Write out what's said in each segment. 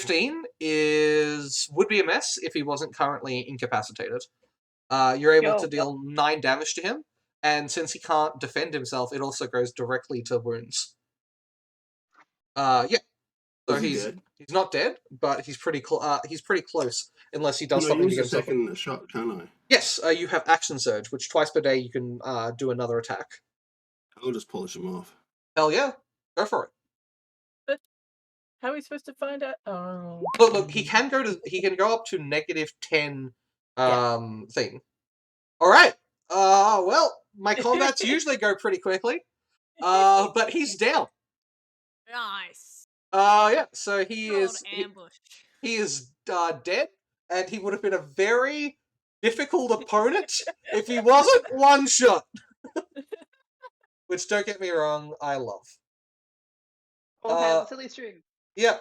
15 would be a mess if he wasn't currently incapacitated. You're able to deal 9 damage to him, and since he can't defend himself, it also goes directly to wounds. Yeah. So Is he dead? he's not dead, but he's pretty close, unless he does Can I something to use get the himself. second shot, can I? Yes, you have action surge, which twice per day you can do another attack. I'll just polish him off. Hell yeah, go for it. But how are we supposed to find out? Oh, Look, he can go up to -10 thing. All right. Well, my combats usually go pretty quickly. But he's down. Nice. Yeah. So he Good old is ambush. he is dead, and he would have been a very difficult opponent if he wasn't one shot. Which, don't get me wrong, I love. All hail silly string. Yeah.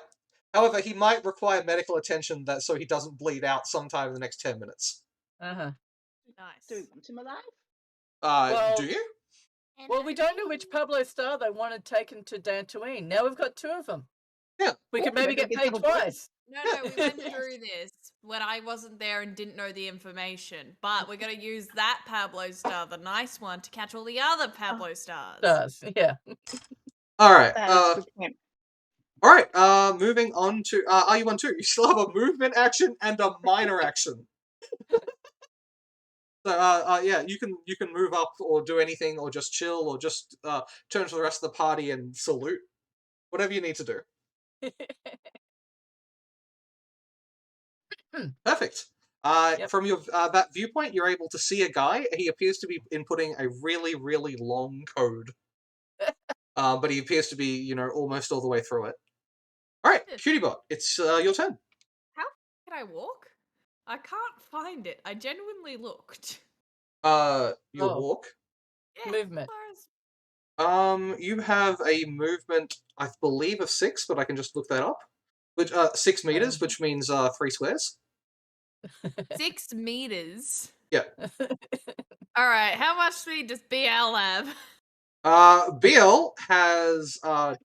However, he might require medical attention so he doesn't bleed out sometime in the next 10 minutes. Uh-huh. Nice. Do we want him alive? Well- Do you? Well, we don't know which Pablo star they wanted taken to Dantooine. Now we've got 2 of them. Yeah. We could maybe get paid double twice. No, we went through this when I wasn't there and didn't know the information. But we're going to use that Pablo star, the nice one, to catch all the other Pablo stars. Does, yeah. All right. That's a good point. All right. Moving on to RU1-2. You still have a movement action and a minor action. So yeah, you can move up or do anything, or just chill, or just turn to the rest of the party and salute. Whatever you need to do. Perfect. Yep. From your that viewpoint, you're able to see a guy. He appears to be inputting a really, really long code. But he appears to be, almost all the way through it. All right, Cutiebot, it's your turn. How can I walk? I can't find it. I genuinely looked. Your Oh. walk. Yeah, Movement. as far as- You have a movement, I believe, of 6, but I can just look that up. Which 6 meters, which means 3 squares. 6 meters. Yeah. All right, how much speed does BL have? BL has up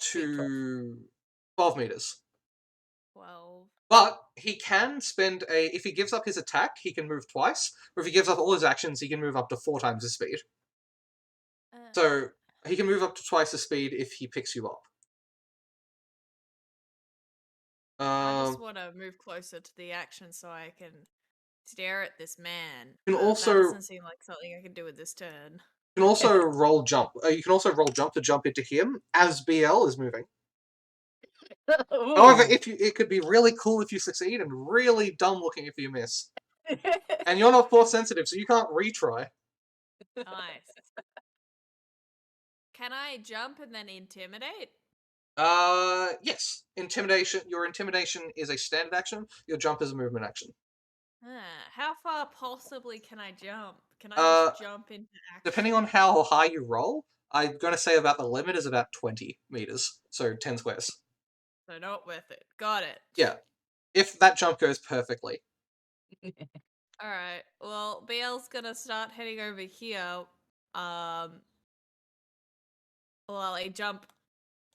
to 12 meters. 12. But he can spend if he gives up his attack, he can move twice. Or if he gives up all his actions, he can move up to 4 times his speed. So he can move up to twice the speed if he picks you up. I just want to move closer to the action so I can stare at this man. You can That also- doesn't seem like something I can do with this turn. You can also roll jump. You can also roll jump to jump into him as BL is moving. However, it could be really cool if you succeed and really dumb looking if you miss. And you're not force sensitive, so you can't retry. Nice. Can I jump and then intimidate? Yes. Intimidation. Your intimidation is a standard action. Your jump is a movement action. How far possibly can I jump? Can I just jump into action? Depending on how high you roll, I'm going to say about the limit is about 20 meters. So 10 squares. So not worth it. Got it. Yeah. If that jump goes perfectly. Alright. Well, BL's gonna start heading over here. Well, I jump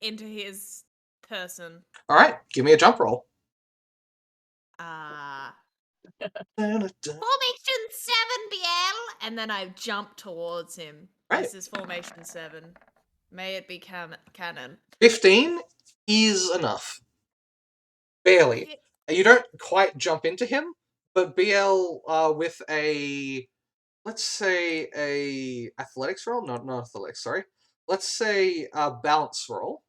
into his person. Alright, give me a jump roll. Formation 7, BL! And then I jump towards him. Right. This is Formation 7. May it be canon. 15 is enough. Barely. You don't quite jump into him, but BL with a, let's say a athletics roll? Not athletics, sorry. Let's say a balance roll.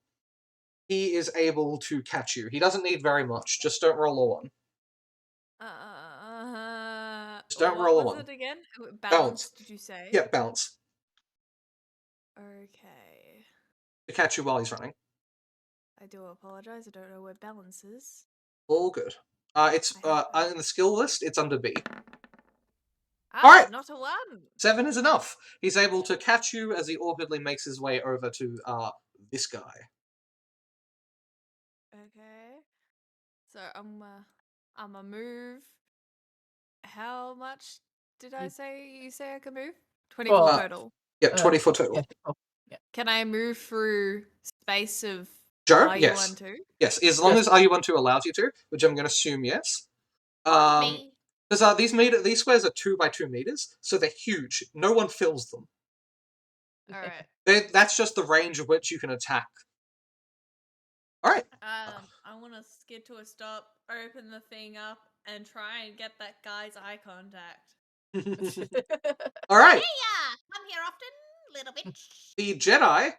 He is able to catch you. He doesn't need very much. Just don't roll a 1. Just don't roll a 1. What was it again? Balance. Did you say? Yeah, balance. Okay. To catch you while he's running. I do apologize. I don't know where balance is. All good. It's in the skill list, it's under B. Alright. Not a 1. 7 is enough. He's able to catch you as he awkwardly makes his way over to this guy. Okay. So I'm a move. How much did I say you say I can move? 24 total. Yeah, 24 total. Yeah. Can I move through space of Joe, Are you yes. one too? Yes, as long as RU12 allows you to, which I'm going to assume yes. Me. Because these squares are 2 by 2 meters, so they're huge. No one fills them. All right. That's just the range of which you can attack. All right. I want to skid to a stop, open the thing up, and try and get that guy's eye contact. All right. Yeah, I'm here often, little bitch. The Jedi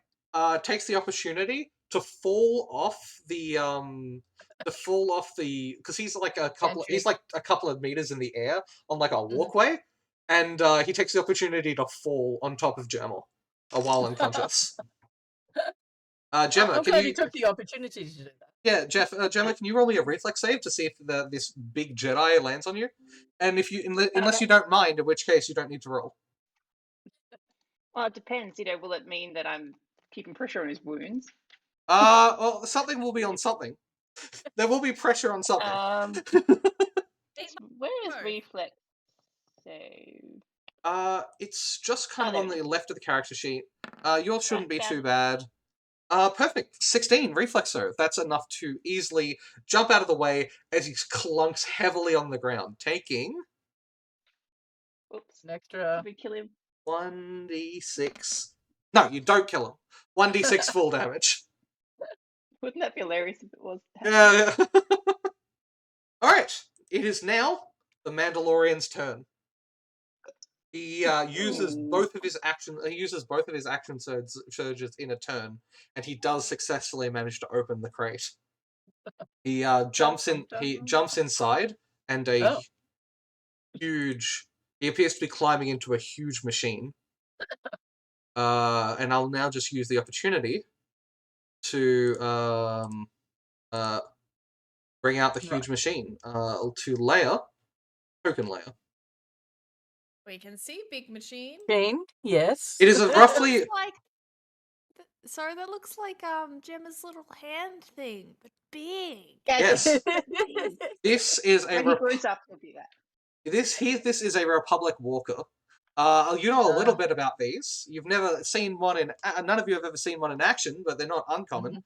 takes the opportunity to fall off because he's like a couple of meters in the air on like a walkway, and he takes the opportunity to fall on top of Gemma while unconscious. Gemma, I'm can glad you? he took the opportunity to do that. Yeah, Gemma, can you roll me a reflex save to see if this big Jedi lands on you? And if you, unless you don't mind, in which case you don't need to roll. Well, it depends. Will it mean that I'm keeping pressure on his wounds? Well, something will be on something. There will be pressure on something. Where is reflex save? It's just kind of there on it the left of the character sheet. Yours shouldn't be Bad. too bad. Perfect. 16 reflexo. That's enough to easily jump out of the way as he clunks heavily on the ground, taking Oops. An extra. Did we kill him? 1d6. No, you don't kill him. 1d6 full damage. Wouldn't that be hilarious if it was? Yeah. All right. It is now the Mandalorian's turn. He uses both of his action. He uses both of his action surges in a turn, and he does successfully manage to open the crate. He jumps in. He jumps inside, and a huge. He appears to be climbing into a huge machine. And I'll now just use the opportunity to bring out the huge machine to Leia, token Leia. We can see big machine. Yes. It is a roughly. Looks like. Sorry, that looks like Gemma's little hand thing, but big. Yes. This is a. When he grows up, he'll be that. This is a Republic Walker. You know a little bit about these. You've never seen one in. None of you have ever seen one in action, but they're not uncommon.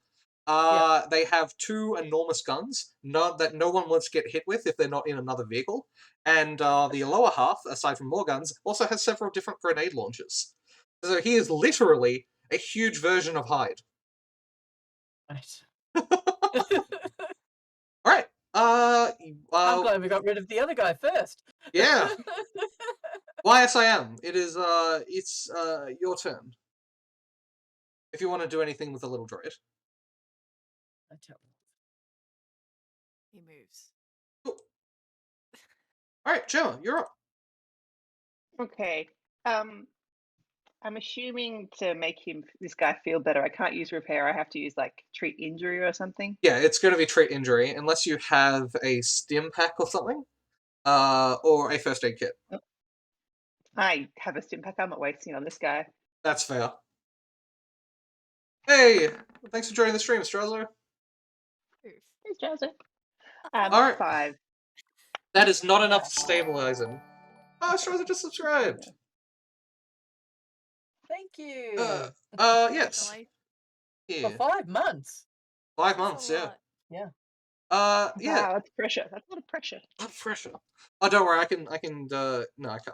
They have 2 enormous guns, that no one wants to get hit with if they're not in another vehicle. And the lower half, aside from more guns, also has several different grenade launchers. So he is literally a huge version of Hyde. Right. All right. I'm glad we got rid of the other guy first. Yeah. YSIM. It is. It's your turn. If you want to do anything with the little droid. I tell you. He moves. Cool. All right, Gemma, you're up. Okay. I'm assuming to make this guy feel better, I can't use repair. I have to use like treat injury or something. Yeah, it's going to be treat injury unless you have a stim pack or something, or a first aid kit. I have a stim pack. I'm not wasting it on this guy. That's fair. Hey, thanks for joining the stream, Struzzer. Here's Jazzer. All right. 5. That is not enough to stabilize him. Oh, Struzzer just subscribed. Thank you. Yes. For 5 months. 5 months, yeah. Yeah. Yeah. Wow, that's pressure. That's a lot of pressure. Pressure. Oh, don't worry. I can. No,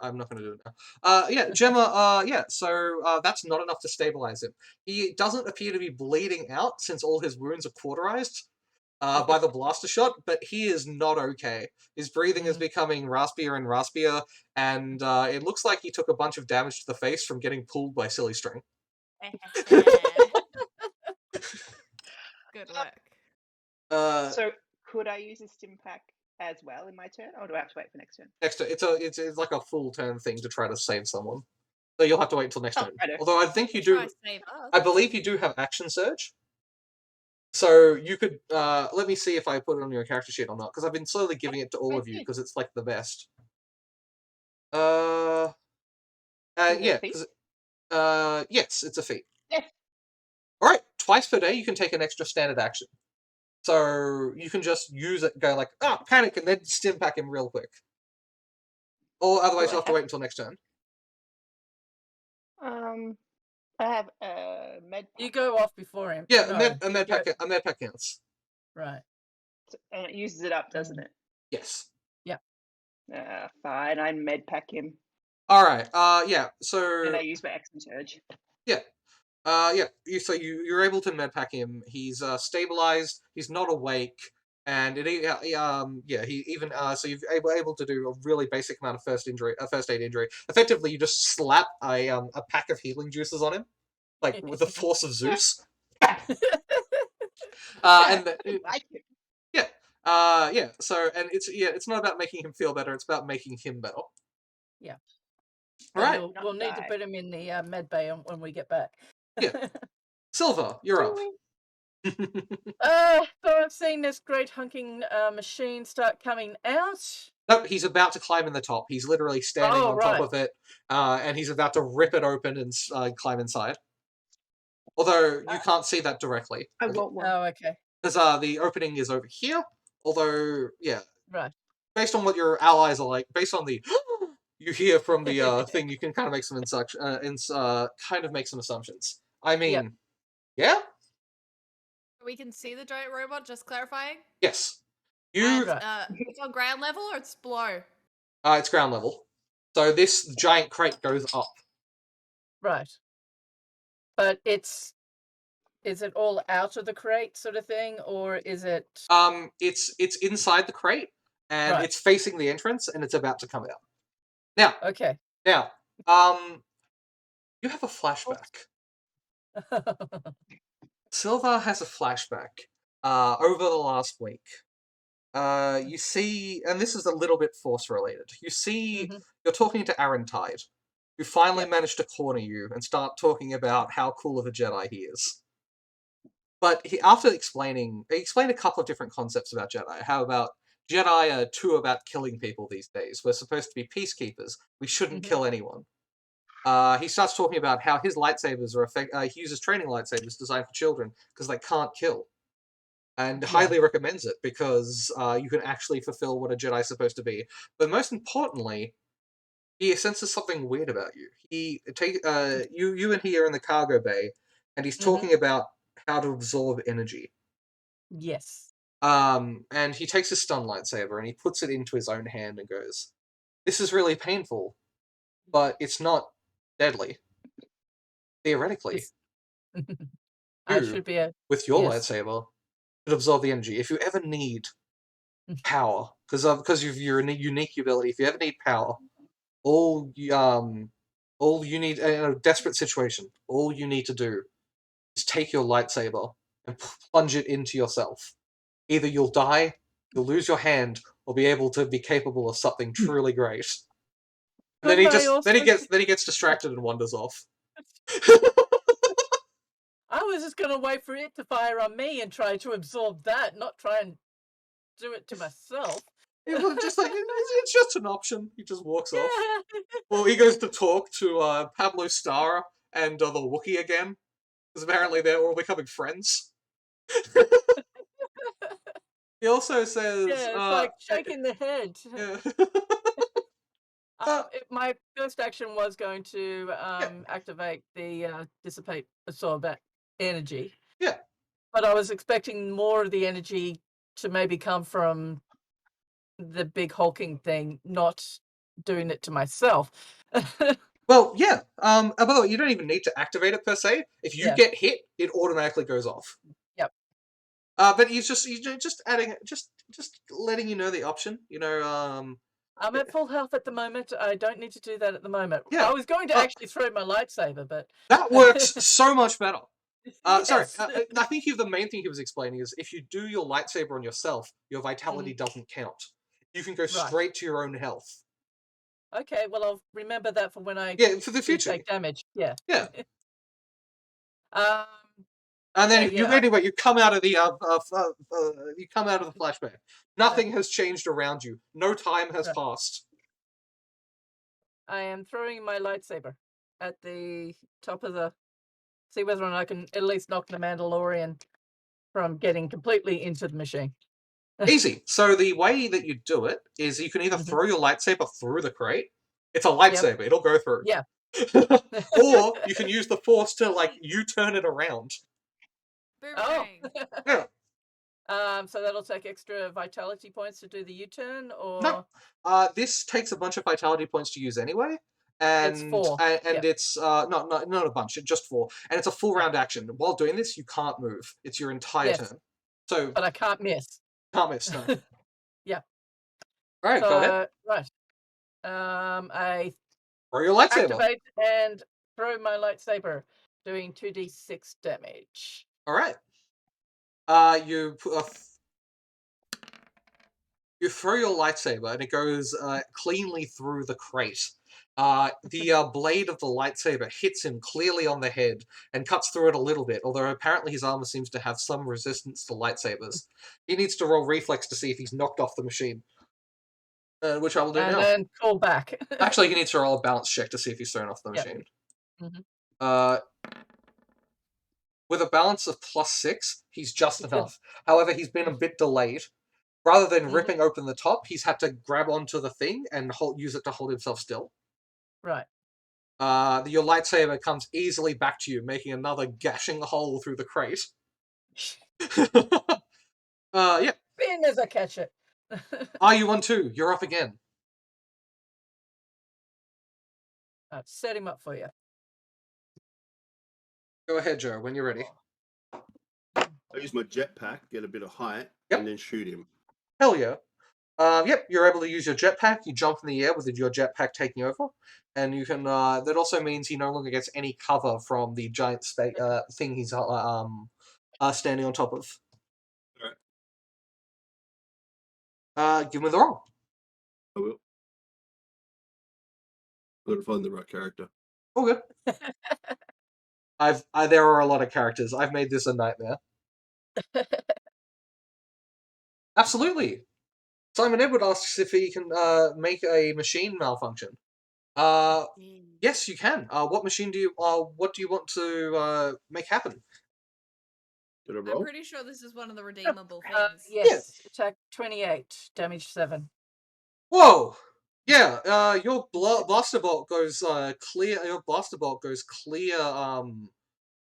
I'm not going to do it now. Yeah, Gemma. Yeah. So that's not enough to stabilize him. He doesn't appear to be bleeding out since all his wounds are cauterized by the blaster shot, but he is not okay. His breathing is becoming raspier and raspier, and it looks like he took a bunch of damage to the face from getting pulled by silly string. Good work. So could I use a stim pack as well in my turn, or do I have to wait for next turn? Next turn, it's like a full turn thing to try to save someone. So you'll have to wait until next turn. Righto. Although I think you do. Try save us. I believe you do have action surge. So you could let me see if I put it on your character sheet or not, because I've been slowly giving it to all of you because it's like the best. Yeah, because yes, it's a feat. Yes. All right, twice per day you can take an extra standard action. So you can just use it, go like, panic, and then stim pack him real quick. Or otherwise you'll have to wait until next turn. I have a med You pack, go off before him. Yeah, No, a med you pack. A med pack counts. Right. and it uses it up, doesn't it? Yes. Fine. I med pack him, All right. Yeah. and So I use my action surge. yeah. Yeah. You're able to med pack him. He's stabilized. He's not awake, and he even so you're able to do a really basic amount of first aid injury. Effectively, you just slap a pack of healing juices on him, like with the force of Zeus. And I like it. yeah. Yeah. So and it's not about making him feel better. It's about making him better. Yeah. All right. We'll need to die. put him in the med bay when we get back. Yeah. Silver, you're up. So I've seen this great hunking machine start coming out. Nope, he's about to climb in the top. He's literally standing on top right. of it, and he's about to rip it open and climb inside. Although you can't see that directly. I want one. Oh, okay. Because the opening is over here. Although, yeah, Right. based on what your allies are like, based on the you hear from the thing, you can kind of make some assumptions. I mean, yeah, We can see the giant robot, just clarifying. yes, And, you. it's on ground level or it's below? It's ground level. So this giant crate goes up. Right. But is it all out of the crate sort of thing, or is it? It's inside the crate, and Right. it's facing the entrance, and it's about to come out. Now, Okay. you have a flashback. Silva has a flashback over the last week. You see, and this is a little bit Force related. You see, you're talking to Aaron Tide, who finally managed to corner you and start talking about how cool of a Jedi he is. But he explained a couple of different concepts about Jedi. How about Jedi are too about killing people these days? We're supposed to be peacekeepers. We shouldn't kill anyone. He starts talking about how his lightsabers are he uses training lightsabers designed for children because they can't kill. And highly recommends it because you can actually fulfill what a Jedi's supposed to be. But most importantly, he senses something weird about you. You and he are in the cargo bay, and he's talking about how to absorb energy. Yes. And he takes his stun lightsaber and he puts it into his own hand and goes, "This is really painful, but it's not deadly. Theoretically, I should be with your lightsaber, could absorb the energy. If you ever need power, because of your unique ability, if you ever need power, all you need in a desperate situation, all you need to do is take your lightsaber and plunge it into yourself. Either you'll die, you'll lose your hand, or be able to be capable of something truly great." And then he gets distracted and wanders off. I was just gonna wait for it to fire on me and try to absorb that, not try and do it to myself. It was just like it's just an option. He just walks off. Well, he goes to talk to Pablo Star and the Wookiee again, because apparently they're all becoming friends. He also says, it's like shaking the head. Yeah. My first action was going to activate the dissipate absorb energy. Yeah. But I was expecting more of the energy to maybe come from the big hulking thing, not doing it to myself. Well, yeah. By the way, you don't even need to activate it per se. If you get hit, it automatically goes off. Yep. But he's just adding just letting you know the option. I'm at full health at the moment. I don't need to do that at the moment. Yeah. I was going to actually throw my lightsaber, but that works so much better. Sorry, Yes. I think the main thing he was explaining is if you do your lightsaber on yourself, your vitality doesn't count. You can go straight to your own health. Okay, well I'll remember that for when I for the future take damage. Yeah. Yeah. And then you come out of the flashback. Nothing has changed around you. No time has passed. I am throwing my lightsaber at the top of the. See whether or not I can at least knock the Mandalorian from getting completely into the machine. Easy. So the way that you do it is you can either throw your lightsaber through the crate. It's a lightsaber. It'll go through. Yeah. Or you can use the force to like U-turn it around. Boomerang. Yeah. So that'll take extra vitality points to do the U-turn, or No. This takes a bunch of vitality points to use anyway. And It's 4. and Yep. it's not a bunch, just 4. And it's a full Yep. round action. While doing this, you can't move. It's your entire Yes. turn. So but I can't miss. can't miss, no. Yeah. Alright, go ahead. Right. I Throw your lightsaber. activate and throw my lightsaber, doing 2d6 damage. Alright. You throw your lightsaber and it goes cleanly through the crate. The blade of the lightsaber hits him clearly on the head and cuts through it a little bit, although apparently his armor seems to have some resistance to lightsabers. He needs to roll reflex to see if he's knocked off the machine. Which I will do And now. then pull back. Actually, he needs to roll a balance check to see if he's thrown off the Yep. machine. Mhm. With a balance of +6, he's just enough. However, he's been a bit delayed. Rather than Mhm. ripping open the top, he's had to grab onto the thing and use it to hold himself still. Right. Your lightsaber comes easily back to you, making another gashing hole through the crate. Yeah. Being as I catch it. Are you on 2? You're up again. I'll set him up for you. Go ahead, Joe, when you're ready. I use my jetpack, get a bit of height, Yep. and then shoot him. Hell yeah. Yep, you're able to use your jetpack. You jump in the air with your jetpack taking over, and you can. That also means he no longer gets any cover from the giant thing he's standing on top of. Alright. Give me the roll. I will. Gotta find the right character. All good. There are a lot of characters. I've made this a nightmare. Absolutely. Simon Edward asks if he can make a machine malfunction. Yes, you can. What machine do you? What do you want to make happen? Did I I'm roll? pretty sure this is one of the redeemable things. Yes. Attack 28, damage 7. Whoa! Yeah. Your blaster bolt goes clear. Your blaster bolt goes clear.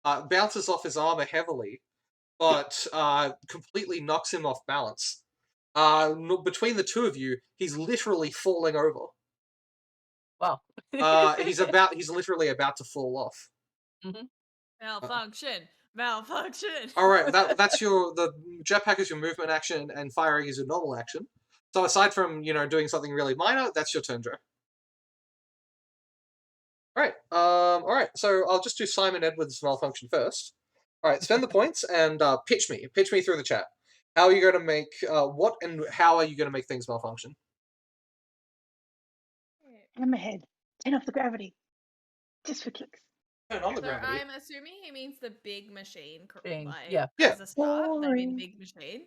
Bounces off his armor heavily, but completely knocks him off balance. Between the two of you, he's literally falling over. Wow. He's literally about to fall off. Malfunction. Malfunction. All right, that's the jetpack is your movement action, and firing is your normal action. So aside from doing something really minor, that's your turn, Joe. All right. So I'll just do Simon Edwards' malfunction first. All right, spend the points and pitch me through the chat. How are you going to make what and how are you going to make things malfunction? I'm ahead. Turn off the gravity. Just for kicks. Turn on the So gravity. I'm assuming he means the big machine, Thing, like, yeah. as a start. They mean Boring. big machine.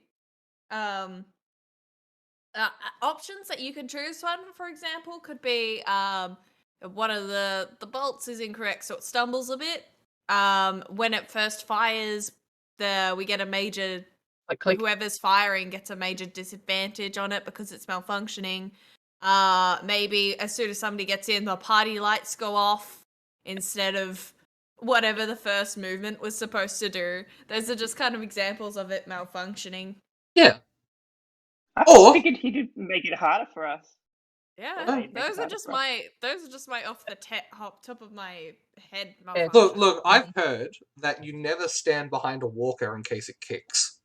Options that you can choose one, for example, could be one of the bolts is incorrect, so it stumbles a bit. When it first fires, we get a major Like click. whoever's firing gets a major disadvantage on it because it's malfunctioning. Maybe as soon as somebody gets in, the party lights go off instead of whatever the first movement was supposed to do. Those are just kind of examples of it malfunctioning. Yeah. I Or- figured he'd make it harder for us. Yeah, They'd make it those are harder just for us. my off the top of my head Yeah. malfunction. Look, I've heard that you never stand behind a walker in case it kicks.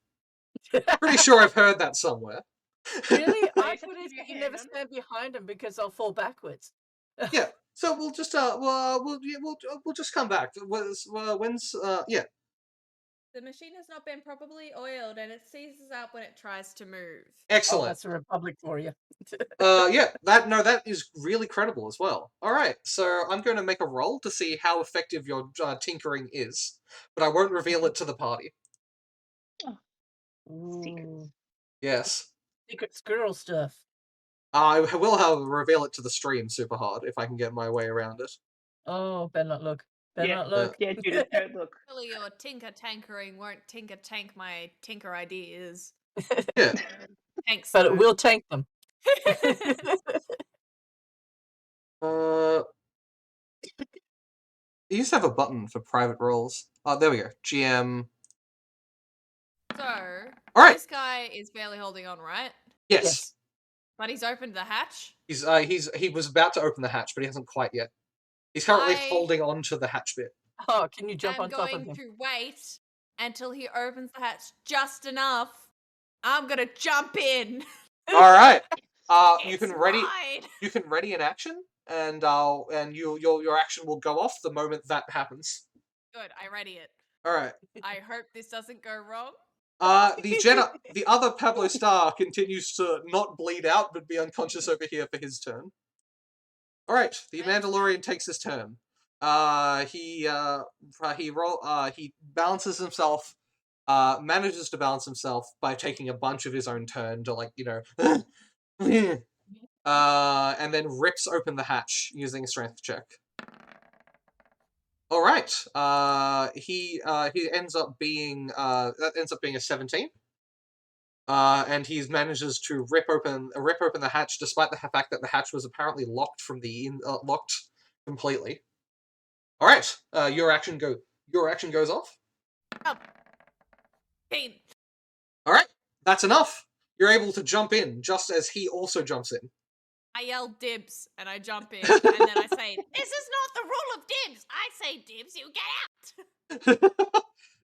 Pretty sure I've heard that somewhere. Really? So I you said thought keep your you hand never on. stand behind them because they'll fall backwards. Yeah. So we'll just we'll just come back. When's yeah. The machine has not been properly oiled and it seizes up when it tries to move. Oh, Excellent. that's the Republic for you. Yeah, that is really credible as well. All right, so I'm going to make a roll to see how effective your tinkering is, but I won't reveal it to the party. Secrets. Yes, Secret squirrel stuff. I will, however, reveal it to the stream super hard if I can get my way around it. Oh, better not look. Better not look. Yeah, Judith, don't look. Really, your tinker tankering won't tinker tank my tinker ideas. Yeah. Thanks. But it though. will tank them. You used to have a button for private roles. Oh, there we go. GM. So, All right. this guy is barely holding on, right? Yes. But he's opened the hatch. He was about to open the hatch, but he hasn't quite yet. He's currently holding on to the hatch bit. Oh, can you jump I'm on top of going him? to wait until he opens the hatch just enough. I'm gonna jump in. All right. You It's can ready. mine. You can ready an action, and your action will go off the moment that happens. Good, I ready it. All right. I hope this doesn't go wrong. The other Pablo Star continues to not bleed out but be unconscious over here for his turn. All right, the Mandalorian takes his turn. He balances himself. Manages to balance himself by taking a bunch of his own turn to and then rips open the hatch using a strength check. All right. He ends up being that ends up being a 17. And he manages to rip open the hatch, despite the fact that the hatch was apparently locked from the locked completely. All right. Your action goes off. Oh. Hey, All right. That's enough. You're able to jump in just as he also jumps in. I yell dibs and I jump in and then I say, "This is not the rule of dibs. I say dibs, you get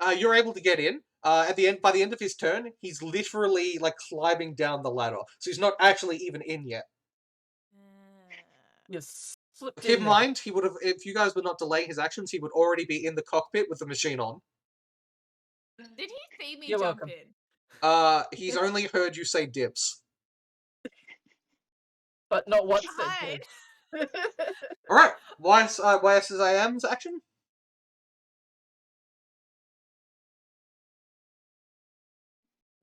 out." You're able to get in. By the end of his turn, he's literally like climbing down the ladder, so he's not actually even in yet. Yes. Slipped Keep in there. mind, he would have, if you guys were not delaying his actions, he would already be in the cockpit with the machine on. Did he see me You're jump welcome. in? He's only heard you say dibs. But not what Hide. said. All right. YSIAM's action.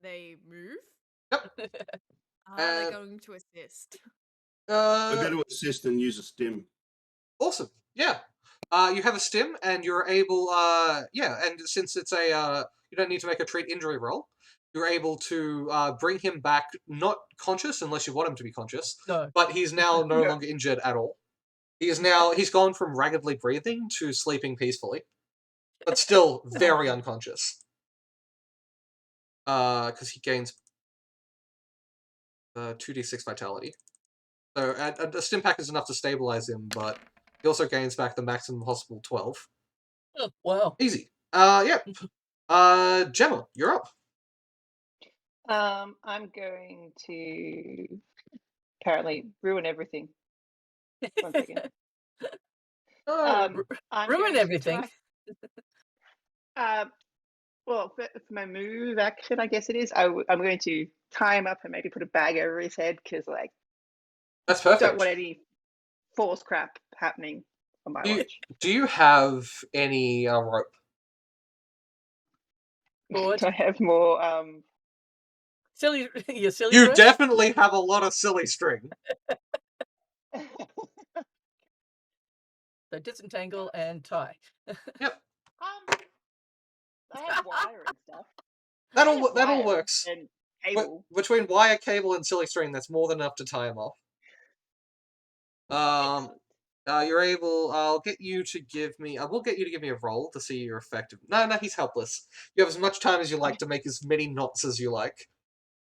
They move? Yep. Are they going to assist? I'm going to assist and use a stim. Awesome. Yeah. You have a stim, and you're able. And since it's you don't need to make a treat injury roll. You're able to bring him back, not conscious unless you want him to be conscious. No. But he's now no longer injured at all. He's gone from raggedly breathing to sleeping peacefully, but still very unconscious. Because he gains 2d6 vitality. So a stim pack is enough to stabilize him, but he also gains back the maximum possible 12. Oh, wow. Easy. Yep. Gemma, you're up. I'm going to apparently ruin everything. 1 second. I'm Ruin going to everything. well, for my move action, I guess it is. I'm going to tie him up and maybe put a bag over his head because, like, That's perfect. don't want any force crap happening on my watch. Do you have any rope? Good. Do I have more? Silly, you silly. You string? definitely have a lot of silly string. So disentangle and tie. Yep. I have wire and stuff. That all works. And cable. Between wire, cable, and silly string, that's more than enough to tie him off. You're able. I'll get you to give me. I will get you to give me a roll to see your effective. No, he's helpless. You have as much time as you like to make as many knots as you like.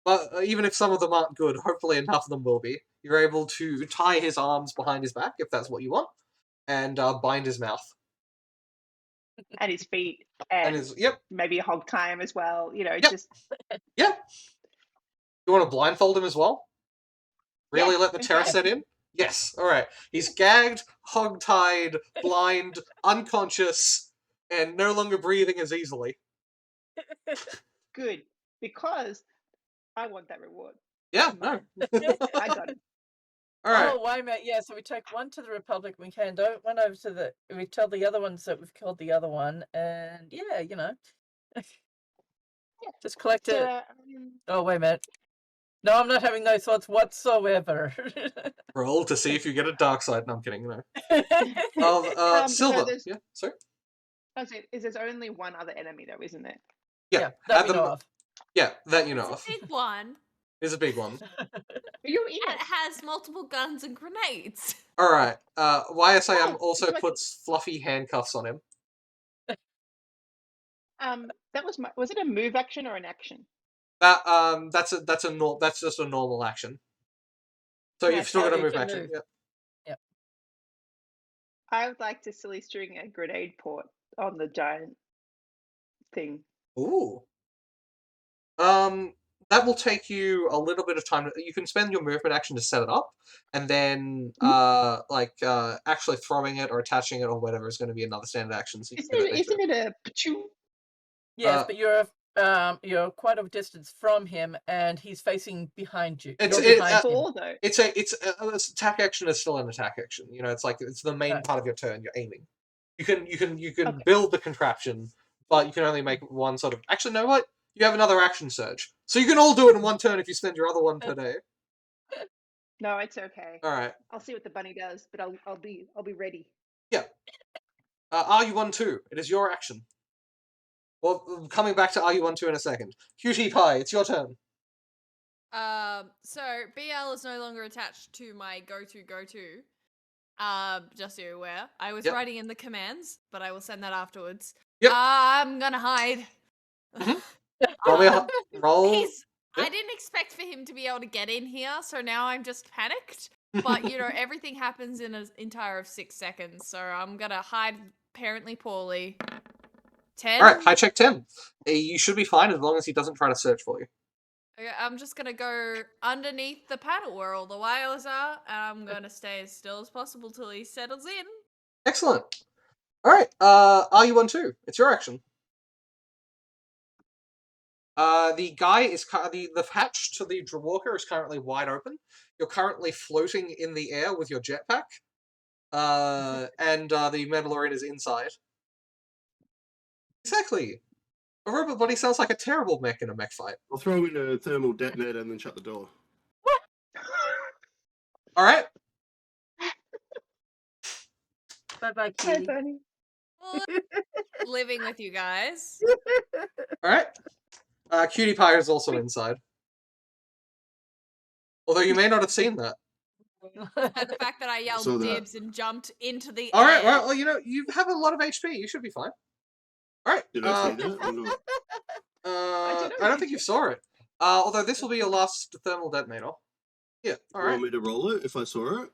But even if some of them aren't good, hopefully enough of them will be. You're able to tie his arms behind his back, if that's what you want, and bind his mouth. And his feet. And maybe hog tie him as well. You know, just... Yeah. You want to blindfold him as well? Really let the terror set in? Yes. All right. He's gagged, hog-tied, blind, unconscious, and no longer breathing as easily. Good, because I want that reward. Yeah, no. I got it. All right. Oh, wait a minute. Yeah, so we take one to the Republic, we hand one over to the... We tell the other ones that we've killed the other one, and yeah, you know. Just collect it. Oh, wait a minute. No, I'm not having those thoughts whatsoever. Roll to see if you get a dark side. No, I'm kidding. No. Silver. So yeah, sorry? There's only one other enemy, though, isn't there? Yeah, that we know of. Yeah, that you know of. It's a big one. It's a big one. You're And it has multiple guns and grenades. All right. YSAM Oh, also so I could- puts fluffy handcuffs on him. That was was it a move action or an action? That's just a normal action. So you've That's still got how a you move can action. move. Yeah. I would like to silly string a grenade port on the giant thing. Ooh. That will take you a little bit of time. You can spend your movement action to set it up, and then actually throwing it or attaching it or whatever is going to be another standard action. So you can do that next Isn't it a pachoo? Yes, but you're quite a distance from him, and he's facing behind you. It's- You're it- behind him. Four though. It's attack action is still an attack action. You know, it's like it's the main Right. part of your turn. You're aiming. You can Okay. build the contraption, but you can only make one sort of. Actually, no, what? You have another action surge, so you can all do it in one turn if you spend your other one per day. No, it's okay. All right. I'll see what the bunny does, but I'll be ready. Yeah. RU12, it is your action. Well, coming back to RU12 in a second. Cutie Pie, it's your turn. So BL is no longer attached to my go-to. Just so you're aware. I was Yep. writing in the commands, but I will send that afterwards. Yep. I'm gonna hide. Roll me a Um, roll. I didn't expect for him to be able to get in here, so now I'm just panicked. But you know, everything happens in an entire of 6 seconds, so I'm gonna hide apparently poorly. 10. All right, high check 10. You should be fine as long as he doesn't try to search for you. Okay, I'm just gonna go underneath the panel where all the wires are, and I'm gonna stay as still as possible till he settles in. Excellent. All right, RU12, it's your action. The guy is the hatch to the Walker is currently wide open. You're currently floating in the air with your jetpack, and the Mandalorian is inside. Exactly. A robot body sounds like a terrible mech in a mech fight. I'll throw in a thermal detonator and then shut the door. All right. Bye bye, Hi, kitty. bunny. Living with you guys. All right. Cutie Pie is also inside. Although you may not have seen that. And the fact that I saw yelled that. dibs and jumped into the All right. air. Well, you know, you have a lot of HP. You should be fine. All right. Did I see that or not? I don't think you saw it. Although this will be your last thermal detonator. Yeah. All You want right. me to roll it if I saw it?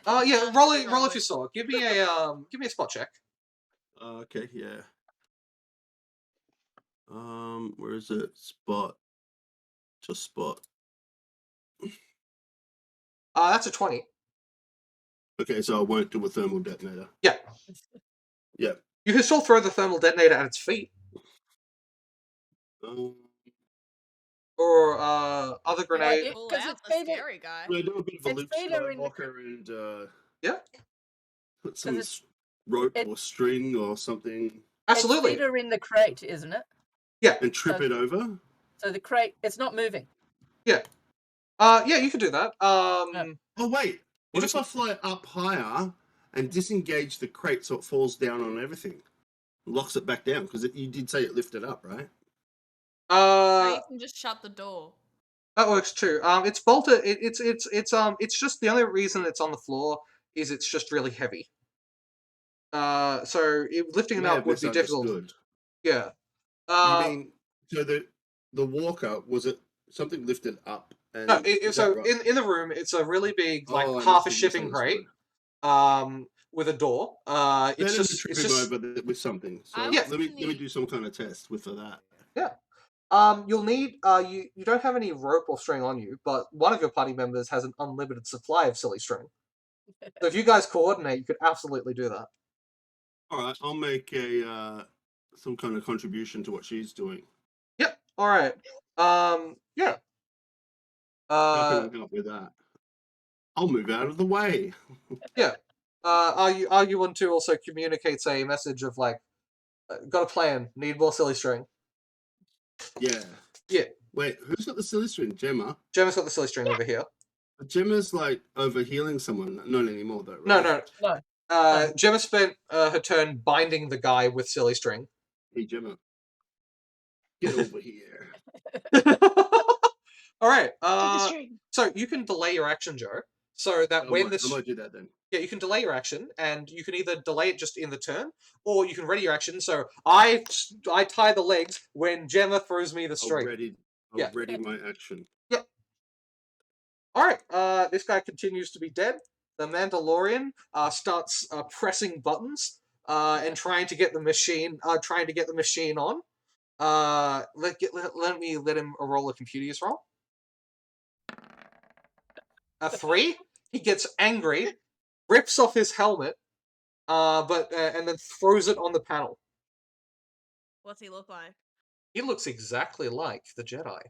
Yeah. Roll it. Roll if you saw it. Give me a spot check. Okay, yeah. Where is it? Spot. Just spot. That's a 20. Okay, so I won't do a thermal detonator. Yeah. Yeah. You can still throw the thermal detonator at its feet, or other grenade. it- Pull 'cause out it's the fatal- scary guy. I do a bit of a It's loop fatal in the Skywalker and Yeah. put some it's- rope it- or string or something Absolutely. It's feeder in the crate, isn't it? and trip So- it over. So the crate, it's not moving. Yeah, you could do that. Oh wait, what just- if I fly up higher and disengage the crate so it falls down on everything, locks it back down? Because you did say it lifted up, right? Or you can just shut the door. That works too. It's bolted. It's just the only reason it's on the floor is it's just really heavy. So lifting it May up have would be difficult. misunderstood. Yeah. You mean so the walker, was it something lifted up? And No, is so that right? in the room, it's a really big, like Oh, I half must a have shipping crate, misunderstood. with a door. Better It's to just, trip it's him just, over with something. So I let was me in let me the- do some kind of test with that. you'll need, you don't have any rope or string on you, but one of your party members has an unlimited supply of silly string. So if you guys coordinate, you could absolutely do that. All right, I'll make a some kind of contribution to what she's doing. Yep. All right. Yeah. How can I help with that? I'll move out of the way. Yeah. RU12 also communicates a message of like, got a plan, need more silly string. Yeah. Yeah. Wait, who's got the silly string? Gemma. Gemma's got the silly string over here. Gemma's like over healing someone. Not anymore though, right? No. No. Gemma spent her turn binding the guy with silly string. Hey Gemma. Get over here. All right. To the string. So you can delay your action, Joe, so that I when might, this. I might do that then. Yeah, you can delay your action, and you can either delay it just in the turn, or you can ready your action. So I tie the legs when Gemma throws me the I'll string. ready Yeah. my action. Yep. All right. This guy continues to be dead. The Mandalorian starts pressing buttons and trying to get the machine on. Let him roll a computer's roll. A 3. He gets angry, rips off his helmet, and then throws it on the panel. What's he look like? He looks exactly like the Jedi.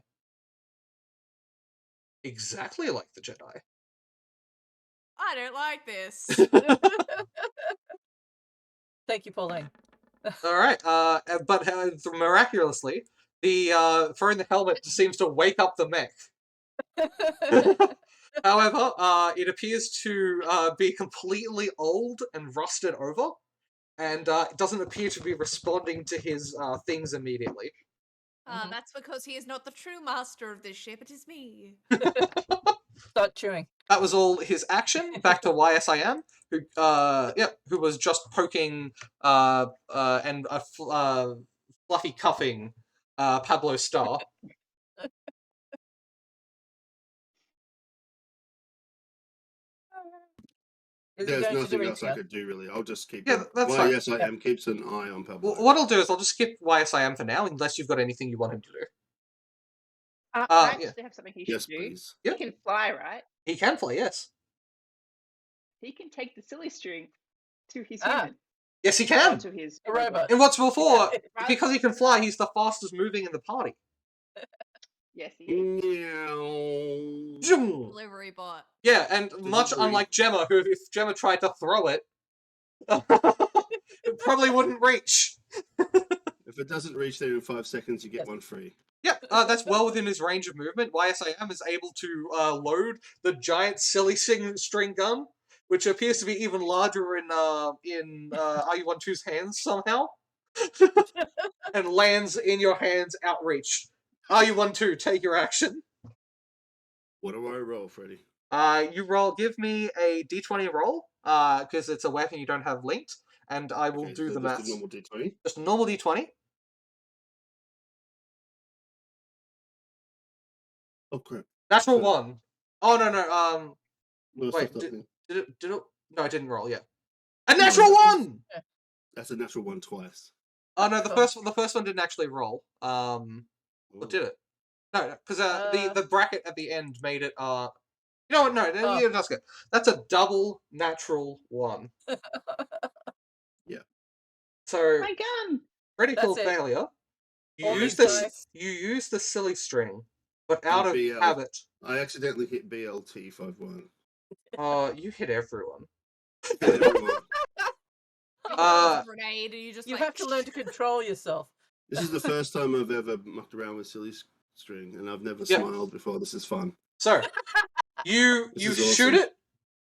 Exactly like the Jedi. I don't like this. Thank you, Pauline. All right. But miraculously, the throwing the helmet seems to wake up the mech. However, it appears to be completely old and rusted over, and it doesn't appear to be responding to his things immediately. That's because he is not the true master of this ship. It is me. Start chewing. That was all his action. Back to YSIM, who was just poking and fluffy cuffing Pablo Star. Is he There's going to do nothing else anything I could do really. I'll just keep. Yeah, that's fine. Yes, I am. Keeps an eye on Pablo. Well, what I'll do is I'll just skip YSIM for now, unless you've got anything you want him to do. I actually have something he should do. Please. He can fly, right? He can fly, yes. He can take the silly string to his Ah. human. Yes, he Or can. to his A robot. And what's before, Right. because he can fly, he's the fastest moving in the party. Yes, he is. Meow. Zoom. Delivery bot. Yeah, and much Delivery. unlike Gemma, who if Gemma tried to throw it, it probably wouldn't reach. If it doesn't reach there in 5 seconds, you get one free. Yep, that's well within his range of movement. YSIM is able to load the giant silly string gun, which appears to be even larger in RU-12's hands somehow, and lands in your hands outreach. RU-12, take your action. What do I roll, Freddy? You roll. Give me a D20 roll, because it's a weapon you don't have linked, and I will do so the just maths. a normal D20. Just a normal D20. Oh crap! Natural So- 1. Oh no. No, Wait, stuff that did it? No, it didn't roll. Yeah, a natural 1. That's a natural one twice. Oh no, the first one didn't actually roll. Or did it? No, because the bracket at the end made it. You know what? No, yeah, that's good. That's a double natural 1. Yeah. So My gun. critical That's it. failure. You All use these this. dice. You use the silly string, but out of BL. habit. I accidentally hit BLT 51. You hit everyone. Hit everyone. A grenade, and you just You like, have to learn to control yourself. This is the first time I've ever mucked around with silly string, and I've never Yep. smiled before. This is fun. So you This is shoot awesome. it.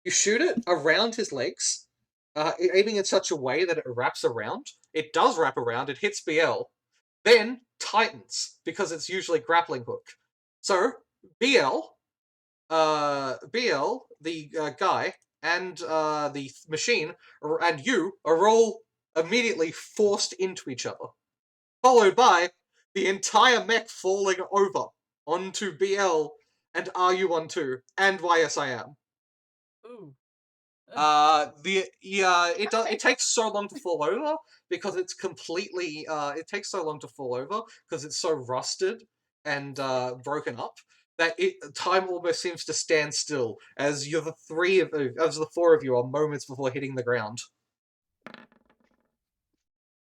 You shoot it around his legs, aiming in such a way that it wraps around. It does wrap around. It hits BL, then tightens because it's usually grappling hook. So BL, the guy, and the machine, and you are all immediately forced into each other, followed by the entire mech falling over onto BL and RU-12 and YSIM. Ooh. It takes so long to fall over because it's completely it takes so long to fall over because it's so rusted and broken up that time almost seems to stand still as the four of you are moments before hitting the ground.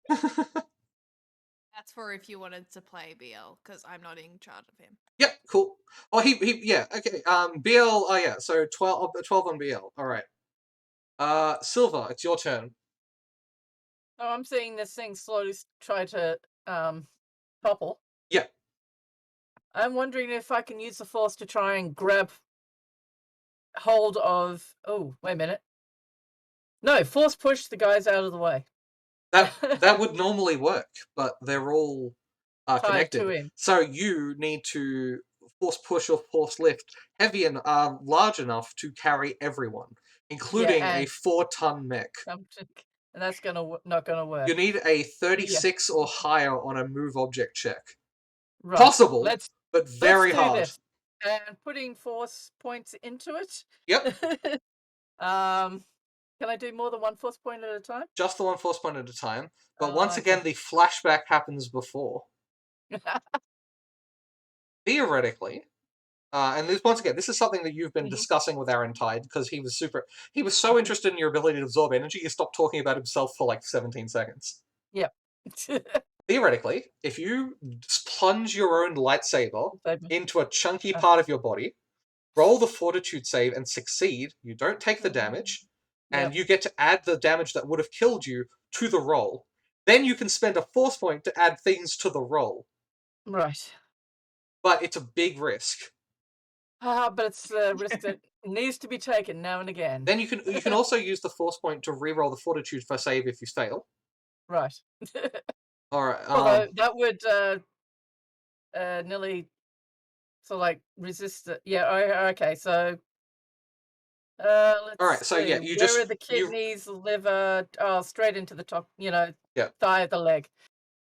that's for if you wanted to play BL, because I'm not in charge of him. Yep, cool. Oh, he yeah, okay. BL. Oh yeah, so 12 on BL. All right. Silver, it's your turn. Oh, I'm seeing this thing slowly try to topple. Yeah. I'm wondering if I can use the force to try and grab hold of. Oh, wait a minute. No, force push the guys out of the way. That would normally work, but they're all Tied connected. to him. So you need to force push or force lift heavy and large enough to carry everyone, including a and- 4-ton mech. And that's not gonna work. You need a 36 or higher on a move object check. Right. Possible, but very let's do hard. This. And putting force points into it. Yep. Can I do more than one force point at a time? Just the one force point at a time. But Oh, once okay. again, the flashback happens before. Theoretically, and once again, this is something that you've been discussing with Aaron Tide, because he was so interested in your ability to absorb energy, he stopped talking about himself for like 17 seconds. Yep. Theoretically, if you plunge your own lightsaber into a chunky part of your body, roll the fortitude save and succeed, you don't take the damage, and you get to add the damage that would have killed you to the roll. Then you can spend a force point to add things to the roll. Right. But it's a big risk. But it's a risk that needs to be taken now and again. Then you can also use the force point to re-roll the fortitude for save if you fail. Right. Alright. Although that would nearly resist it. Yeah. Okay. So. Let's Alright, so see. yeah, Where are the kidneys, liver? Oh, straight into the top. Thigh of the leg.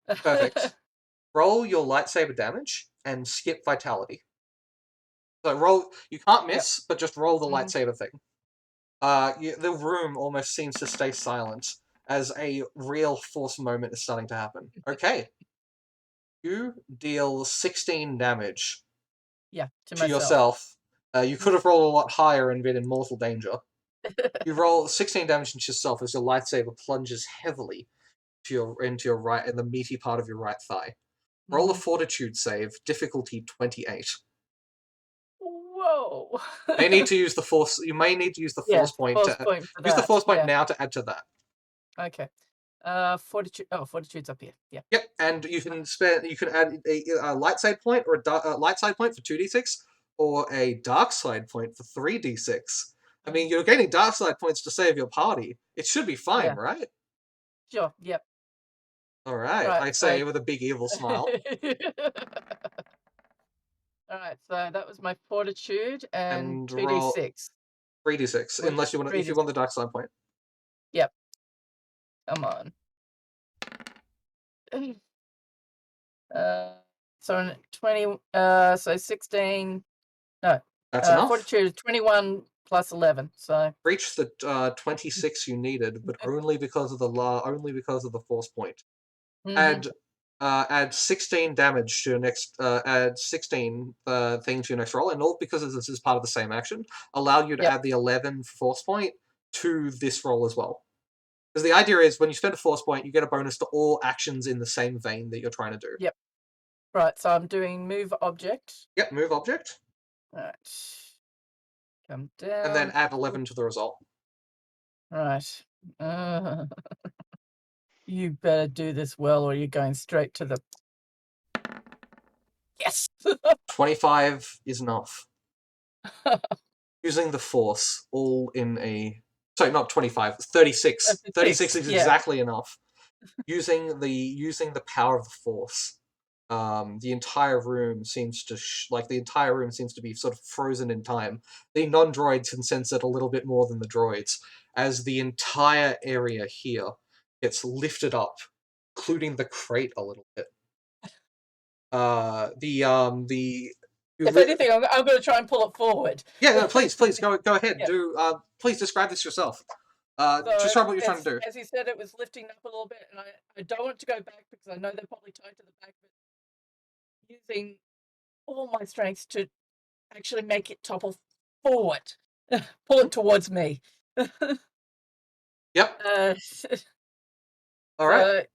Perfect. Roll your lightsaber damage and skip vitality. So roll. You can't miss, but just roll the lightsaber thing. The room almost seems to stay silent as a real force moment is starting to happen. Okay. You deal 16 damage to yourself. You could have rolled a lot higher and been in mortal danger. You roll 16 damage into yourself as your lightsaber plunges heavily into your right, in the meaty part of your right thigh. Roll a fortitude save, difficulty 28. Whoa! You may need to use the force point use the force point now to add to that. Okay. Fortitude. Oh, fortitude's up here. Yeah. Yep, and you can add a light side point or a light side point for 2d6, or a dark side point for 3d6. I mean, you're getting dark side points to save your party. It should be fine, right? Sure. Yep. All right, I say with a big evil smile. All right, so that was my fortitude and 2d6. Roll 3d6, unless you want if you want the dark side point. Yep. Come on. So 20. So 16. No. That's enough. Fortitude 21 plus 11. So reach the 26 you needed, but only because of the force point. Add 16 damage to your next. Add 16 thing to your next roll, and all because this is part of the same action. Allow you to add the 11 force point to this roll as well. Because the idea is when you spend a force point, you get a bonus to all actions in the same vein that you're trying to do. Yep. Right. So I'm doing move object. Yep. Move object. All right. Come down. And then add 11 to the result. Right. You better do this well, or you're going straight to the. Yes. 25 is enough. Using the force, all in a. Sorry, not 25. 36. 36 is exactly enough. Using the power of the force, the entire room seems to be sort of frozen in time. The non-droids can sense it a little bit more than the droids, as the entire area here gets lifted up, including the crate a little bit. If anything, I'm going to try and pull it forward. Yeah, no, please go ahead. Yeah. Please describe this yourself. Describe what you're trying to do. As you said, it was lifting up a little bit, and I don't want to go back because I know they're probably tied to the back, but using all my strengths to actually make it topple forward, pull it towards me. Yep. All right.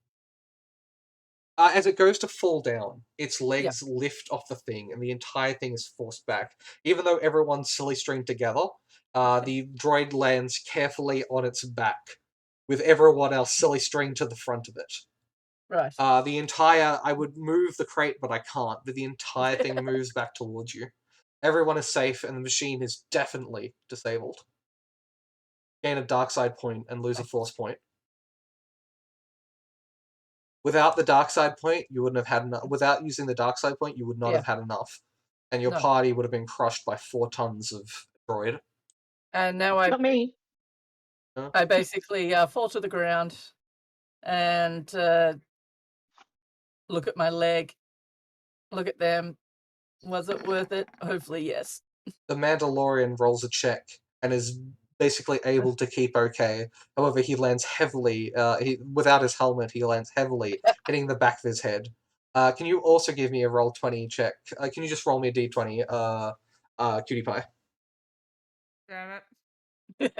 As it goes to fall down, its legs lift off the thing, and the entire thing is forced back. Even though everyone's silly stringed together, the droid lands carefully on its back, with everyone else silly stringed to the front of it. Right. I would move the crate, but I can't. But the entire thing moves back towards you. Everyone is safe, and the machine is definitely disabled. Gain a dark side point and lose a force point. Without the dark side point, you wouldn't have had enough. Without using the dark side point, you would not have had enough. and your No. party would have been crushed by 4 tons of droid. And now Not me. I basically fall to the ground and look at my leg, look at them. Was it worth it? Hopefully, yes. The Mandalorian rolls a check and is basically able to keep okay. However, he lands heavily. Without his helmet, he lands heavily, hitting the back of his head. Can you also give me a roll 20 check? Can you just roll me a d20, Cutie Pie? Damn it.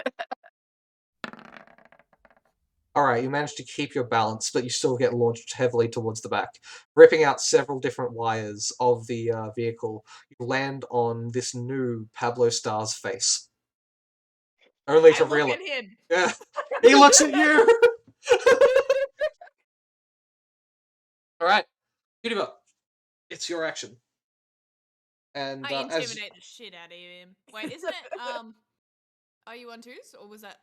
Alright, you manage to keep your balance, but you still get launched heavily towards the back. Ripping out several different wires of the vehicle, you land on this new Pablo Star's face. Only to I look realize... at him. Yeah, he looks at you! Alright, Cutie Pie, it's your action. And I as... intimidate the shit out of him. Wait, isn't it Are you on twos, or was that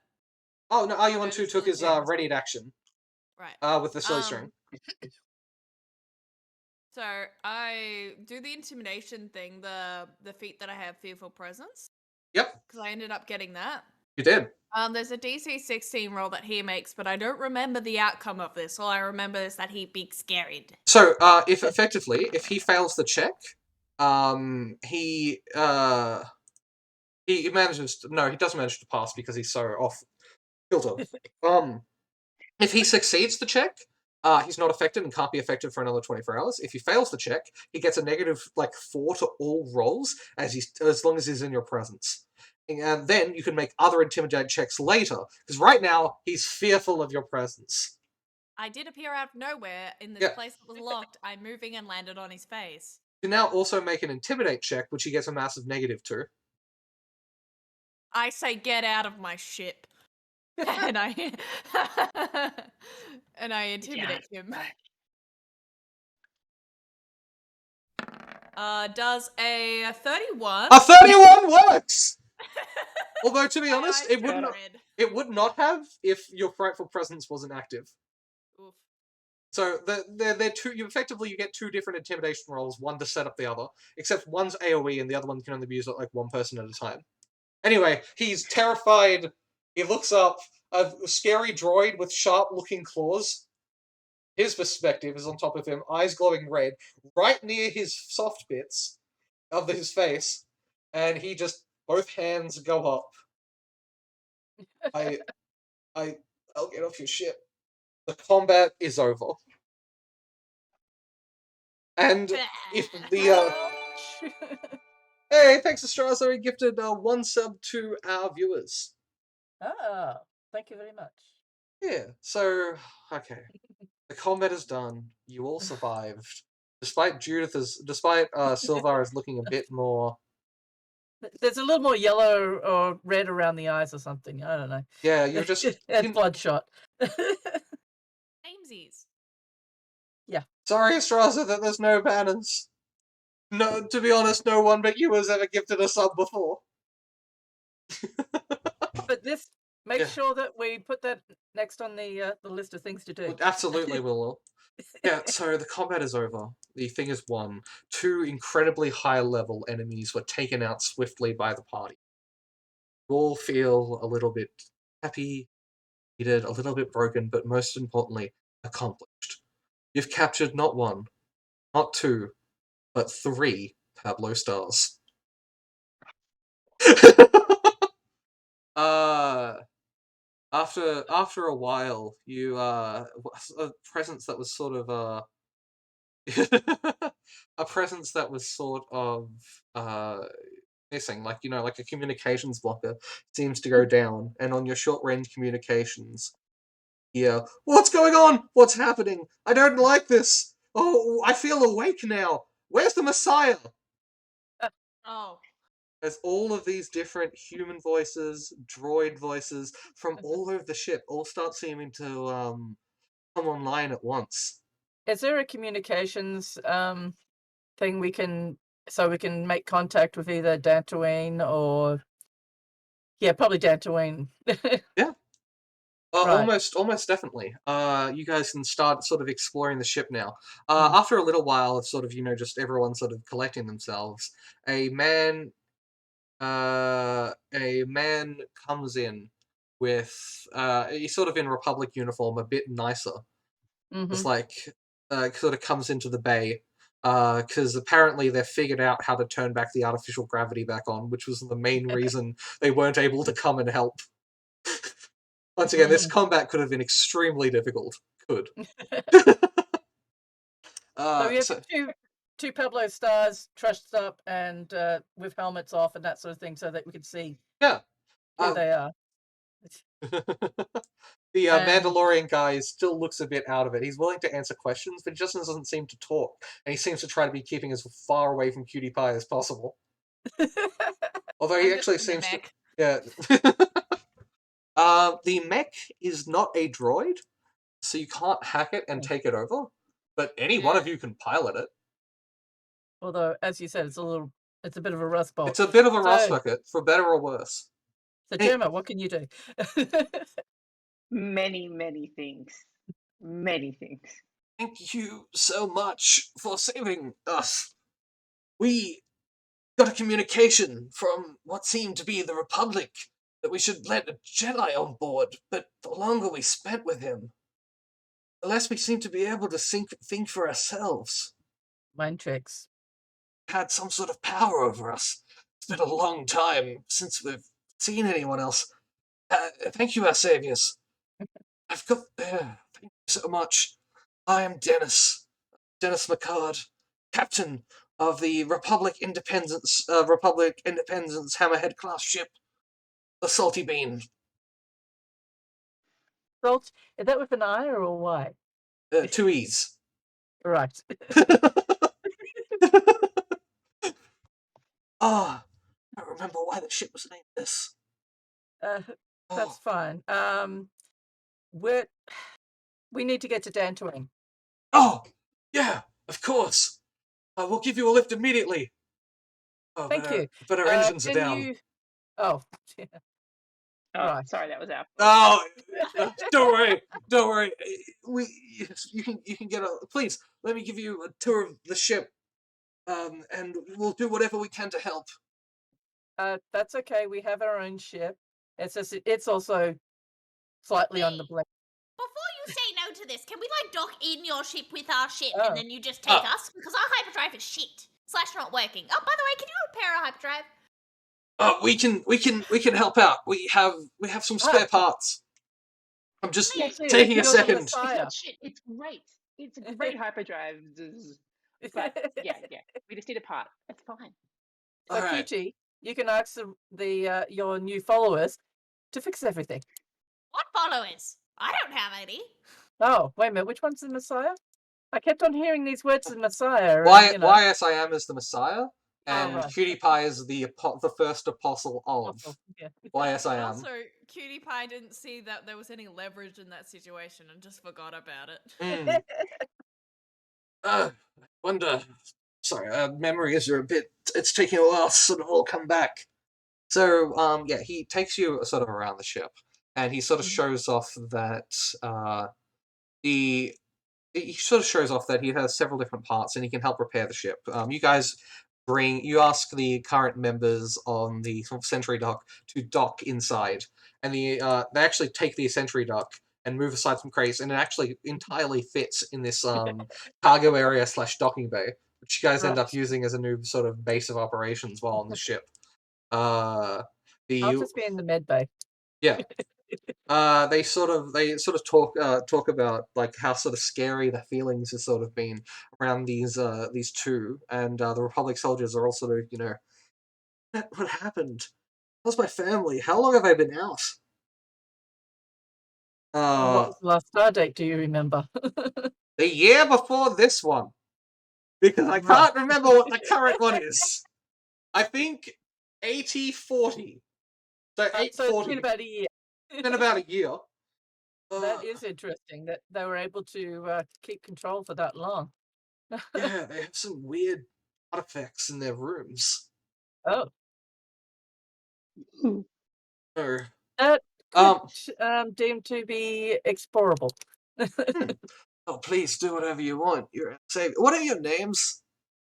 Oh, no, RU12 Still took in his tens. readied action right? with the silly string. So I do the intimidation thing, the feat that I have, fearful presence, Yep, because I ended up getting that. you did. There's a DC 16 roll that he makes, but I don't remember the outcome of this. All I remember is that he be scared. So, if he fails the check, he manages to, no, he doesn't manage to pass because he's so off kilter. If he succeeds the check, he's not affected and can't be affected for another 24 hours. If he fails the check, he gets a negative 4 to all rolls as long as he's in your presence. And then you can make other intimidate checks later, because right now he's fearful of your presence. I did appear out of nowhere in this place that was locked. I'm moving and landed on his face. You can now also make an intimidate check, which he gets a massive negative to. I say, get out of my ship. and I intimidate him. Does a 31? A 31 works! Although, to be honest, eyes it would not have if your frightful presence wasn't active. Oof. So they're two. You get 2 different intimidation rolls, one to set up the other. Except one's AOE and the other one can only be used at like 1 person at a time. Anyway, he's terrified. He looks up. A scary droid with sharp-looking claws. His perspective is on top of him, eyes glowing red, right near his soft bits of his face, and he just both hands go up. I'll get off your ship. The combat is over. And if the hey, thanks Astrazo, he gifted 1 sub to our viewers. Ah, thank you very much. Yeah, so okay. The combat is done. You all survived. Despite Sylvar is looking a bit more. There's a little more yellow or red around the eyes or something. I don't know. Yeah, you're just and bloodshot. Namesies. Yeah. Sorry, Astraza, that there's no banners. No, to be honest, no one but you has ever gifted a sub before. But this, make sure that we put that next on the list of things to do. Absolutely, we will. Yeah, so the combat is over. The thing is won. 2 incredibly high-level enemies were taken out swiftly by the party. You all feel a little bit happy, heated, a little bit broken, but most importantly, accomplished. You've captured not 1, not 2, but 3 Pablo Stars. After a while, you a presence that was sort of a presence that was sort of missing, like like a communications blocker seems to go down, and on your short range communications, what's going on? What's happening? I don't like this. Oh, I feel awake now. Where's the Messiah? Oh. There's all of these different human voices, droid voices from all over the ship, all start seeming to come online at once. Is there a communications thing we can make contact with either Dantooine or probably Dantooine? Yeah. Right. Almost definitely. You guys can start sort of exploring the ship now. Mm. After a little while of sort of, just everyone sort of collecting themselves, a man comes in with he's sort of in Republic uniform, a bit nicer. It's Mm-hmm. like sort of comes into the bay because apparently they've figured out how to turn back the artificial gravity back on, which was the main reason they weren't able to come and help. Once again, this combat could have been extremely difficult. Could. So we have So two Pablo stars trussed up and with helmets off and that sort of thing, so that we can see yeah. who they are. The And- Mandalorian guy still looks a bit out of it. He's willing to answer questions, but he just doesn't seem to talk. And he seems to try to be keeping as far away from Cutie Pie as possible. Although he I'm actually just in the seems to. mech. Yeah. The mech is not a droid, so you can't hack it and take it over. But any one of you can pilot it. Although, as you said, it's a bit of a rust bolt. It's a bit of a rust So- bucket, for better or worse. So, Gemma, what can you do? Many, many things. Many things. Thank you so much for saving us. We got a communication from what seemed to be the Republic that we should let a Jedi on board, but the longer we spent with him, the less we seemed to be able to think for ourselves. Mind tricks. Had some sort of power over us. It's been a long time since we've seen anyone else. Thank you, our saviors. I've got. Thank you so much. I am Dennis McCard, captain of the Republic Independence Hammerhead class ship, the Salty Bean. Colt, is that with an I or a Y? 2 E's. Right. I don't remember why the ship was named this. That's fine. We need to get to Dantooine. Oh, yeah, of course. We'll give you a lift immediately. Oh, Thank you. But our engines are down. Oh, Oh, Right. sorry, that was our Oh, fault. don't worry. You can get a. Please let me give you a tour of the ship. And we'll do whatever we can to help. that's okay. We have our own ship. It's also slightly on the black. Before you say no to this, can we dock in your ship with our ship Oh. and then you just take us? Because our hyperdrive is shit. / not working. Oh, by the way, can you repair our hyperdrive? We can help out. We have some spare parts. I'm just taking a You're the second. It's Messiah. not shit. It's great. It's a great hyperdrive. But yeah, we just need a part. It's fine. So, All right. QT, you can ask the your new followers to fix everything. What followers? I don't have any. Oh, wait a minute. Which one's the Messiah? I kept on hearing these words as Messiah. Why and, YS I am is the Messiah, and right. Cutie Pie is the first apostle of Yeah. YS I am. Also, Cutie Pie didn't see that there was any leverage in that situation and just forgot about it. I wonder. Sorry, memories are a bit. It's taking a while to sort of all come back. So, yeah, he takes you sort of around the ship, and he sort of shows off that he sort of shows off that he has several different parts, and he can help repair the ship. You guys you ask the current members on the Sentry Dock to dock inside, and they actually take the Sentry Dock and move aside some crates, and it actually entirely fits in this cargo area / docking bay, which you guys end up using as a new sort of base of operations while on the ship. I'll just be in the med bay. Yeah. They sort of talk about how sort of scary the feelings has sort of been around these two, and the Republic soldiers are all sort of what happened? How's my family? How long have I been out? What was the last star date? Do you remember? The year before this one, because I can't remember what the current one is. I think 8040. So 840. So it's been about a year. It's been about a year. That is interesting that they were able to keep control for that long. Yeah, they have some weird artifacts in their rooms. Oh. Oh. That deemed to be explorable. Oh, please do whatever you want. You're safe. What are your names?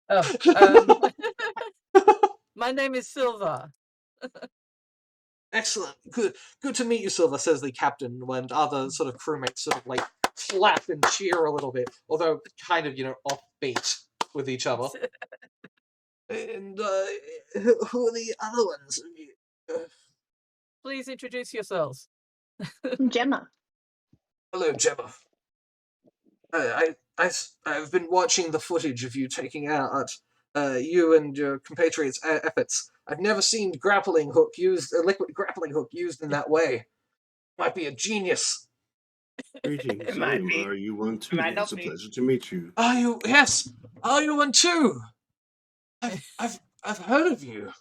Oh, my name is Silva. Excellent. Good to meet you, Silver, says the captain, when other sort of crewmates sort of like clap and cheer a little bit, although kind of, offbeat with each other. And who are the other ones? Please introduce yourselves. Gemma. Hello, Gemma. I've been watching the footage of you taking out you and your compatriots' efforts. I've never seen a liquid grappling hook used in that way. Might be a genius. Greetings, It might I'm be. RU12. Might not It's a be. pleasure to meet you. Are you? Yes. Are you one too? I've heard of you.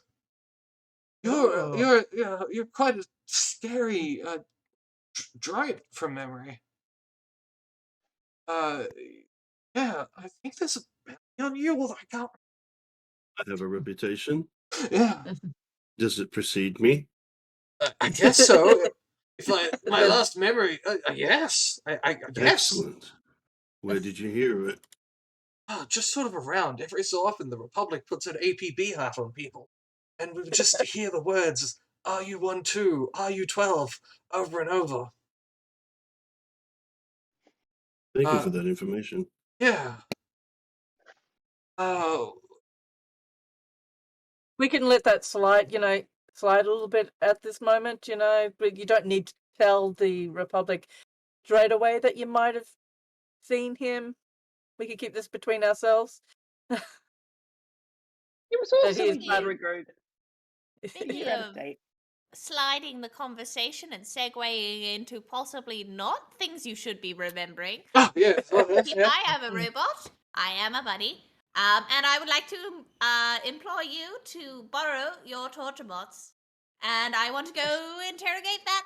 Ooh. You're quite a scary droid from memory. Yeah, I think there's a bounty on you. Well, I can't. I have a reputation. Yeah, Does it precede me? I guess so. If my The- last memory, yes, I guess. Excellent. Where did you hear it? Just sort of around. Every so often, the Republic puts an APB hat on people, and we would just hear the words "RU12, RU12" over and over. Thank you for that information. Yeah. Oh, we can let that slide, slide a little bit at this moment, but you don't need to tell the Republic straight away that you might have seen him. We can keep this between ourselves. It was That also he a is year part of- ago. Speaking Year out of of date. sliding the conversation and segueing into possibly not things you should be remembering. yeah. I am a robot. I am a buddy. And I would like to implore you to borrow your torture bots. And I want to go interrogate that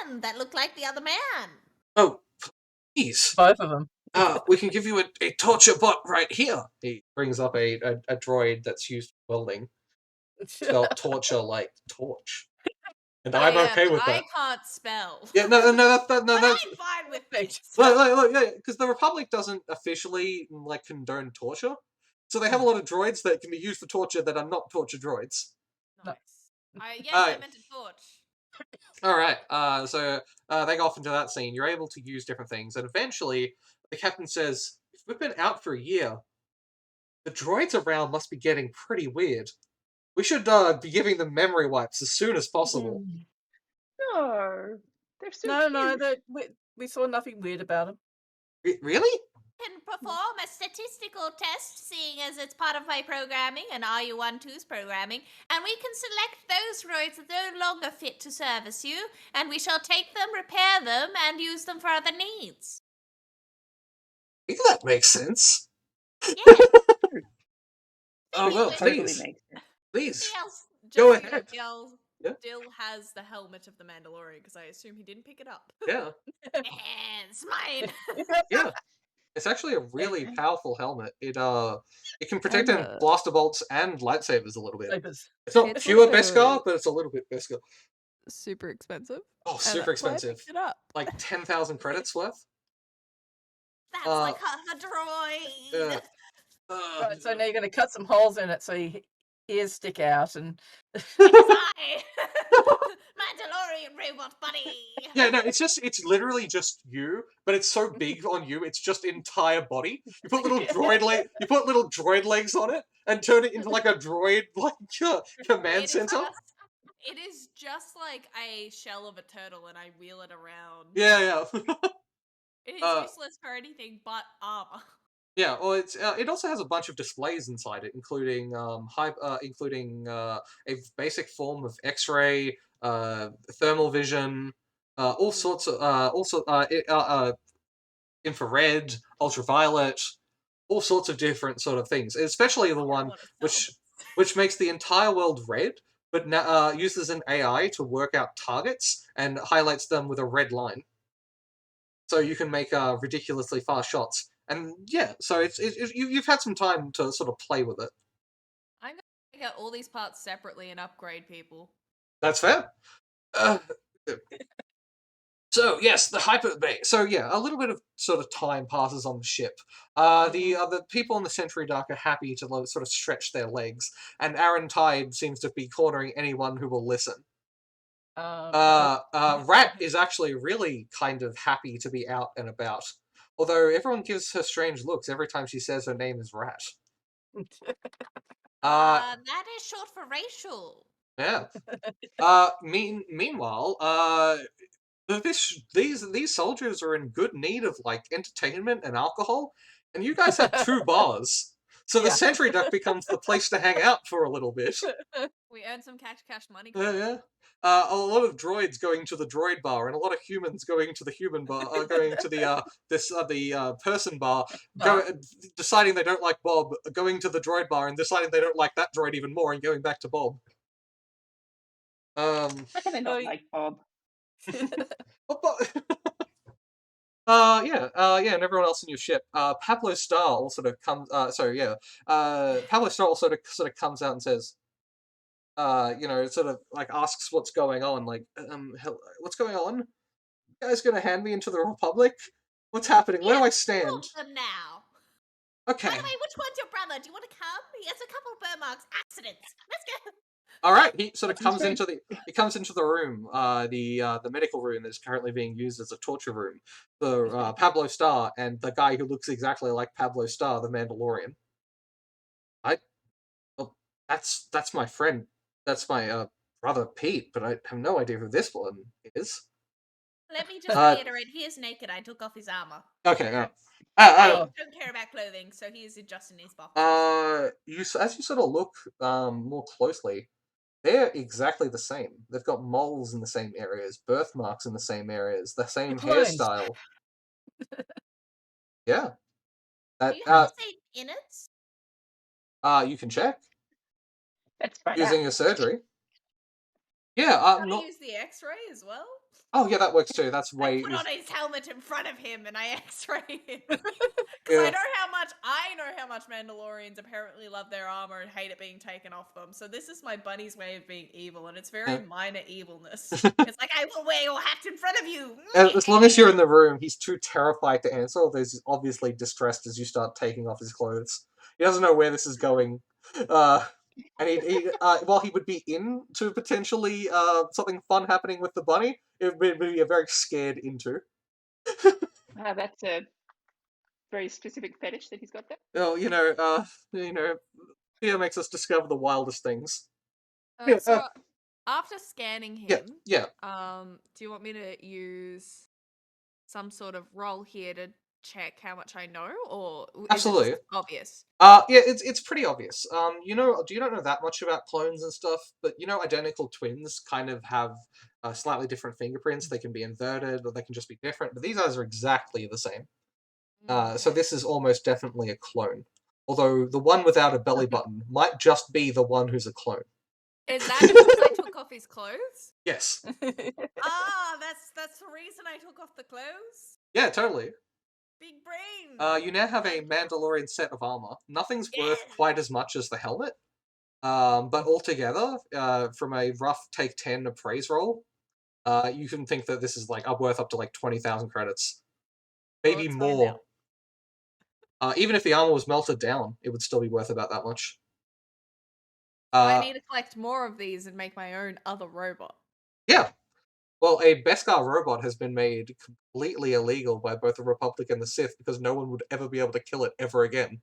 man that looked like the other man. Oh, please. Both of them. We can give you a torture bot right here. He brings up a droid that's used for welding. Spelled torture like torch. And I'm okay with I that. can't spell. Yeah, no, But that's I'm fine with it. look, yeah, because the Republic doesn't officially condone torture, so they have a lot of droids that can be used for torture that are not torture droids. Nice. Yes, Alright. I meant a torch. All right. So they go off into that scene. You're able to use different things, and eventually the captain says, "If we've been out for a year, the droids around must be getting pretty weird. We should be giving them memory wipes as soon as possible." No. They're so No, cute. we saw nothing weird about him. Really? Can perform a statistical test, seeing as it's part of my programming and RU12's programming, and we can select those droids that are no longer fit to service you, and we shall take them, repair them, and use them for other needs. I think that makes sense. Yeah. Oh well, Totally please, makes sense. please. Else, Go just so you know, ahead. Yeah. Dill has the helmet of the Mandalorian because I assume he didn't pick it up. Yeah, It's mine. yeah. It's actually a really powerful helmet. It can protect And, blaster bolts and lightsabers a little bit. Sabers. It's not It's pure also- Beskar, but it's a little bit Beskar. super expensive. Oh, and super that's why I expensive. picked it up. Like 10,000 credits worth. That's Uh, like a droid. Right, so now you're going to cut some holes in it so your ears stick out and. It is I, Mandalorian robot buddy. Yeah, no, it's literally just you, but it's so big on you, it's just entire body. You put little droid legs on it and turn it into like a droid command center. It is just like a shell of a turtle, and I wheel it around. Yeah. It is useless for anything but armor. Yeah, well, it also has a bunch of displays inside it, including a basic form of X-ray, thermal vision, all sorts of infrared, ultraviolet, all sorts of different sort of things. Especially the one which makes the entire world red, but uses an AI to work out targets and highlights them with a red line. So you can make ridiculously fast shots. And yeah, so you've had some time to sort of play with it. I'm going to take out all these parts separately and upgrade people. That's fair. So yes, the hyper bay. So yeah, a little bit of sort of time passes on the ship. The people on the Sentry Dock are happy to sort of stretch their legs, and Aaron Tide seems to be cornering anyone who will listen. Rat is actually really kind of happy to be out and about, although everyone gives her strange looks every time she says her name is Rat. That is short for racial. Yeah. Meanwhile, these soldiers are in good need of like entertainment and alcohol, and you guys have 2 bars. So the Yeah. Sentry Duck becomes the place to hang out for a little bit. We earn some cash money. Yeah. A lot of droids going to the droid bar, and a lot of humans going to the human bar, going to the person bar, deciding they don't like Bob, going to the droid bar, and deciding they don't like that droid even more, and going back to Bob. How can they not Oh, like Bob? And everyone else in your ship. Pablo Star also sort of comes. Pablo Star also sort of comes out and says, sort of like asks what's going on. Like, what's going on? You guys gonna hand me into the Republic? What's happening? Where do I stand? Two of them now. Okay. By the way, which one's your brother? Do you want to come? He has a couple of burn marks. Accidents. Let's go. All right. He sort of Sounds comes good. into the room. The medical room is currently being used as a torture room for Pablo Star and the guy who looks exactly like Pablo Star, the Mandalorian. That's my friend. That's my brother Pete, but I have no idea who this one is. Let me just reiterate, he is naked. I took off his armor. Okay. I don't care about clothing, so he is adjusting his boxes. As you sort of look more closely, they're exactly the same. They've got moles in the same areas, birthmarks in the same areas, the same clones. hairstyle. Yeah. Do you have the same innards? You can check Let's find using out. a surgery. Yeah. Can I use the X-ray as well? Oh yeah, that works too. That's I way. put on his helmet in front of him and I X-ray him. Because Yeah. I know how much Mandalorians apparently love their armor and hate it being taken off them. So this is my bunny's way of being evil, and it's very minor evilness. It's like, I will wear your hat in front of you. As long as you're in the room, he's too terrified to answer. Although he's obviously distressed as you start taking off his clothes. He doesn't know where this is going. And while he would be into potentially something fun happening with the bunny, it would be a very scared into. That's a very specific fetish that he's got there. Well, Theo makes us discover the wildest things. So after scanning him, Yeah. do you want me to use some sort of roll here to check how much I know, or is Absolutely. it just obvious? It's pretty obvious. Do you not know that much about clones and stuff? But identical twins kind of have slightly different fingerprints. They can be inverted, or they can just be different. But these guys are exactly the same. So this is almost definitely a clone. Although the one without a belly button might just be the one who's a clone. Is that because I took off his clothes? Yes. That's the reason I took off the clothes. Yeah, totally. Big brain. You now have a Mandalorian set of armor. Nothing's worth quite as much as the helmet. But altogether, from a rough take 10 appraise roll, you can think that this is like worth up to like 20,000 credits. Maybe more. Even if the armor was melted down, it would still be worth about that much. I need to collect more of these and make my own other robot. Yeah. Well, a Beskar robot has been made completely illegal by both the Republic and the Sith because no one would ever be able to kill it ever again.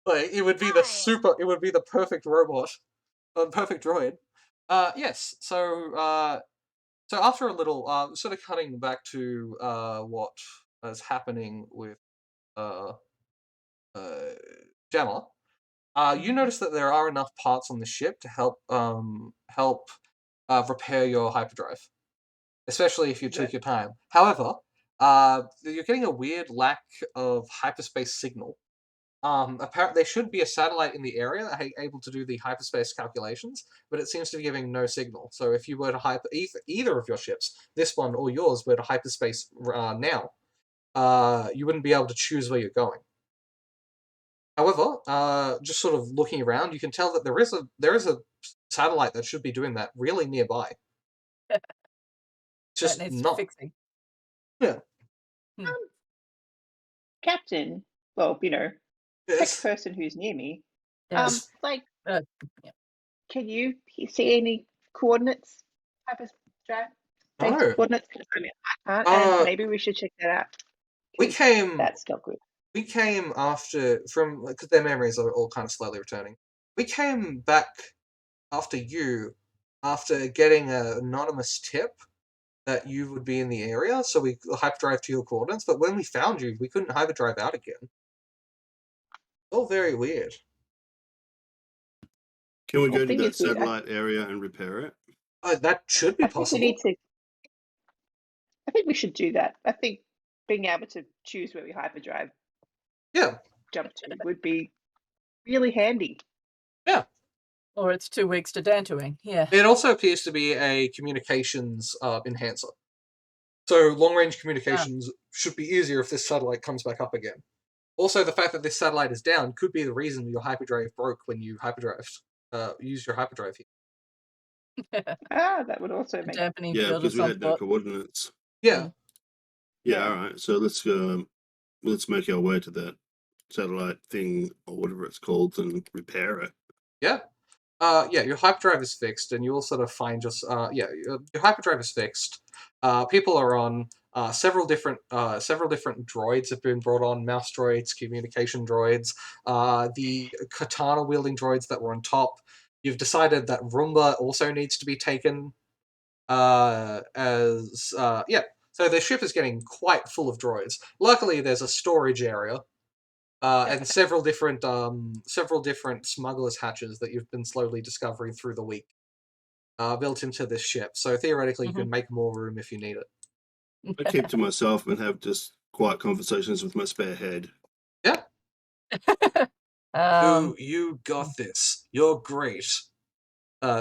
Like it would be the perfect robot, perfect droid. Yes. So after a little, sort of cutting back to what is happening with Gemma, you notice that there are enough parts on the ship to help repair your hyperdrive, especially if you took your time. However, you're getting a weird lack of hyperspace signal. Apparently, there should be a satellite in the area able to do the hyperspace calculations, but it seems to be giving no signal. So if you were to either of your ships, this one or yours, were to hyperspace now, you wouldn't be able to choose where you're going. However, just sort of looking around, you can tell that there is a satellite that should be doing that really nearby. just that needs not. fixing. Yeah. Captain, well, second Yes. person who's near me. Yes. Like, Yeah. can you see any coordinates? Hyperdrive No. coordinates? 'Cause I mean, I can't, and Uh, maybe we should check that out. we 'Cause came That's not good. after from because their memories are all kind of slowly returning. We came back after you after getting an anonymous tip that you would be in the area, so we hyperdrive to your coordinates. But when we found you, we couldn't hyperdrive out again. All very weird. Can we Well, go to thing that is, I satellite area and repair it? That should be think we possible. need to. I think we should do that. I think being able to choose where we hyperdrive Yeah. jump to would be really handy. Yeah. Or it's 2 weeks to Dantooine. Yeah. It also appears to be a communications enhancer. So long-range communications should be easier if this satellite comes back up again. Also, the fact that this satellite is down could be the reason your hyperdrive broke when you used your hyperdrive here. That would also A make dampening Yeah, field of because we some had no sort. coordinates. Yeah. Yeah, all right. So let's make our way to that satellite thing or whatever it's called and repair it. Yeah. Your hyperdrive is fixed, and you will sort of find your hyperdrive is fixed. People are on. Several different droids have been brought on. Mouse droids, communication droids. The katana wielding droids that were on top. You've decided that Roomba also needs to be taken. So the ship is getting quite full of droids. Luckily, there's a storage area. And several different smugglers' hatches that you've been slowly discovering through the week, built into this ship. So theoretically, you can make more room if you need it. I keep to myself and have just quiet conversations with my spare head. Yeah. You got this. You're great.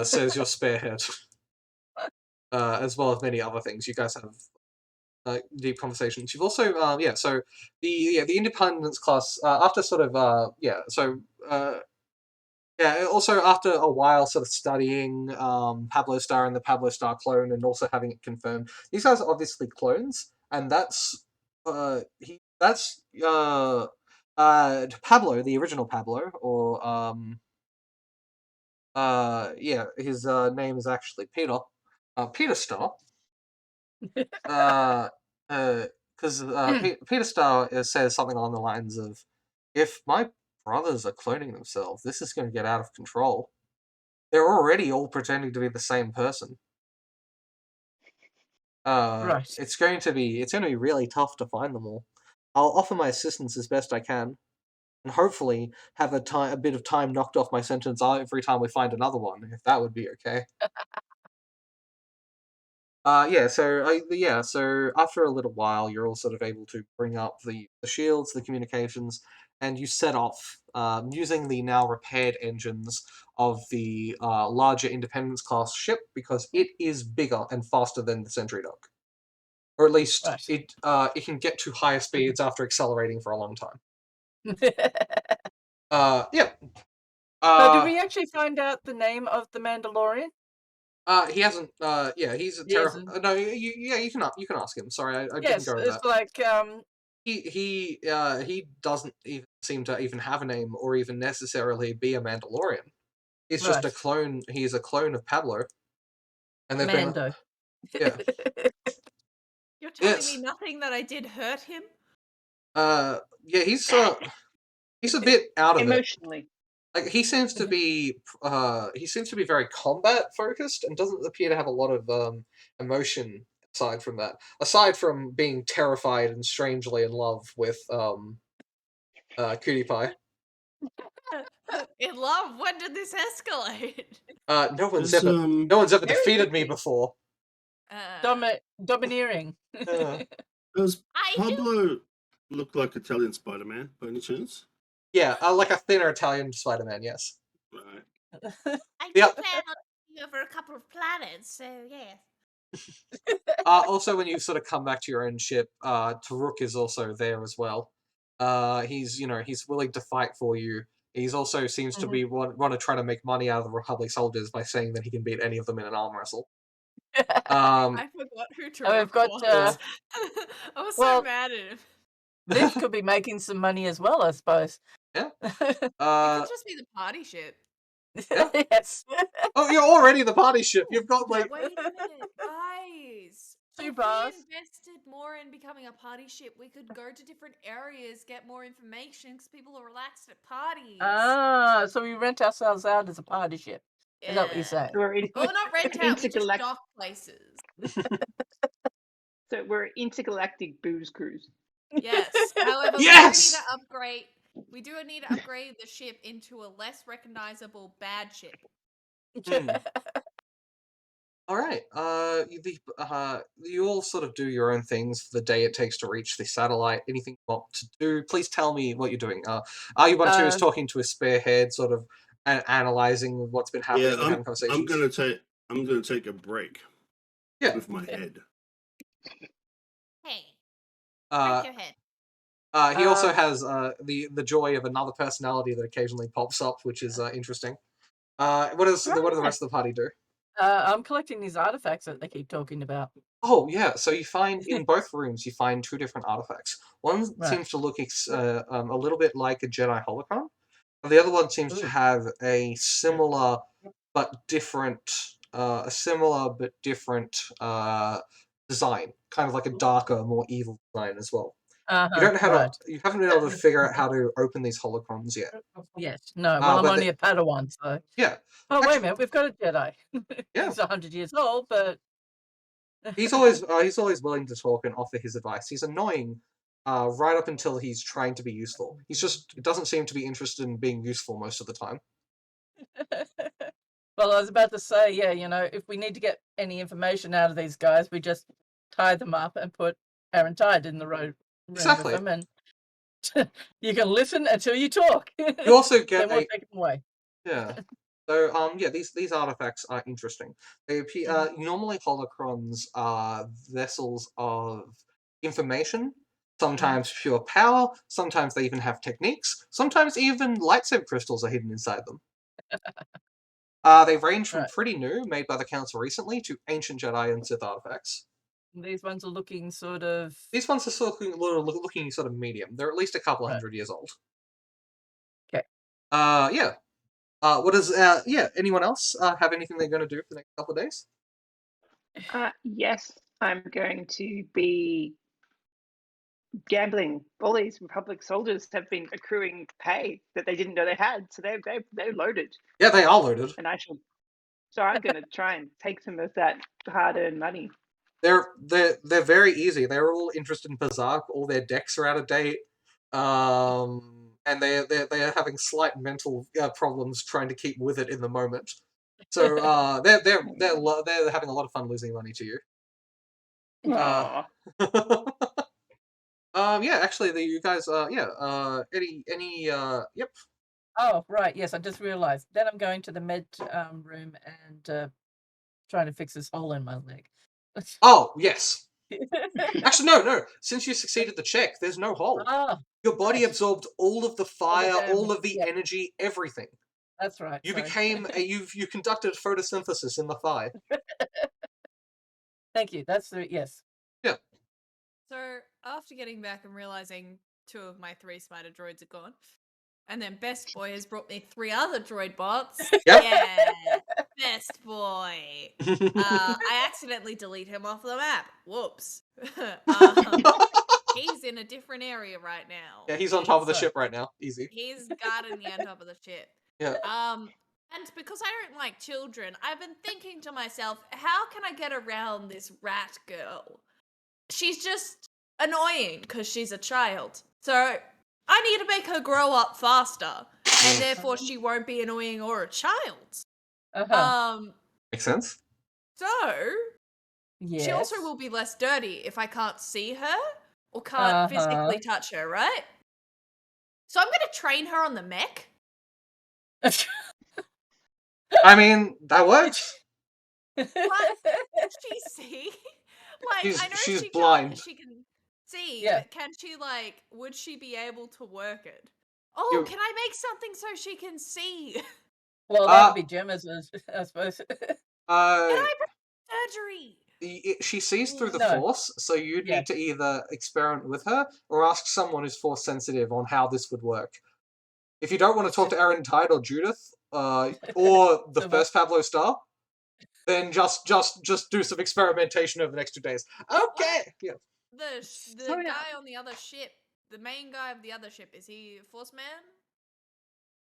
Says your spare head. As well as many other things. You guys have deep conversations. You've also so the independence class after sort of also after a while sort of studying Pablo Star and the Pablo Star clone and also having it confirmed, these guys are obviously clones, and that's Pablo, the original Pablo, or his name is actually Peter. Peter Star. Because Peter Star says something along the lines of, "If my brothers are cloning themselves, this is going to get out of control. They're already all pretending to be the same person. Right. It's going to be really tough to find them all. I'll offer my assistance as best I can, and hopefully have a bit of time knocked off my sentence every time we find another one, if that would be okay." So after a little while, you're all sort of able to bring up the shields, the communications, and you set off using the now repaired engines of the larger Independence class ship because it is bigger and faster than the Sentry Dog, or at least Right. it can get to higher speeds after accelerating for a long time. So did we actually find out the name of the Mandalorian? He hasn't. He's a He hasn't. No, you can ask him. Sorry, I didn't Yes, go to it's that. like He doesn't even seem to even have a name or even necessarily be a Mandalorian. He's just a Right. clone. He's a clone of Pablo, and they've Mando. Yeah. You're telling Yes. me nothing that I did hurt him? He's a bit out of it. emotionally. Like he seems to be very combat focused and doesn't appear to have a lot of emotion aside from that. Aside from being terrified and strangely in love with Cutie Pie. In love? When did this escalate? No one's Does, ever defeated me before. Domineering. Does I do. Pablo look like Italian Spider-Man by any chance? Yeah, like a thinner Italian Spider-Man, yes. Right. I Yeah. do plan on taking over a couple of planets, so yeah. Also, when you sort of come back to your own ship, Taruk is also there as well. He's willing to fight for you. He's also seems to be want to try to make money out of the Republic soldiers by saying that he can beat any of them in an arm wrestle. I forgot who to And we've got, report. I was so well- mad at him. Liv could be making some money as well, I suppose. Yeah. It could just be the party ship. Yes. Oh, you're already the party ship. You've got like Wait a minute, guys. Two If bars. we invested more in becoming a party ship, we could go to different areas, get more information, because people are relaxed at parties. Ah, so we rent ourselves out as a party ship. Is that what you're saying? Well, not rent out, we just Intergalact- dock places. So we're intergalactic booze cruise. Yes. However, Yes! we do need to upgrade the ship into a less recognizable bad ship. All right. You all sort of do your own things for the day it takes to reach the satellite. Anything you want to do? Please tell me what you're doing. RU12 is talking to a spearhead, sort of analyzing what's been happening and having conversations. I'm gonna take a break. Yeah. With my head. Hey, Uh, break your head. he also has the joy of another personality that occasionally pops up, which is interesting. What does the rest of the party do? I'm collecting these artifacts that they keep talking about. Oh yeah, so you find in both rooms you find two different artifacts. One seems to look a little bit like a Jedi holocron, and the other one seems to have a similar but different design, kind of like a darker, more evil design as well. You don't know how you haven't been able to figure out how to open these holocrons yet. Yes, no. Well, I'm only a Padawan, so. Yeah. Oh, wait a minute, we've got a Jedi. Yeah. He's 100 years old, but he's always willing to talk and offer his advice. He's annoying, right up until he's trying to be useful. He doesn't seem to be interested in being useful most of the time. Well, I was about to say, yeah, if we need to get any information out of these guys, we just tie them up and put Aaron Tide in the room Exactly. with them, and you can listen until you talk. You also get then we'll take them away. Yeah. So these artifacts are interesting. They appear normally holocrons are vessels of information, sometimes pure power, sometimes they even have techniques, sometimes even lightsaber crystals are hidden inside them. They range from pretty new, made by the Council recently, to ancient Jedi and Sith artifacts. These ones are looking sort of... These ones are looking sort of medium. They're at least a couple hundred years old. Okay. Yeah. Anyone else have anything they're going to do for the next couple of days? Yes, I'm going to be gambling. All these Republic soldiers have been accruing pay that they didn't know they had, so they're loaded. Yeah, they are loaded. And so I'm going to try and take some of that hard-earned money. They're very easy. They're all interested in Berserk. All their decks are out of date, and they're having slight mental problems trying to keep with it in the moment. So they're having a lot of fun losing money to you. Yeah, actually, you guys, yep. Oh, right, yes, I just realized. Then I'm going to the med room and trying to fix this hole in my leg. Oh, yes. Actually, no. Since you succeeded the check, there's no hole. Your body absorbed all of the fire, all of the energy, everything. That's right. You became you conducted photosynthesis in the thigh. Thank you. That's yes. Yeah. So after getting back and realizing 2 of my 3 spider droids are gone, and then Best Boy has brought me 3 other droid bots. Yep. Yeah, Best Boy. I accidentally delete him off the map. Whoops. He's in a different area right now. Yeah, he's on top of the ship right now. Easy. He's guarding me on top of the ship. Yeah. And because I don't like children, I've been thinking to myself, how can I get around this rat girl? She's just annoying because she's a child. So I need to make her grow up faster, and therefore she won't be annoying or a child. Makes sense. So she also will be less dirty if I can't see her or can't physically touch her, right? So I'm going to train her on the mech. I mean, that works. What can she see? Like, I know she's blind. She can see, Yeah. but can she, would she be able to work it? Oh, can I make something so she can see? Well, that would be Gemma's, I suppose. Can I surgery. She sees through the No. Force, so you'd Yeah. need to either experiment with her or ask someone who's Force sensitive on how this would work. If you don't want to talk to Aaron Tide or Judith, or the Silver. first Pablo Star, then just do some experimentation over the next 2 days. Okay. Yeah. The Sorry, guy on the other ship, the main guy of the other ship, is he a Force man?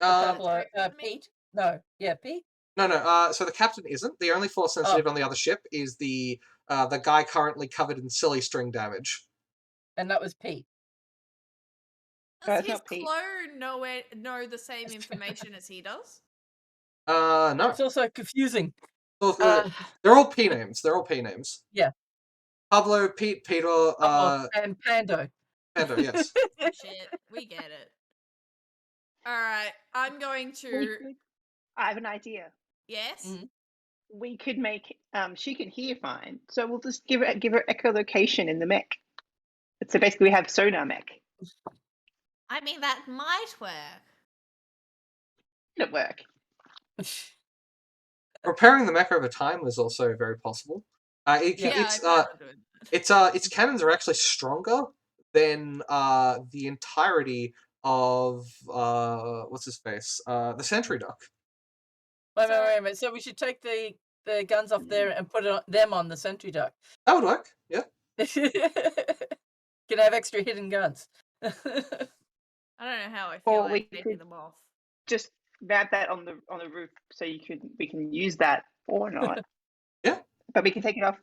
Pablo, Straight to me? Pete? No. Yeah, Pete? No. So the captain isn't. The only Force sensitive on the other ship is the guy currently covered in silly string damage. And that was Pete. Does it's his not Pete. clone know the same information as he does? No. It's also confusing. Well, Uh, they're all P names. They're all P names. Yeah. Pablo, Pete, Peter, and Pando. Pando, yes. Shit, we get it. Alright, I'm going to... I have an idea. Yes? Mhm. We could make she can hear fine, so we'll just give her echolocation in the mech. So basically, we have sonar mech. I mean, that might work. It'll work. Repairing the mech over time is also very possible. Its cannons are actually stronger than the entirety of what's his face, the Sentry Duck. Wait a minute. So we should take the guns off there and put them on the Sentry Duck. That would work. Yeah. Can have extra hidden guns. I don't know how I feel Or about we taking could them off. just mount that on the roof, so we can use that or not. Yeah. But we can take it off,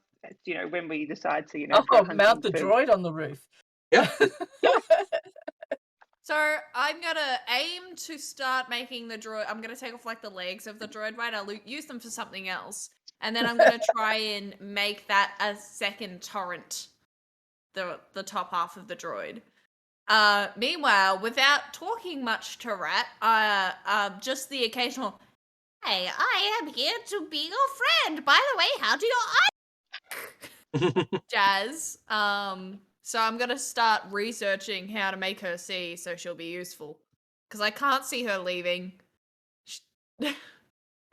when we decide to, go hunting Mount the for- droid on the roof. Yeah. So I'm gonna aim to start making the droid. I'm gonna take off like the legs of the droid, right? I'll use them for something else, and then I'm gonna try and make that a second turret, the top half of the droid. Meanwhile, without talking much to Rat, just the occasional, "Hey, I am here to be your friend. By the way, how do your eyes?" Jazz. So I'm gonna start researching how to make her see, so she'll be useful. Because I can't see her leaving. And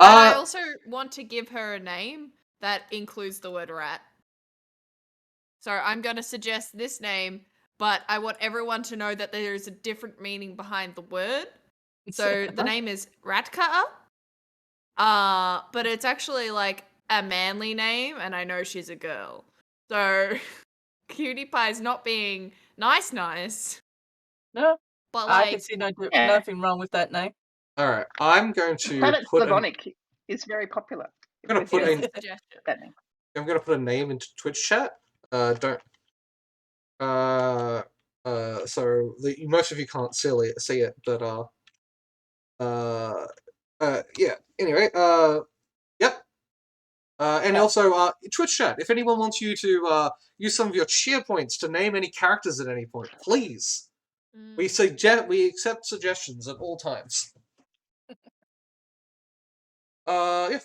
I also want to give her a name that includes the word rat. So I'm gonna suggest this name, but I want everyone to know that there is a different meaning behind the word. So the name is Rat Cutter. But it's actually like a manly name, and I know she's a girl. So Cutie Pie's not being nice. No, But I can see nothing wrong with that name. All right, I'm going to Planet put Slavonic is very popular. I'm gonna put here's a suggestion. that name. I'm gonna put a name into Twitch chat. Don't. So most of you can't see it, but yeah. Anyway, yep. And also, Twitch chat. If anyone wants you to use some of your cheer points to name any characters at any point, please. We accept suggestions at all times. Yeah.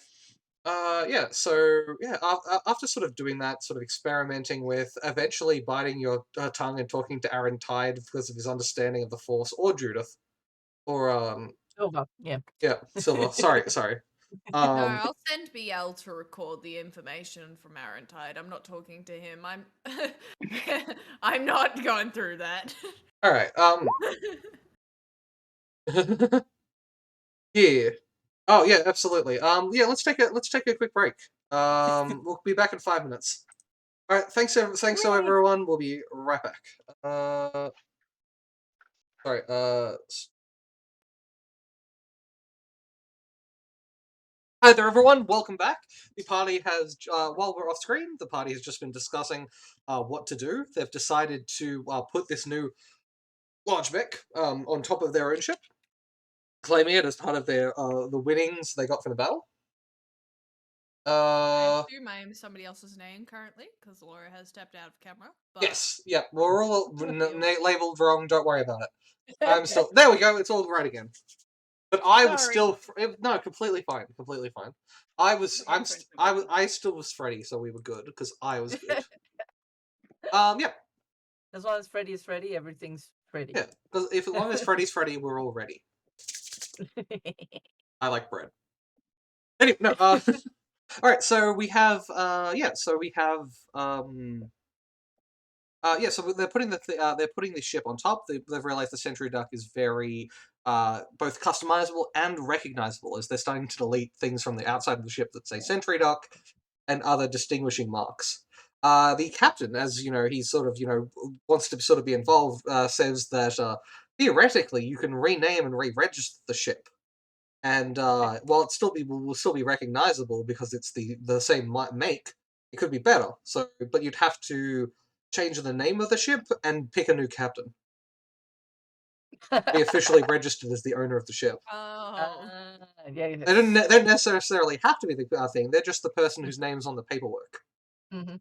So yeah, after sort of doing that, sort of experimenting with, eventually biting your tongue and talking to Aaron Tide because of his understanding of the Force, or Judith, or Silver, yeah. Yeah, Silver. Sorry. No, I'll send BL to record the information from Aaron Tide. I'm not talking to him. I'm not going through that. All right. Yeah. Oh yeah, absolutely. Yeah, let's take a quick break. We'll be back in 5 minutes. All right. Thanks so everyone. We'll be right back. Sorry. Hi there, everyone. Welcome back. The party has, while we're off screen, the party has just been discussing what to do. They've decided to put this new large mech on top of their own ship, claiming it as part of their the winnings they got from the battle. I assume I am somebody else's name currently, because Laura has stepped out of camera. But... Yes, yeah, we're all labeled wrong. Don't worry about it. I'm still there. We go. It's all right again. But I was still completely fine. I still was Freddy, so we were good because I was good. Yeah. As long as Freddy is Freddy, everything's Freddy. Yeah, because as long as Freddy's Freddy, we're all ready. I like bread. Anyway, no. All right, so we have so they're putting the ship on top. They've realized the Sentry Duck is very both customizable and recognizable, as they're starting to delete things from the outside of the ship that say Sentry Duck and other distinguishing marks. The captain, as you know, he sort of wants to sort of be involved. Says that theoretically you can rename and re-register the ship, and while it will still be recognizable because it's the same make, it could be better. So, but you'd have to change the name of the ship and pick a new captain. Be officially registered as the owner of the ship. Oh. Yes. They don't necessarily have to be the thing. They're just the person whose name's on the paperwork. Mm-hmm.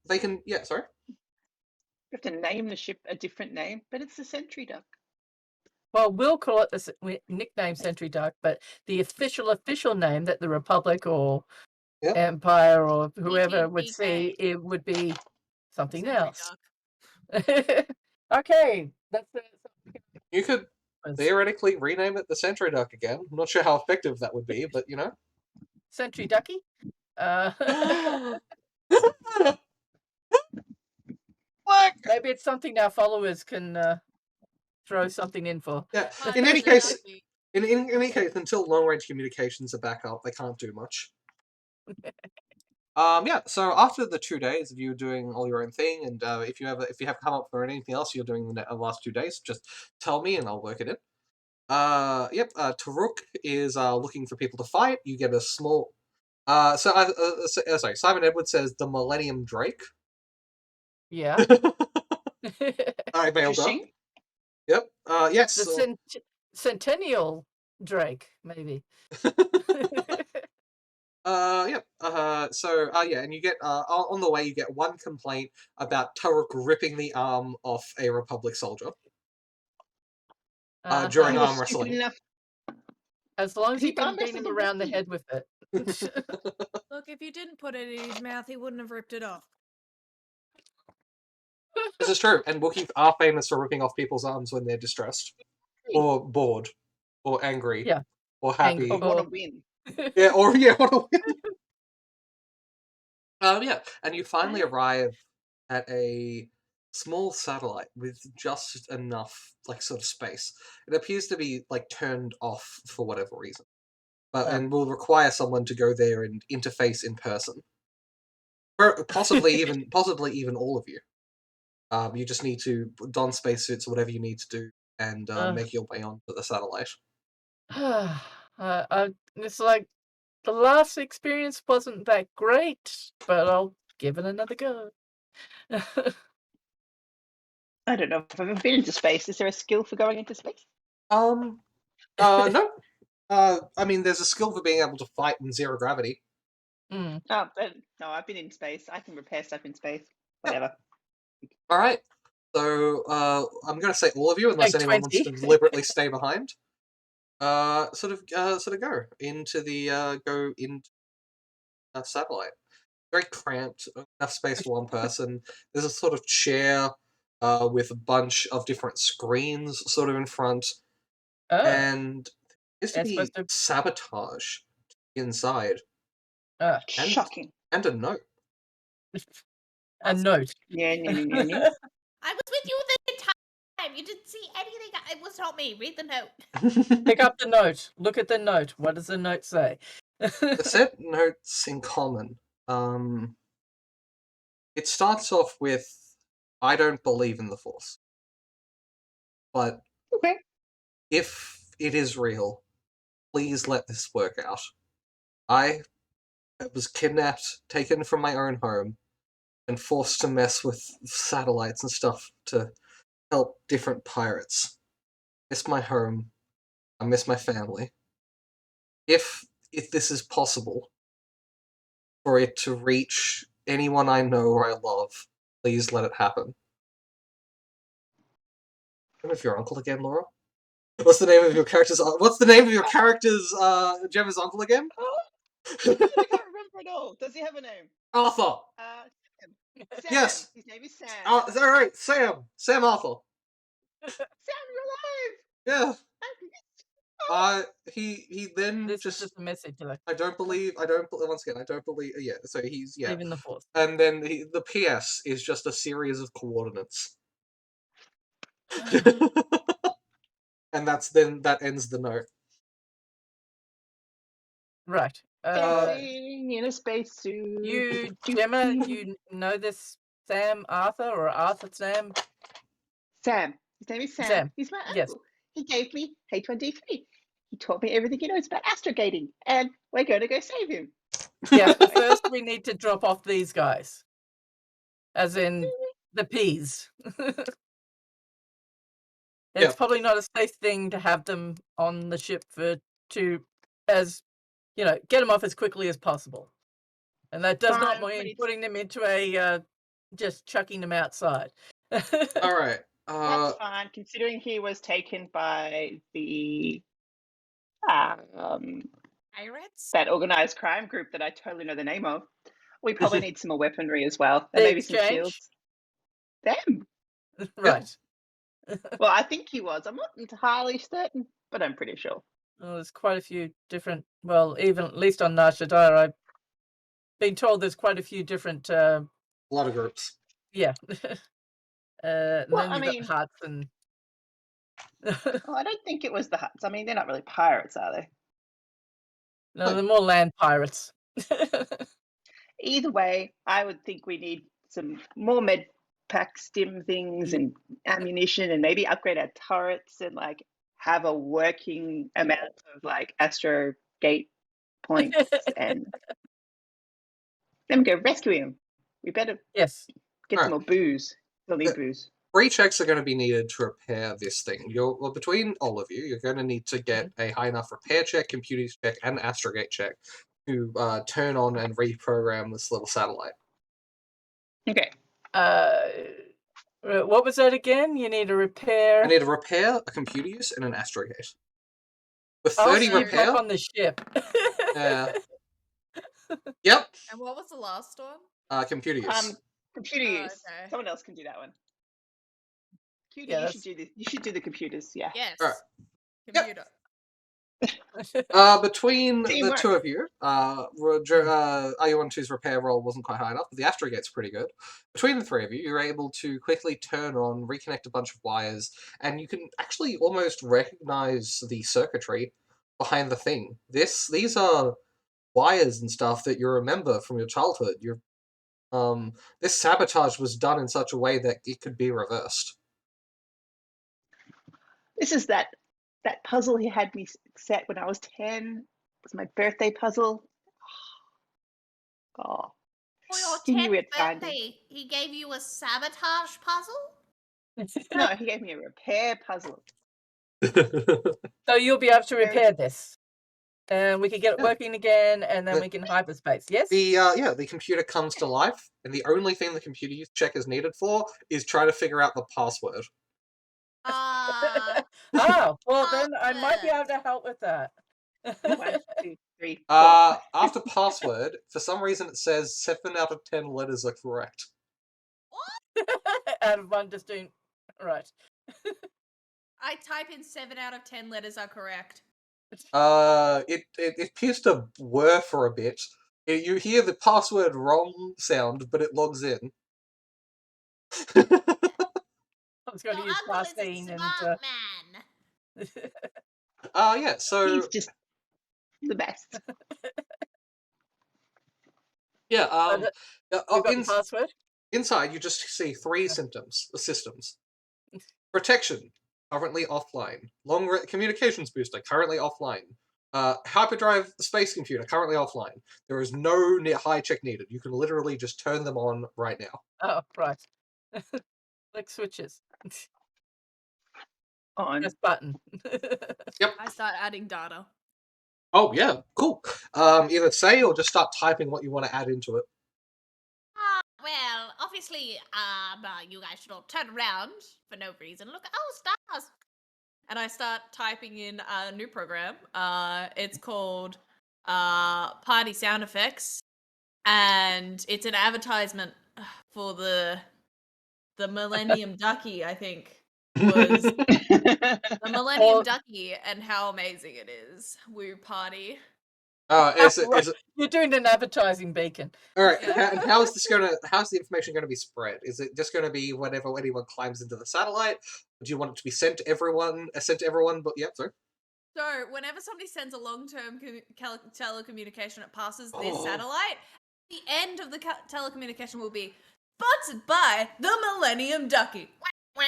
They can. Yeah, sorry. You have to name the ship a different name, but it's the Sentry Duck. Well, we'll call it the nickname Sentry Duck, but the official name that the Republic or Yep. Empire or whoever would PTDK. see, it would be something Sentry else. Duck. Okay, that's the. You could theoretically rename it the Sentry Duck again. I'm not sure how effective that would be, but Sentry Ducky. Maybe it's something our followers can throw something in for. Yeah. Oh, In no, any that case, might be- in any case, until long range communications are back up, they can't do much. Yeah. So after the 2 days of you doing all your own thing, and if you have come up for anything else you're doing the last 2 days, just tell me and I'll work it in. Yep. Taruk is looking for people to fight. You get a small. Sorry. Simon Edwards says the Millennium Drake. Yeah. I bailed up. Fishing? Yep. Yes. The Centennial Drake, maybe. Yep. Yeah, and you get on the way you get one complaint about Taruk ripping the arm off a Republic soldier during He was arm stupid wrestling. enough. As long as He you didn't arm beat him wrestled a around the Wookiee. head with it. Look, if you didn't put it in his mouth, he wouldn't have ripped it off. This is true, and Wookiees are famous for ripping off people's arms when they're distressed, or bored, or angry, Yeah. or happy. Or want to win. Yeah, what a win. Yeah, and you finally arrive at a small satellite with just enough, sort of space. It appears to be, turned off for whatever reason. And will require someone to go there and interface in person. Possibly even all of you. You just need to don spacesuits or whatever you need to do and make your way onto the satellite. It's like the last experience wasn't that great, but I'll give it another go. I don't know if I've ever been into space. Is there a skill for going into space? No. I mean, there's a skill for being able to fight in zero gravity. Mm. Oh, but no, I've been in space. I can repair stuff in space. Whatever. All right. So I'm going to say all of you, unless anyone wants to deliberately stay behind. Sort of go into the satellite. Very cramped, enough space for one person. There's a sort of chair with a bunch of different screens sort of in front, and there's to be sabotage inside. Shocking. And a note. A note. Yeah. I was with you the entire time. You didn't see anything. It was not me. Read the note. Pick up the note. Look at the note. What does the note say? The set notes in common. It starts off with, "I don't believe in the Force. But okay. If it is real, please let this work out. I was kidnapped, taken from my own home, and forced to mess with satellites and stuff to help different pirates. Miss my home. I miss my family. If this is possible for it to reach anyone I know or I love, please let it happen." Name of your uncle again, Laura? What's the name of your character's? What's the name of your character's Gemma's uncle again? I can't remember at all. Does he have a name? Arthur. Sam. Yes. His name is Sam. Is that right? Sam. Sam Arthur. Sam, you're alive. Yeah. He then This is just just a message, like I don't believe. Once again, I don't believe. Yeah, so he's leaving the force. and then the PS is just a series of coordinates, and that ends the note. Right. Dancing in a spacesuit. You, Gemma, you know this Sam Arthur or Arthur Sam? Sam. His name is Sam. Sam, He's my yes. uncle. He gave me H1D3. He taught me everything he knows about astrogating, and we're going to go save him. Yeah, but first we need to drop off these guys. As in the peas. It's Yep. probably not a safe thing to have them on the ship get them off as quickly as possible. And that does not Fine, but mean it's- putting them into a just chucking them outside. All right. That's fine, considering he was taken by the Pirates? that organized crime group that I totally know the name of. We probably need some more weaponry as well, The and maybe some exchange? shields. Them. Right. Well, I think he was. I'm not entirely certain, but I'm pretty sure. Well, there's quite a few different. Well, even at least on Nar Shaddaa, I've been told there's quite a few different. A lot of groups. Yeah. And Well, then I you've mean- got the Huts and. Oh, I don't think it was the Huts. I mean, they're not really pirates, are they? No, they're more land pirates. Either way, I would think we need some more med pack stim things and ammunition, and maybe upgrade our turrets and like have a working amount of like astro gate points and then go rescue him. We better Yes. get some more booze. We'll need booze. 3 checks are going to be needed to repair this thing. Between all of you, you're going to need to get a high enough repair check, computing check, and astrogate check to turn on and reprogram this little satellite. Okay. What was that again? You need a repair. I need a repair, a computer use, and an astrogate. With I'll 30 sleep repair. up on the ship. Yep. And what was the last one? Computer use. Computer use. Okay. Someone else can do that one. Cutie, Yeah, you should do this. You should do the computers. Yeah. Yes. Alright. Computer. Between the Teamwork. two of you, IU-12's repair roll wasn't quite high enough, but the astrogate's pretty good. Between the three of you, you're able to quickly turn on, reconnect a bunch of wires, and you can actually almost recognize the circuitry behind the thing. These are wires and stuff that you remember from your childhood. This sabotage was done in such a way that it could be reversed. This is that puzzle he had me set when I was 10. It was my birthday puzzle. Oh. For your He knew 10th we'd find it. birthday, he gave you a sabotage puzzle? No, he gave me a repair puzzle. So you'll be able to Very repair this. And we can get it working again, and then we can hyperspace. Yes? The computer comes to life, and the only thing the computer use check is needed for is try to figure out the password. Oh, well then I might be able to help with that. 1, 2, 3, 4. After password, for some reason it says 7 out of 10 letters are correct. Out of one distinct. Right. I type in 7 out of 10 letters are correct. It appears to whir for a bit. You hear the password wrong sound, but it logs in. I was going to Your use uncle is a Plastine and. smart man. Yeah, so. He's just the best. Yeah, We've got the password. Inside, you just see 3 systems. Protection, currently offline. Communications booster, currently offline. Hyperdrive space computer, currently offline. There is no high check needed. You can literally just turn them on right now. Oh, right. Like switches. On. Press button. Yep. I start adding data. Oh, yeah, cool. Either say or just start typing what you want to add into it. Well, obviously, you guys should all turn around for no reason. Look, oh, stars! And I start typing in a new program. It's called Party Sound Effects. And it's an advertisement for the Millennium Ducky, I think. was the Millennium Or- Ducky and how amazing it is. Woo party. Is Right. it You're doing an advertising beacon. all right? Yeah. And how's the information gonna be spread? Is it just gonna be whenever anyone climbs into the satellite? Do you want it to be sent to everyone? But yeah, sorry. So whenever somebody sends a long-term telecommunication, it passes this Oh. satellite. The end of the telecommunication will be sponsored by the Millennium Ducky. Woo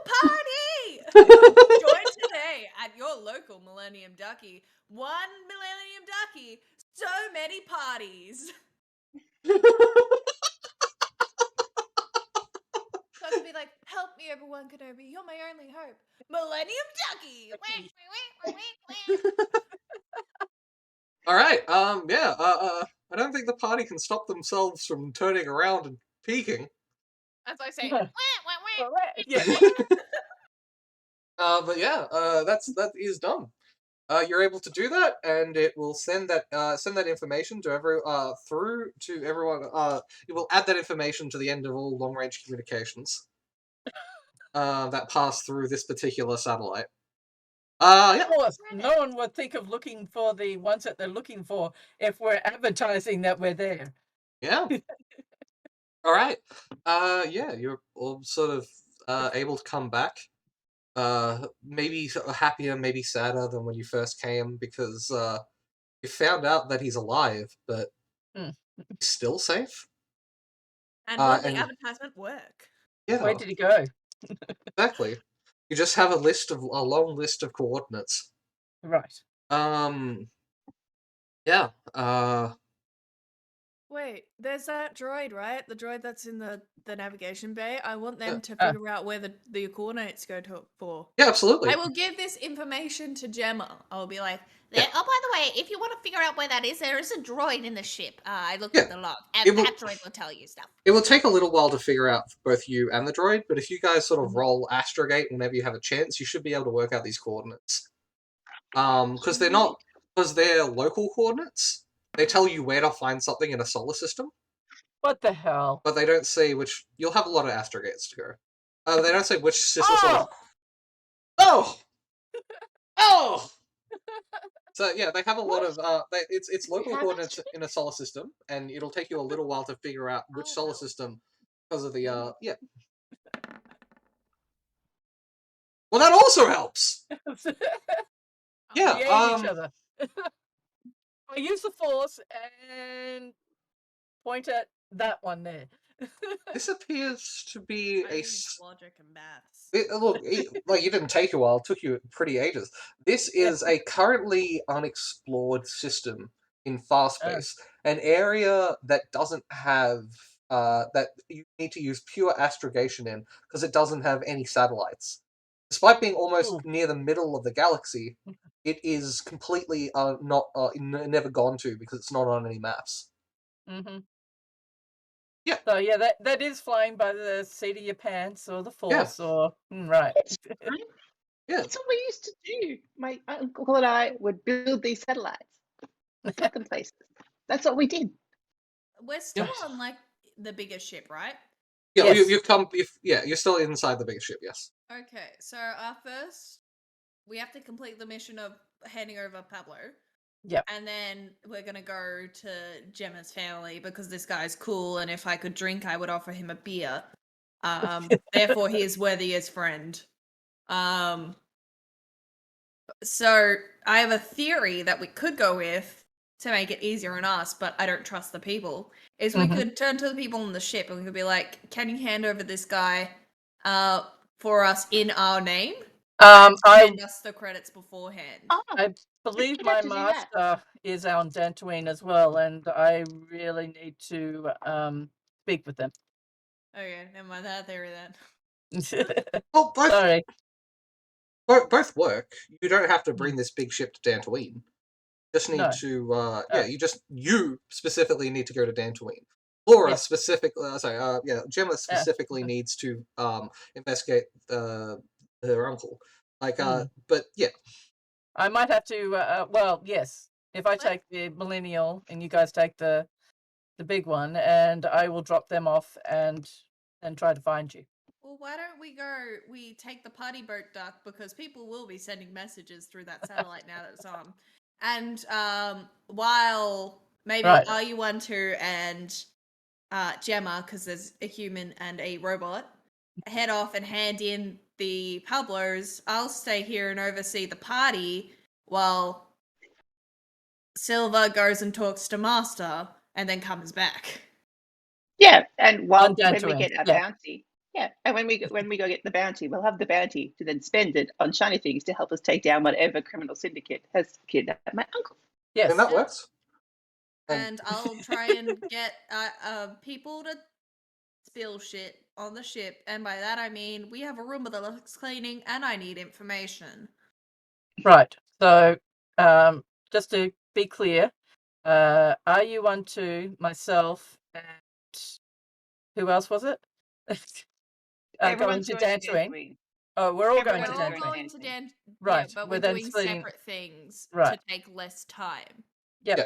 party! Join today at your local Millennium Ducky. One Millennium Ducky, so many parties. So I could be like, help me, everyone, Kenobi. You're my only hope. Millennium Ducky. All right. Yeah. I don't think the party can stop themselves from turning around and peeking. As I say, Yeah. But yeah. That is done. You're able to do that, and it will send that information to through to everyone. It will add that information to the end of all long range communications. That pass through this particular satellite. Yeah. Of course, no one would think of looking for the ones that they're looking for if we're advertising that we're there. Yeah. All right. Yeah, you're all sort of able to come back. Maybe sort of happier, maybe sadder than when you first came because you found out that he's alive, but Hmm. he's still safe. and will the and- advertisement work? Yeah, Where did he go? exactly. You just have a long list of coordinates. Right. Yeah. Wait, there's that droid, right? The droid that's in the navigation bay. I want them to Ah. figure out where the coordinates go to for. Yeah, absolutely. I will give this information to Gemma. I'll be like, Yeah. oh, by the way, if you want to figure out where that is, there is a droid in the ship. I looked Yeah, at the log, and it will- that droid will tell you stuff. It will take a little while to figure out for both you and the droid, but if you guys sort of Mhm. roll astrogate whenever you have a chance, you should be able to work out these coordinates. Because they're local coordinates. They tell you where to find something in a solar system, What the hell? but they don't say which. You'll have a lot of astrogates to go. They don't say which system. Oh! Oh! So yeah, they have a lot of it's We local have coordinates in a solar system, and it'll take you a little while to figure out which Oh, solar hell. system because of the yeah. Well, that also helps. Yeah. We aid each other. I use the force and point at that one there. This appears to be I use logic and maths. Like it didn't take a while; it took you pretty ages. This Yeah. is a currently unexplored system in far space, an area that doesn't have that you need to use pure astrogation in because it doesn't have any satellites. Despite being almost Ooh. near the middle of the galaxy, it is completely never gone to because it's not on any maps. Mm-hmm. Yeah. So yeah, that is flying by the seat of your pants or the force or right. It's fine. Yeah. That's what we used to do. My uncle and I would build these satellites, plug them places. That's what we did. We're still on like the bigger ship, right? Yeah, Yes. you're still inside the big ship, yes. Okay, so our first, we have to complete the mission of handing over Pablo. Yep. And then we're gonna go to Gemma's family because this guy's cool, and if I could drink, I would offer him a beer. Therefore, he is worthy as friend. So I have a theory that we could go with to make it easier on us, but I don't trust the people. Is we could turn to the people on the ship and we could be like, "Can you hand over this guy, for us in our name? I Send us the credits beforehand." I believe You'd my have to do that. master is on Dantooine as well, and I really need to speak with them. Okay, never mind that theory then. Well, Sorry. both work. You don't have to bring this big ship to Dantooine. Just need No. to you specifically need to go to Dantooine. Laura Yes. specifically Gemma specifically needs to investigate her uncle. Like but yeah. I might have to well, yes. If I Let's- take the millennial and you guys take the big one, and I will drop them off and try to find you. Well, why don't we take the party boat duck, because people will be sending messages through that satellite now that it's on. And while maybe Right. RU12 and Gemma, because there's a human and a robot, head off and hand in the Pablos, I'll stay here and oversee the party while Silva goes and talks to Master and then comes back. Yeah, and when we Dantooine, get our yeah. bounty, and when we go get the bounty, we'll have the bounty to then spend it on shiny things to help us take down whatever criminal syndicate has kidnapped my uncle. Yes. And that Yeah. works. And I'll try and get people to spill shit on the ship, and by that I mean we have a room that looks cleaning, and I need information. Right. So, just to be clear, RU12, myself, and who else was it? Going to Dantooine. Oh, we're all going We're to all Dantooine. going to Dan. Right, Yeah, but we're we're then doing splitting- separate things to Right. take less time. Yep. Yeah.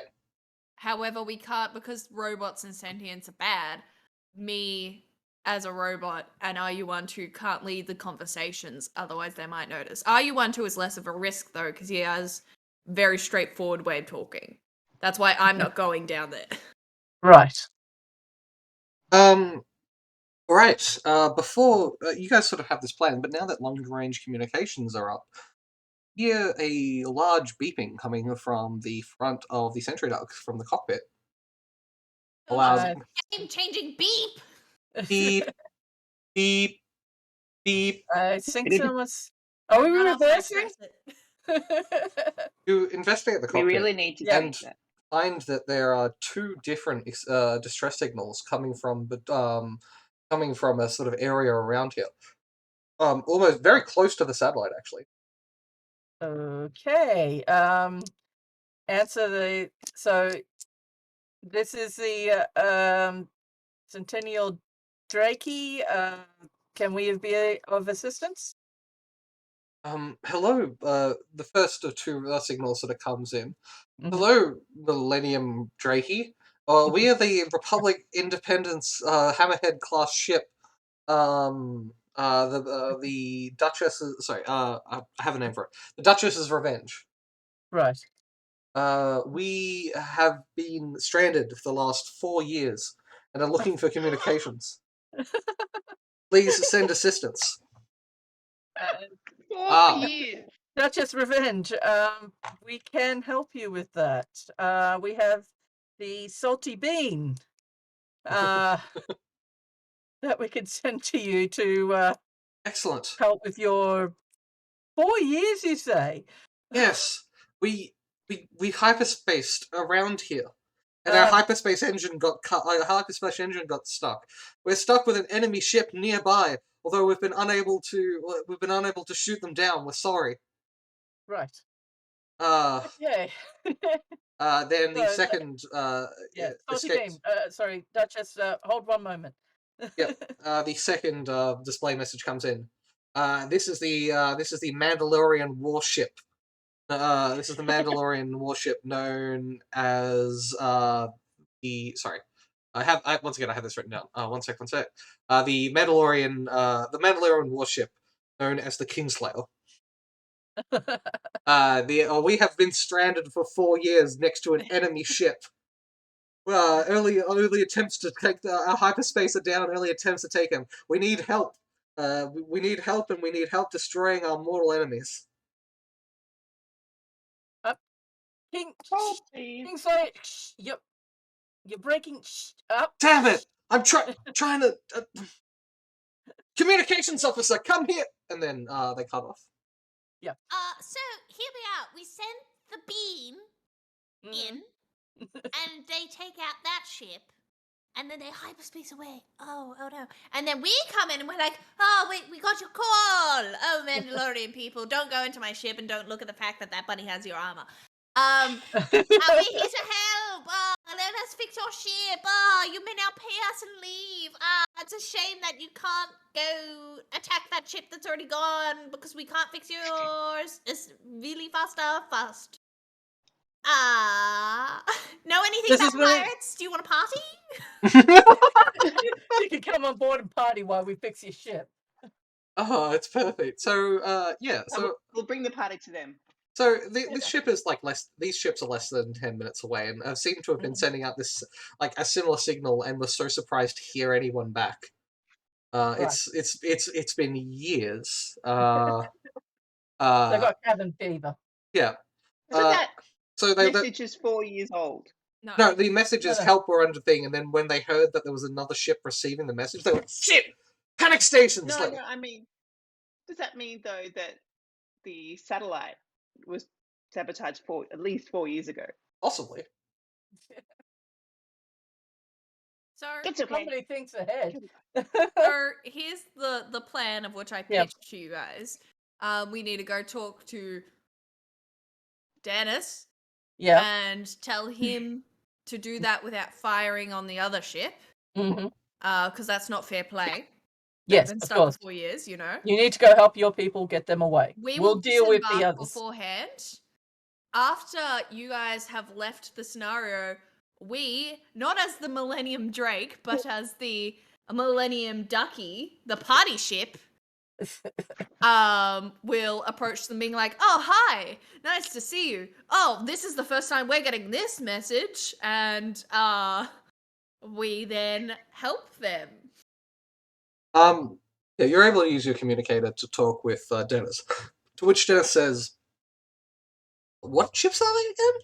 However, we can't, because robots and sentients are bad. Me as a robot and RU12 can't lead the conversations, otherwise they might notice. RU12 is less of a risk though, because he has very straightforward way of talking. That's why I'm not going down there. Right. Right. Before you guys sort of have this plan, but now that long-range communications are up, hear a large beeping coming from the front of the sentry duck from the cockpit. A loud Game-changing beep. beep, beep, beep. I think We didn't- someone's. Are we Run up and I reversing? press it. You investigate the We cockpit really need to and change that. find that there are two different distress signals coming from a sort of area around here. Almost very close to the satellite, actually. Okay. Answer the. So, this is the Centennial Drakey. Can we be of assistance? Hello. The first of two signals sort of comes in. Mhm. Hello, Millennium Drakey. We are the Republic Independence Hammerhead class ship. The Duchess. Sorry. I have a name for it. The Duchess's Revenge. Right. We have been stranded for the last 4 years and are looking for communications. Please send assistance. 4 years. Duchess Revenge. We can help you with that. We have the salty bean. That we can send to you to Excellent. help with your 4 years, you say? Yes, we hyperspaced around here, and our hyperspace engine got cut. Our hyperspace engine got stuck. We're stuck with an enemy ship nearby. Although we've been unable to shoot them down. We're sorry. Right. Okay. Then the So, second yeah, salty escape. bean. Sorry, Duchess. Hold one moment. The second display message comes in. This is the Mandalorian warship. This is the Mandalorian warship known as the. Sorry, once again I have this written down. One sec. The Mandalorian warship known as the Kingslayer. We have been stranded for 4 years next to an enemy ship. Early attempts to take our hyperspacer down. Early attempts to take him. We need help. We need help, and we need help destroying our mortal enemies. Kingslayer, you're breaking up. Damn it! I'm trying to. Communications officer, come here! And then they cut off. Yeah. So here we are. We send the beam in, and they take out that ship, and then they hyperspace away. Oh no! And then we come in, and we're like, oh wait, we got your call. Oh, Mandalorian people, don't go into my ship, and don't look at the fact that bunny has your armor. We're here to help. Let us fix your ship. You may now pay us and leave. It's a shame that you can't go attack that ship that's already gone because we can't fix yours. It's really fast. Know anything This about is very- pirates? Do you want a party? You can come on board and party while we fix your ship. Oh, it's perfect. So, yeah. So, We'll bring the party to them. so this ship is like less. These ships are less than 10 minutes away, and seem to have been sending out this like a similar signal, and was so surprised to hear anyone back. It's been years. They got cabin fever. Yeah. So that So message is 4 years old. no, the message is No. help or under thing, and then when they heard that there was another ship receiving the message, they went, shit! Panic stations! No, Like, no, I mean, does that mean though that the satellite was sabotaged at least 4 years ago? possibly. So, It's okay. Somebody thinks ahead. so here's the plan of which I Yeah. pitched to you guys. We need to go talk to Dennis Yeah. and tell him to do that without firing on the other ship. Mm-hmm. Because that's not fair play. Yes, They've been of stuck course. for 4 years, you know. You need to go help your people get them away. We'll deal with the disembark others. beforehand. After you guys have left the scenario, we, not as the Millennium Drake, but as the Millennium Ducky, the party ship, will approach them being like, oh, hi, nice to see you. Oh, this is the first time we're getting this message. And we then help them. Yeah, you're able to use your communicator to talk with Dennis. To which Dennis says, what ships are they again?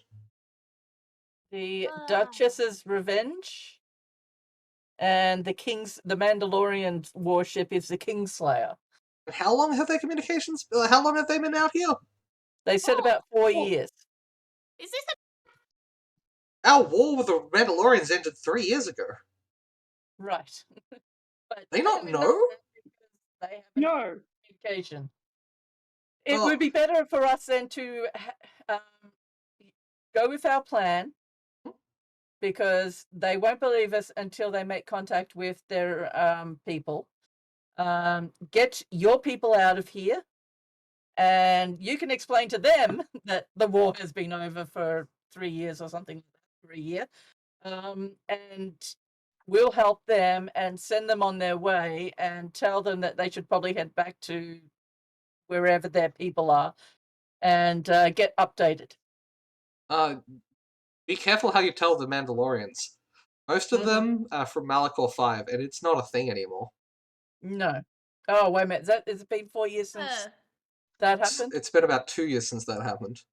The Duchess's Revenge and the Mandalorian warship is the Kingslayer. And how long have their communications, how long have they been out here? They said about 4 years. Is this Our war with the Mandalorians ended 3 years ago. Right. But They not only know? that because they have No. communication. It Oh. would be better for us then to go with our plan, because they won't believe us until they make contact with their people. Get your people out of here, and you can explain to them that the war has been over for 3 years or something, for a year, and we'll help them and send them on their way and tell them that they should probably head back to wherever their people are and get updated. Be careful how you tell the Mandalorians. Most of Mhm. them are from Malachor 5, and it's not a thing anymore. No. Oh, wait a minute. Has it been 4 years since that happened? It's been about 2 years since that happened.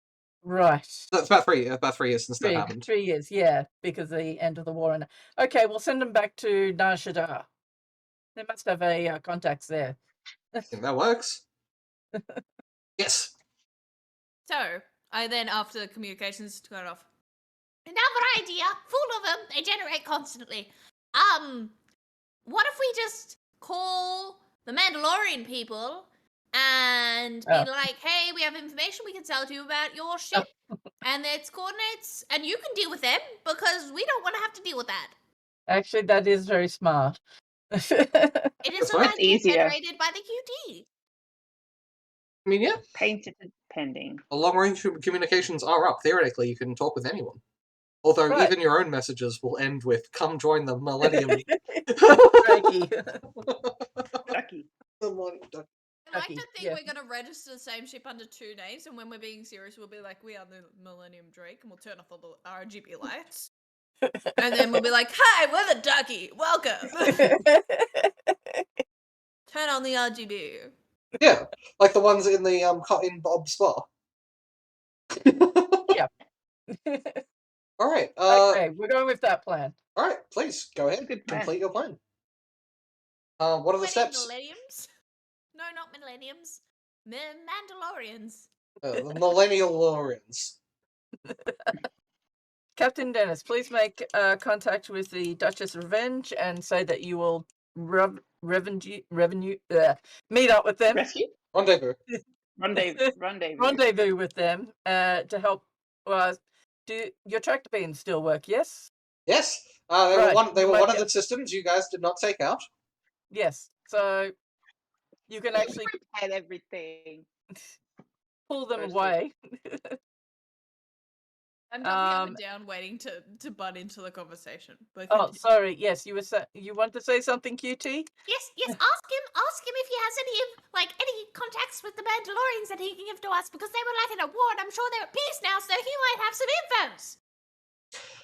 Right. No, it's about 3 years since that happened. 3 years, yeah, because of the end of the war. And okay, we'll send them back to Nar Shaddaa. They must have a contacts there. I think that works. Yes. So, I then, after the communications got off, another idea? Full of them. They generate constantly. What if we just call the Mandalorian people and be like, hey, we have information we can sell to you about your ship and its coordinates, and you can deal with them because we don't want to have to deal with that. Actually, that is very smart. It is That's an fine. idea Easier. generated by the QT. I mean, yeah. Painted pending. Long-range communications are up. Theoretically, you can talk with anyone. Although Right. even your own messages will end with, come join the Millennium... Drakey. Ducky. I like Ducky, to think yeah. we're going to register the same ship under 2 names, and when we're being serious, we'll be like, we are the Millennium Drake, and we'll turn off all the RGB lights. And then we'll be like, hi, we're the Ducky, welcome. Turn on the RGB. Yeah, like the ones in the in Bob's Spa. Yeah. All right. Okay, we're going with that plan. All right, please go ahead. Good plan. Complete your plan. What are the steps? Millenniums? No, not millenniums. Mandalorians. The Millennialorians. Captain Dennis, please make contact with the Duchess Revenge and say that you will meet up with them. Rescue? Rendezvous. Rendezvous. With them to help. Do your tractor beams still work? Yes. Yes. They were Right, one like of the systems you guys did not take out. Yes. So you can actually Had everything. pull them Roasted. away. I'm jumping up and down, waiting to butt into the conversation. But Oh, continue. sorry. Yes, you want to say something, QT? Yes, ask him if he has any contacts with the Mandalorians that he can give to us, because they were in a war and I'm sure they're at peace now, so he might have some infos.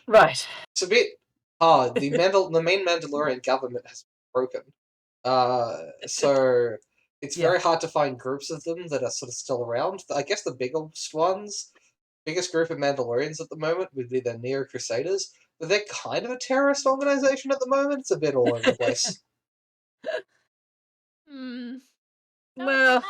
Right. It's a bit hard. The main Mandalorian government has been broken. So it's Yeah. very hard to find groups of them that are sort of still around. I guess the biggest group of Mandalorians at the moment would be the Neo Crusaders, but they're kind of a terrorist organization at the moment. It's a bit all over the place. Well,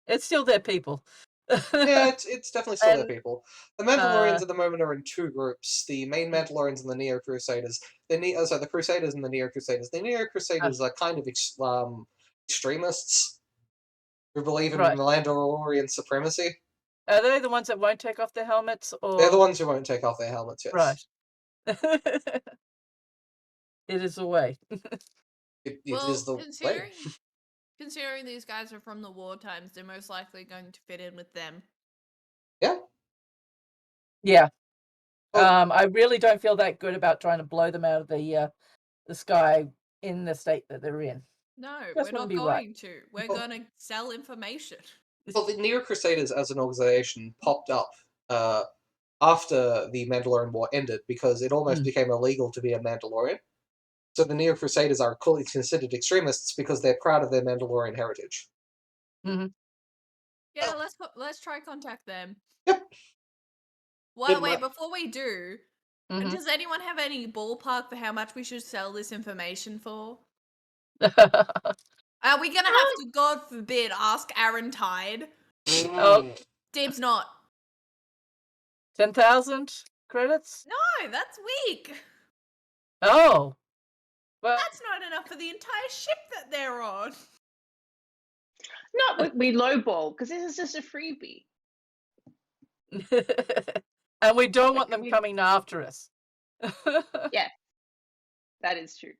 it's still their people. Yeah, it's definitely still their And, people. The Mandalorians at the moment are in two groups: the main Mandalorians and the Neo Crusaders. The Crusaders and the Neo Crusaders. The Neo Crusaders are kind of extremists who believe in Right. Mandalorian supremacy. Are they the ones that won't take off their helmets, or They're the ones who won't take off their helmets. Yes. right? It is a way. It is the way. Considering these guys are from the war times, they're most likely going to fit in with them. Yeah. Yeah. Well, I really don't feel that good about trying to blow them out of the sky in the state that they're in. No, Just we're wouldn't not be going right. to. We're going to sell information. Well, the Neo Crusaders as an organization popped up after the Mandalorian War ended because it almost became illegal to be a Mandalorian. So the Neo Crusaders are considered extremists because they're proud of their Mandalorian heritage. Mm-hmm. Yeah, let's try contact them. Yep. Wait, before we do, Mm-hmm. does anyone have any ballpark for how much we should sell this information for? Are we gonna have to, God forbid, ask Aaron Tide? Oh, Dib's not. 10,000 credits? No, that's weak. Oh. Well, That's not enough for the entire ship that they're on. No, we lowball because this is just a freebie. and we don't want them coming after us. Yeah, that is true.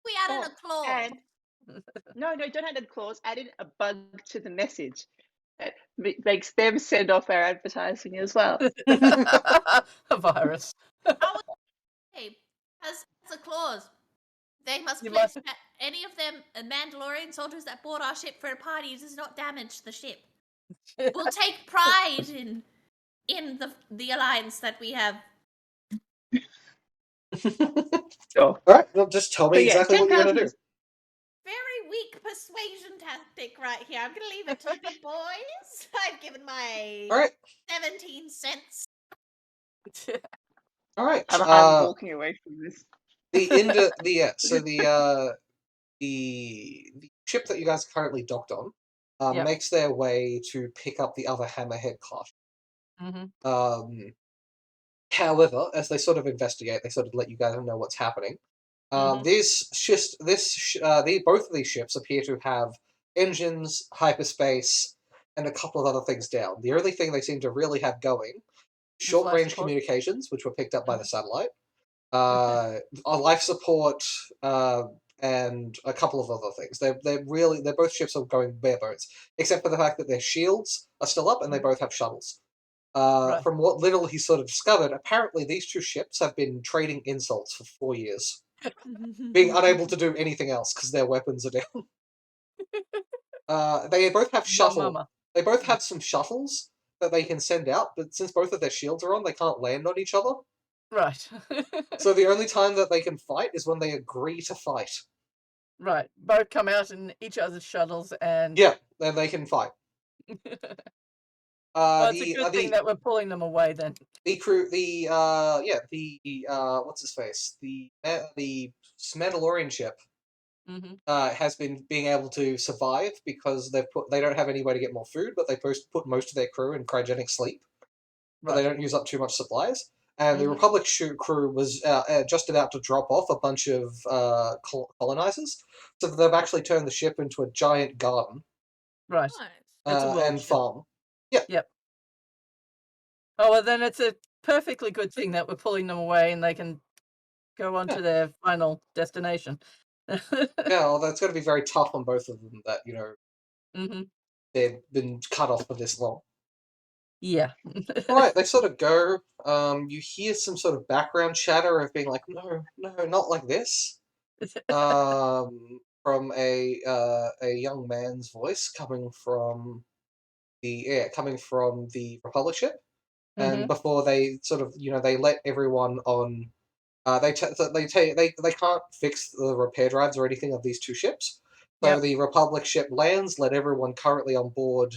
We added a clause. And no, don't add a clause. Add in a bug to the message that makes them send off our advertising as well. A virus. Hey, as a clause, they must You pledge must- that any of them Mandalorian soldiers that board our ship for a party does not damage the ship. We'll take pride in the alliance that we have. Sure. Alright, well, just tell me So, yeah, exactly what you're going to do. Very weak persuasion tactic right here. I'm gonna leave it to the big boys. I've given my Alright. 17 cents. Alright. I'm walking away from this. The ship that you guys are currently docked on Yep. makes their way to pick up the other Hammerhead class. Mm-hmm. However, as they sort of investigate, they sort of let you guys know what's happening. Mhm. Both of these ships appear to have engines, hyperspace, and a couple of other things down. The only thing they seem to really have going: short-range communications, which were picked up by the satellite, a life support, and a couple of other things. They're both ships are going bare bones, except for the fact that their shields are still up and they both have shuttles. Right. From what little he sort of discovered, apparently these two ships have been trading insults for 4 years, being unable to do anything else because their weapons are down. They both have They both have some shuttles that they can send out, but since both of their shields are on, they can't land on each other. Right. So the only time that they can fight is when they agree to fight. Right. Both come out in each other's shuttles and... Yeah, then they can fight. Well, it's a good thing that we're pulling them away then. What's his face? The Mandalorian ship has been being able to survive because they don't have any way to get more food, but they put most of their crew in cryogenic sleep, but they don't use up too much supplies. And the Republic crew was just about to drop off a bunch of colonizers, so they've actually turned the ship into a giant garden. Right. It's a and farm. Yeah. Yep. Oh, well, then it's a perfectly good thing that we're pulling them away and they can go on to their final destination. Yeah, well, that's going to be very tough on both of them that, they've been cut off for this long. Yeah. Right, they sort of go. You hear some sort of background chatter of being like, no, not like this. From a young man's voice coming from the Republic ship. And before they sort of, they let everyone on. They can't fix the repair drives or anything of these two ships. So Yep. the Republic ship lands, let everyone currently on board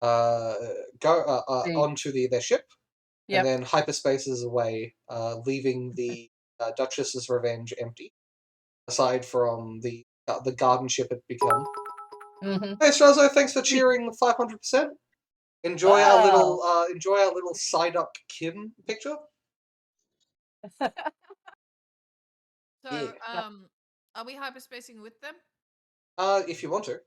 go onto their ship, and Yep. then hyperspaces away, leaving the Duchess's Revenge empty, aside from the garden ship it become. Hey Strazo, thanks for cheering 500%. Enjoy our little side up Kim picture. So, Yeah. are we hyperspacing with them? If you want to.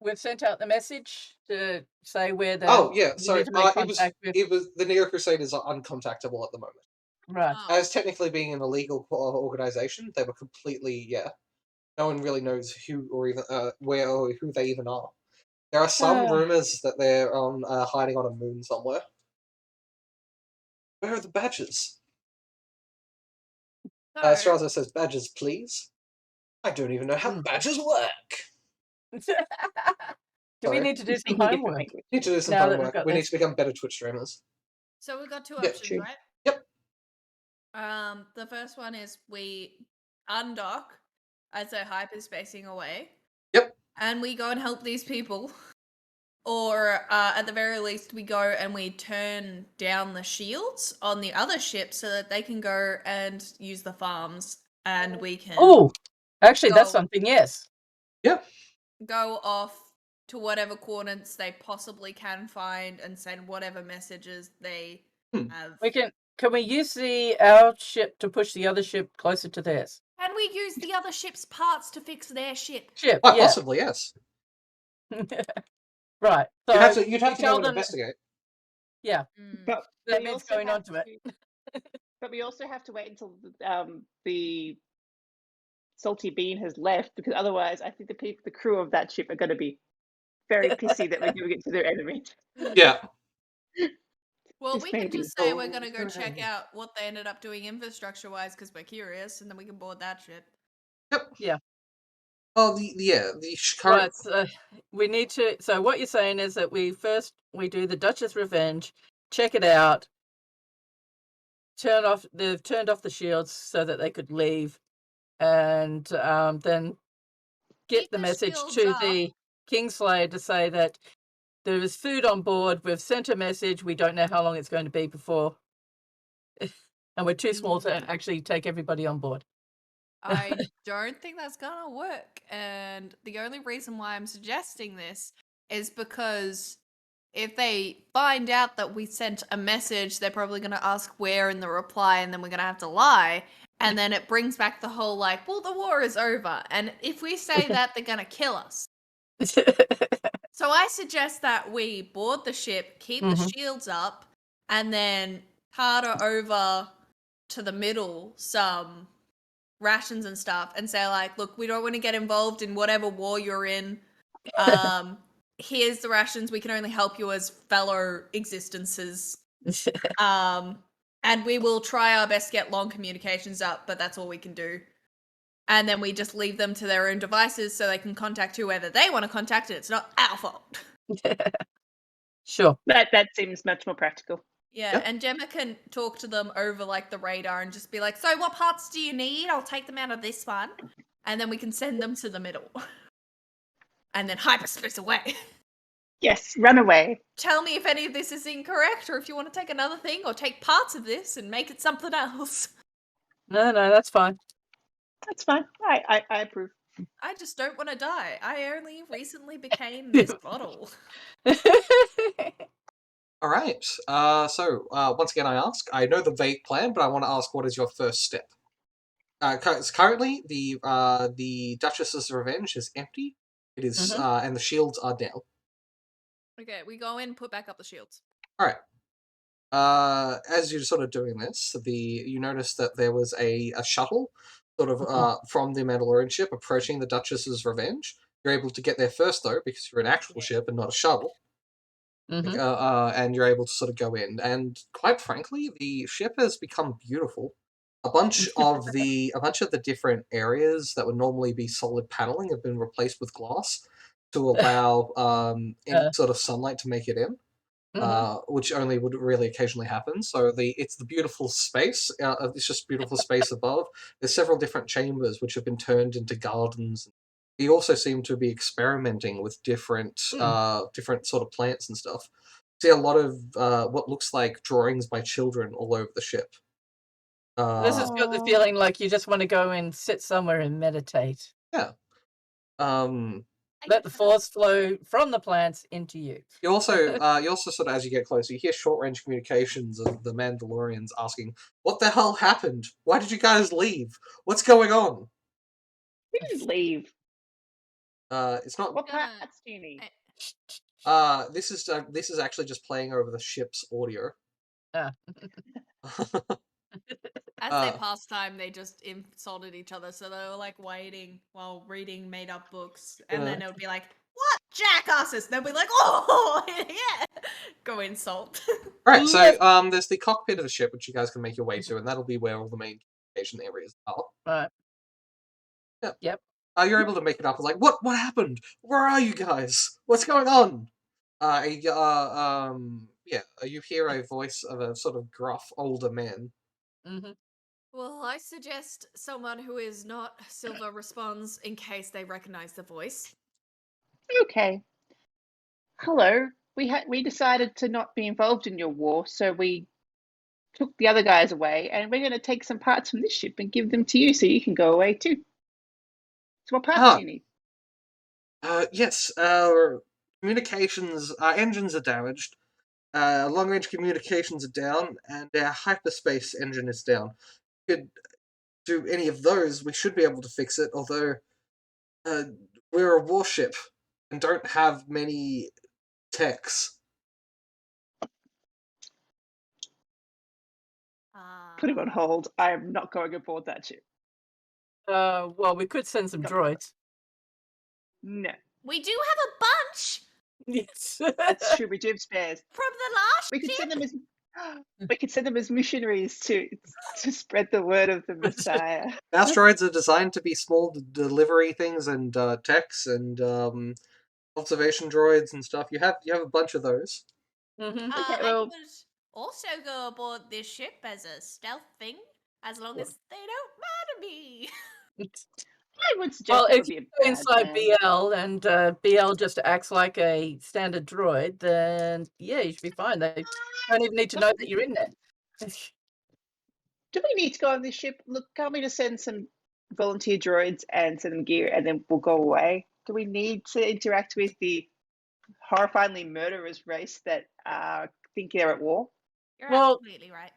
We've sent out the message to say where the. Oh yeah, we sorry. need to make contact with. It was the Neo Crusaders are uncontactable at the moment. Right. Oh. As technically being an illegal organization, they were completely No one really knows who or even where or who they even are. There are some rumors that they're on hiding on a moon somewhere. Where are the badges? So, Strazo says, "Badges, please." I don't even know how badges work. Do we Sorry. need to do some Speaking different homework? language. Need to do some Now that we've homework. got We need this. to become better Twitch streamers. so we've got two Yeah, options, true. right? Yep. The first one is we undock as they're hyperspacing away. Yep. And we go and help these people. Or at the very least, we go and we turn down the shields on the other ship so that they can go and use the farms, and we can Oh, actually, that's Go. something. Yes. Yep. go off to whatever coordinates they possibly can find and send whatever messages they have. We can. Can we use our ship to push the other ship closer to theirs? Can we use the other ship's parts to fix their ship? Ship. Quite Yeah. possibly, yes. Right. So You'd have we to tell go and them. investigate. Yeah. But That we means also going have onto it. But we also have to wait until the salty bean has left, because otherwise, I think the crew of that ship are going to be very pissy that we're giving it to their enemies. Yeah. Well, Just we can maybe. just say we're going to go check out what they ended up doing infrastructure-wise because we're curious, and then we can board that ship. Yep. Yeah. Oh, the current. Right. So we need to. So what you're saying is that we do the Duchess Revenge, check it out, They've turned off the shields so that they could leave, and then get Keep the the message shields to up. the Kingslayer to say that there is food on board. We've sent a message. We don't know how long it's going to be before, and we're too small to actually take everybody on board. I don't think that's gonna work. And the only reason why I'm suggesting this is because if they find out that we sent a message, they're probably gonna ask where in the reply, and then we're gonna have to lie. And then it brings back the whole like, well, the war is over. And if we say that, they're gonna kill us. So I suggest that we board the ship, keep the shields up, and then carter over to the middle some rations and stuff and say like, look, we don't want to get involved in whatever war you're in. Here's the rations. We can only help you as fellow existences. And we will try our best to get long communications up, but that's all we can do. And then we just leave them to their own devices so they can contact whoever they want to contact, and it's not our fault. Sure. That seems much more practical. Yeah, Yep. and Gemma can talk to them over like the radar and just be like, so what parts do you need? I'll take them out of this one. And then we can send them to the middle. And then hyperspace away. Yes, run away. Tell me if any of this is incorrect or if you want to take another thing or take parts of this and make it something else. No, that's fine. That's fine. I approve. I just don't want to die. I only recently became this bottle. All right. So once again, I ask. I know the vague plan, but I want to ask, what is your first step? Currently, the Duchess's Revenge is empty. It is, and the shields are down. Okay, we go in, put back up the shields. All right. As you're sort of doing this, you notice that there was a shuttle, sort of from the Mandalorian ship, approaching the Duchess's Revenge. You're able to get there first though, because you're an actual ship and not a shuttle. Mhm. And you're able to sort of go in. And quite frankly, the ship has become beautiful. A bunch of the different areas that would normally be solid paneling have been replaced with glass to allow any sort of sunlight to make it in. Which only would really occasionally happen. So it's the beautiful space. It's just beautiful space above. There's several different chambers which have been turned into gardens. You also seem to be experimenting with different sort of plants and stuff. See a lot of what looks like drawings by children all over the ship. This has got the feeling like you just want to go and sit somewhere and meditate. Yeah. Let the force flow from the plants into you. You also sort of, as you get closer, you hear short-range communications of the Mandalorians asking, "What the hell happened? Why did you guys leave? What's going on?" We didn't leave. It's not. What parts do you need? This is actually just playing over the ship's audio. As they passed time, they just insulted each other, so they were like waiting while reading made-up books, and then it would be like, "What jackasses?" They'll be like, "Oh, yeah," go insult. Right, so there's the cockpit of the ship, which you guys can make your way to, and that'll be where all the main communication areas are. Right. Yep. You're able to make it up. It's like, what happened? Where are you guys? What's going on? You hear a voice of a sort of gruff older man. Well, I suggest someone who is not Silver responds in case they recognize the voice. Okay. Hello. We decided to not be involved in your war, so we took the other guys away, and we're going to take some parts from this ship and give them to you so you can go away too. So what parts do you need? Yes, our communications, our engines are damaged, long-range communications are down, and our hyperspace engine is down. Could do any of those, we should be able to fix it, although we're a warship and don't have many techs. Put him on hold. I am not going aboard that ship. Well, we could send some droids. No. We do have a bunch Yes. That's true. We do have spares. from the last We could ship. send them as missionaries to spread the word of the Messiah. Asteroids are designed to be small delivery things and techs and observation droids and stuff. You have a bunch of those. Okay, I well, would also go aboard this ship as a stealth thing, as long as they don't murder me. I would suggest Well, that if would be you a go bad inside plan. BL and BL just acts like a standard droid, then yeah, you should be fine. They don't even need to know that you're in there. Do we need to go on this ship? Look, can't we just send some volunteer droids and send them gear and then we'll go away? Do we need to interact with the horrifyingly murderous race that think they're at war? You're Well, absolutely right.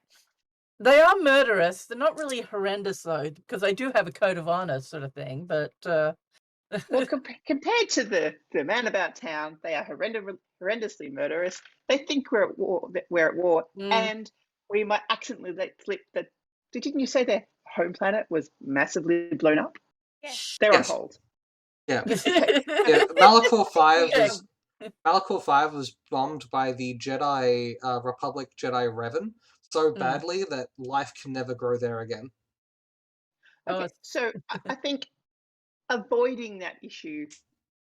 They are murderous. They're not really horrendous though, because they do have a code of honor, sort of thing. But Well, compared to the man about town, they are horrendously murderous. They think we're at war. And we might accidentally let slip that. Didn't you say their home planet was massively blown up? Yes. They're on hold. Yeah. Okay. Yeah. Malachor 5 Okay. was Malachor 5 was bombed by the Jedi Republic Jedi Revan so badly that life can never grow there again. Okay, so I think avoiding that issue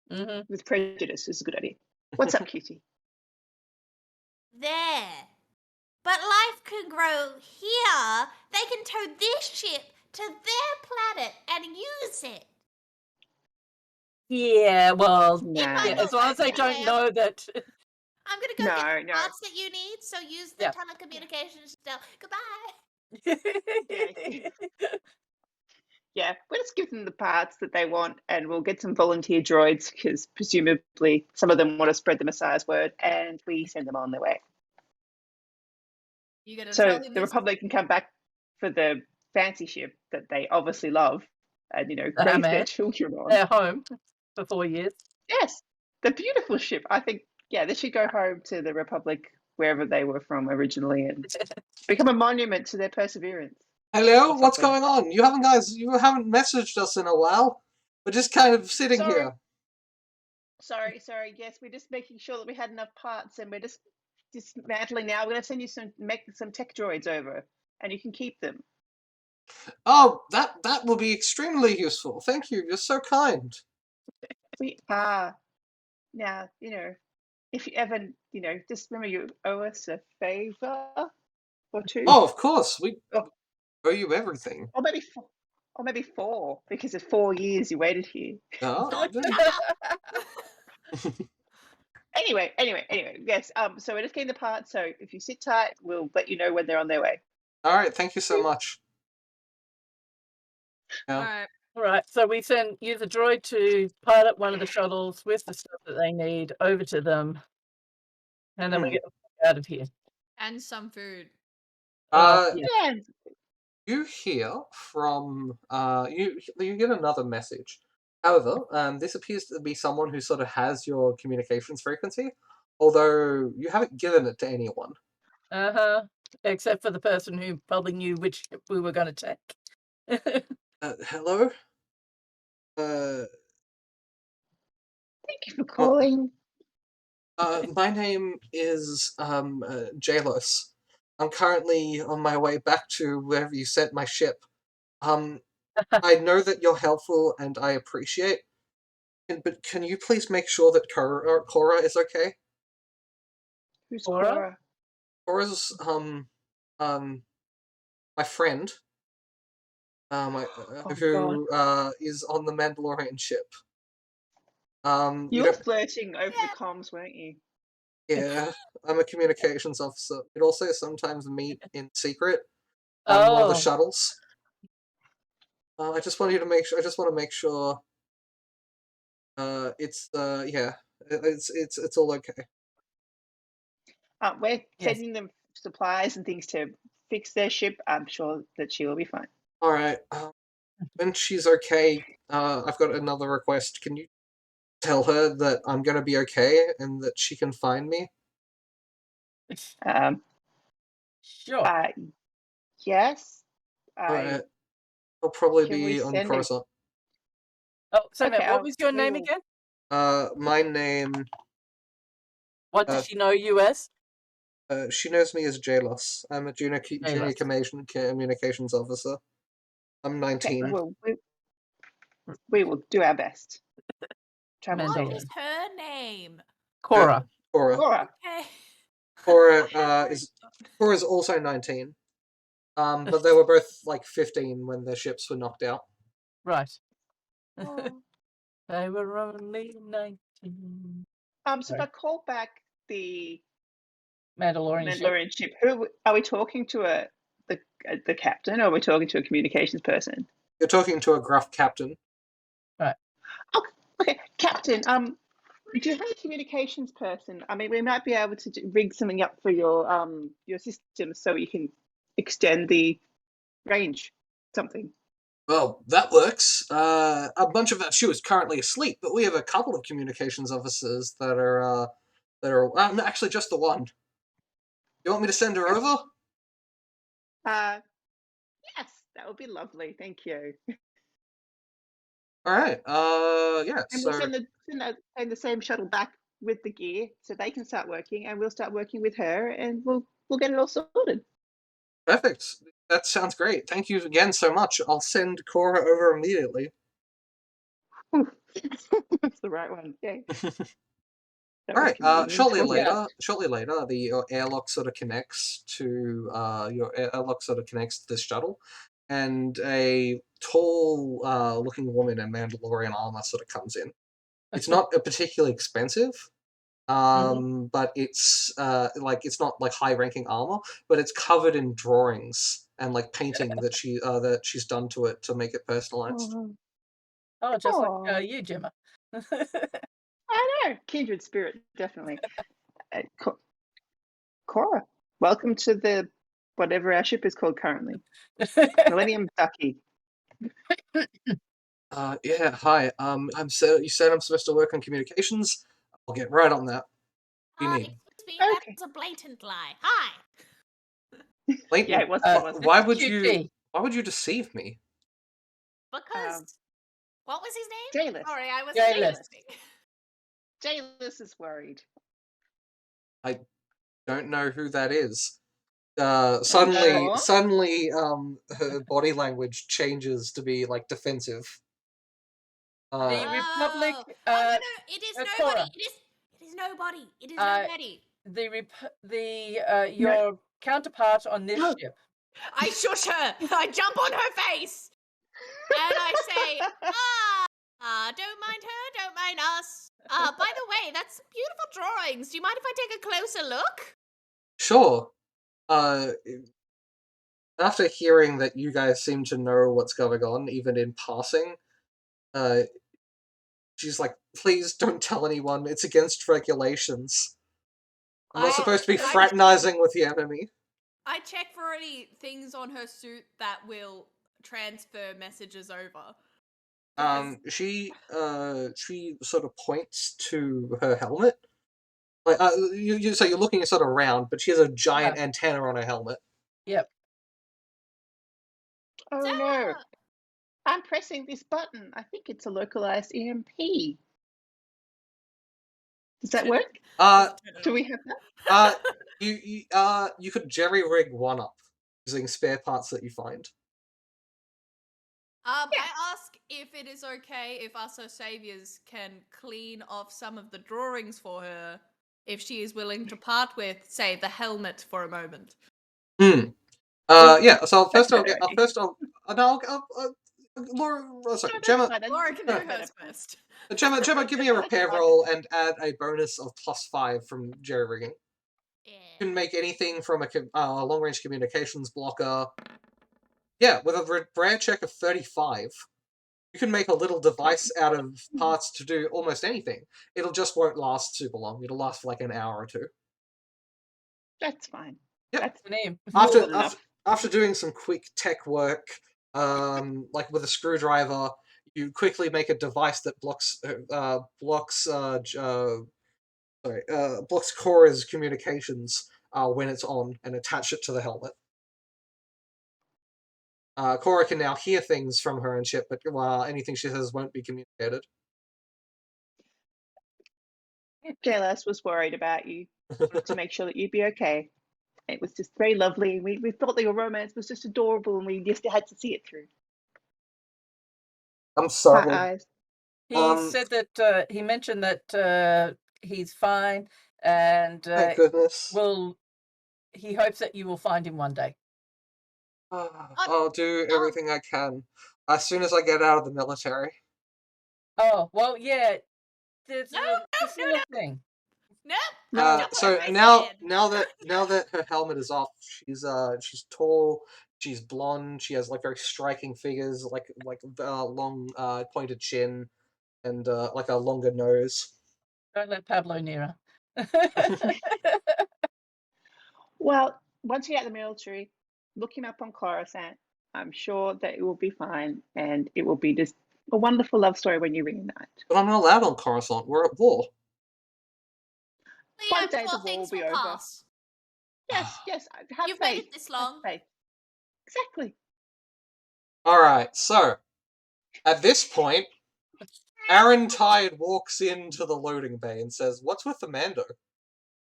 with prejudice is a good idea. What's up, Cutie? There. But life can grow here. They can tow this ship to their planet and use it. Yeah, well, Nah. yeah, as long as they don't know that. I'm gonna go get the parts that you need, so use the telecommunications stuff. Goodbye. Yeah, let's give them the parts that they want, and we'll get some volunteer droids because presumably some of them want to spread the Messiah's word, and we send them on their way. You gonna So tell him the this? Republic can come back for the fancy ship that they obviously love, and raise their children on. They're home for 4 years. Yes, the beautiful ship. I think they should go home to the Republic wherever they were from originally and become a monument to their perseverance. Hello, what's going on? You haven't messaged us in a while. We're just kind of sitting here. Sorry. Yes, we're just making sure that we had enough parts, and we're just dismantling now. We're going to send you some tech droids over, and you can keep them. Oh, that will be extremely useful. Thank you. You're so kind. We are. Now, if you ever, just remember you owe us a favor or two. Oh, of course. We Oh. owe you everything. Or maybe 4, because of 4 years you waited here. Oh, Anyway, yes. So we're just getting the parts. So if you sit tight, we'll let you know when they're on their way. all right. Thank you so much. Yeah. All right. All right, so we use a droid to pilot one of the shuttles with the stuff that they need over to them, and then we get out of here. And some food. Yeah. Yeah. You hear from you get another message. However, this appears to be someone who sort of has your communications frequency, although you haven't given it to anyone. Except for the person who probably knew which ship we were going to take. Hello. Thank you for calling. My name is Jalos. I'm currently on my way back to wherever you sent my ship. I know that you're helpful and I appreciate. But can you please make sure that Cora is okay? Who's Cora? Cora? Cora's my friend. Who is on the Mandalorian ship. You were flirting over the comms, weren't you? Yeah, I'm a communications officer. We'd also sometimes meet in secret on one of the shuttles. I just want to make sure. It's all okay. We're sending them supplies and things to fix their ship. I'm sure that she will be fine. All right. When she's okay, I've got another request. Can you tell her that I'm gonna be okay and that she can find me? Sure. Yes. Alright. I'll probably Can we be on send a- Coruscant. Oh, so Okay, what was your we name will- again? My name. What does she know you as? She knows me as Jalos. I'm a junior communications officer. I'm 19. Okay, well, we will do our best. What is her name? Cora. Cora. Okay. Cora's also 19. But they were both like 15 when their ships were knocked out. Right. Oh. They were only 19. So if I call back the Mandalorian ship, who are we talking to? The captain, or are we talking to a communications person? You're talking to a gruff captain. Right. Oh, okay, Captain. Do you have a communications person? I mean, we might be able to rig something up for your system so you can extend the range. Something. Well, that works. A bunch of our crew is currently asleep, but we have a couple of communications officers that are no, actually just the one. You want me to send her over? Yes, that would be lovely. Thank you. All right. Yeah. And we'll send the same shuttle back with the gear so they can start working, and we'll start working with her, and we'll get it all sorted. Perfect. That sounds great. Thank you again so much. I'll send Cora over immediately. That's the right one. Yeah. All right. Shortly later, the airlock sort of connects to this shuttle, and a tall looking woman in Mandalorian armor sort of comes in. It's not particularly expensive, but it's it's not like high ranking armor, but it's covered in drawings and like painting that she's done to it to make it personalized. Oh, just like you, Gemma. I know, kindred spirit, definitely. Cora, welcome to the whatever our ship is called currently, Millennium Ducky. Yeah, hi. You said I'm supposed to work on communications. I'll get right on that. What do you need? Excuse me, that's a blatant lie. Hi. Blatant. Yeah, it was. Why would you deceive me? Because what was his name? Jalos. Sorry, I was Jalos. listening. Jaylus is worried. Don't know who that is. Suddenly, her body language changes to be like defensive. The Republic. Oh no, it is nobody. Cora. It is nobody. It is nobody. Your counterpart on this ship. I shush her. I jump on her face. And I say, don't mind her, don't mind us. By the way, that's some beautiful drawings. Do you mind if I take a closer look? Sure. After hearing that you guys seem to know what's going on, even in passing, she's like, please don't tell anyone. It's against regulations. I'm not supposed to be fraternizing with the enemy. I check for any things on her suit that will transfer messages over. She sort of points to her helmet. Like, so you're looking sort of round, but she has a giant antenna on her helmet. Yep. Oh no. I'm pressing this button. I think it's a localized EMP. Does that work? Do we have that? You could jerry rig one up using spare parts that you find. I ask if it is okay if us, her saviors, can clean off some of the drawings for her if she is willing to part with, say, the helmet for a moment. Yeah. So Laura, sorry, Gemma. Laura can do hers first. Gemma, give me a repair roll and add a bonus of +5 from jerry rigging. Yeah. You can make anything from a long range communications blocker. Yeah, with a rare check of 35, you can make a little device out of parts to do almost anything. It'll just won't last super long. It'll last for like an hour or two. That's fine. Yep. That's the name. After doing some quick tech work, like with a screwdriver, you quickly make a device that blocks Cora's communications when it's on, and attach it to the helmet. Cora can now hear things from her own ship, but anything she says won't be communicated. JLS was worried about you to make sure that you'd be okay. It was just very lovely. We thought that your romance was just adorable, and we just had to see it through. I'm sorry. My eyes. He said that he mentioned that he's fine, and thank goodness. He hopes that you will find him one day. I'll do everything I can as soon as I get out of the military. Oh well, yeah. There's No, a thing. No. So now that her helmet is off, she's tall, she's blonde, she has like very striking figures, like long pointed chin, and like a longer nose. Don't let Pablo near her. Well, once you get out of the military, look him up on Coruscant. I'm sure that it will be fine, and it will be just a wonderful love story when you reunite. But I'm not allowed on Coruscant. We're at war. One day the war will things be will over. pass. Yes. Have You've faith. made it this long. Have faith. Exactly. All right. So at this point, Aaron Tide walks into the loading bay and says, "What's with the Mando?"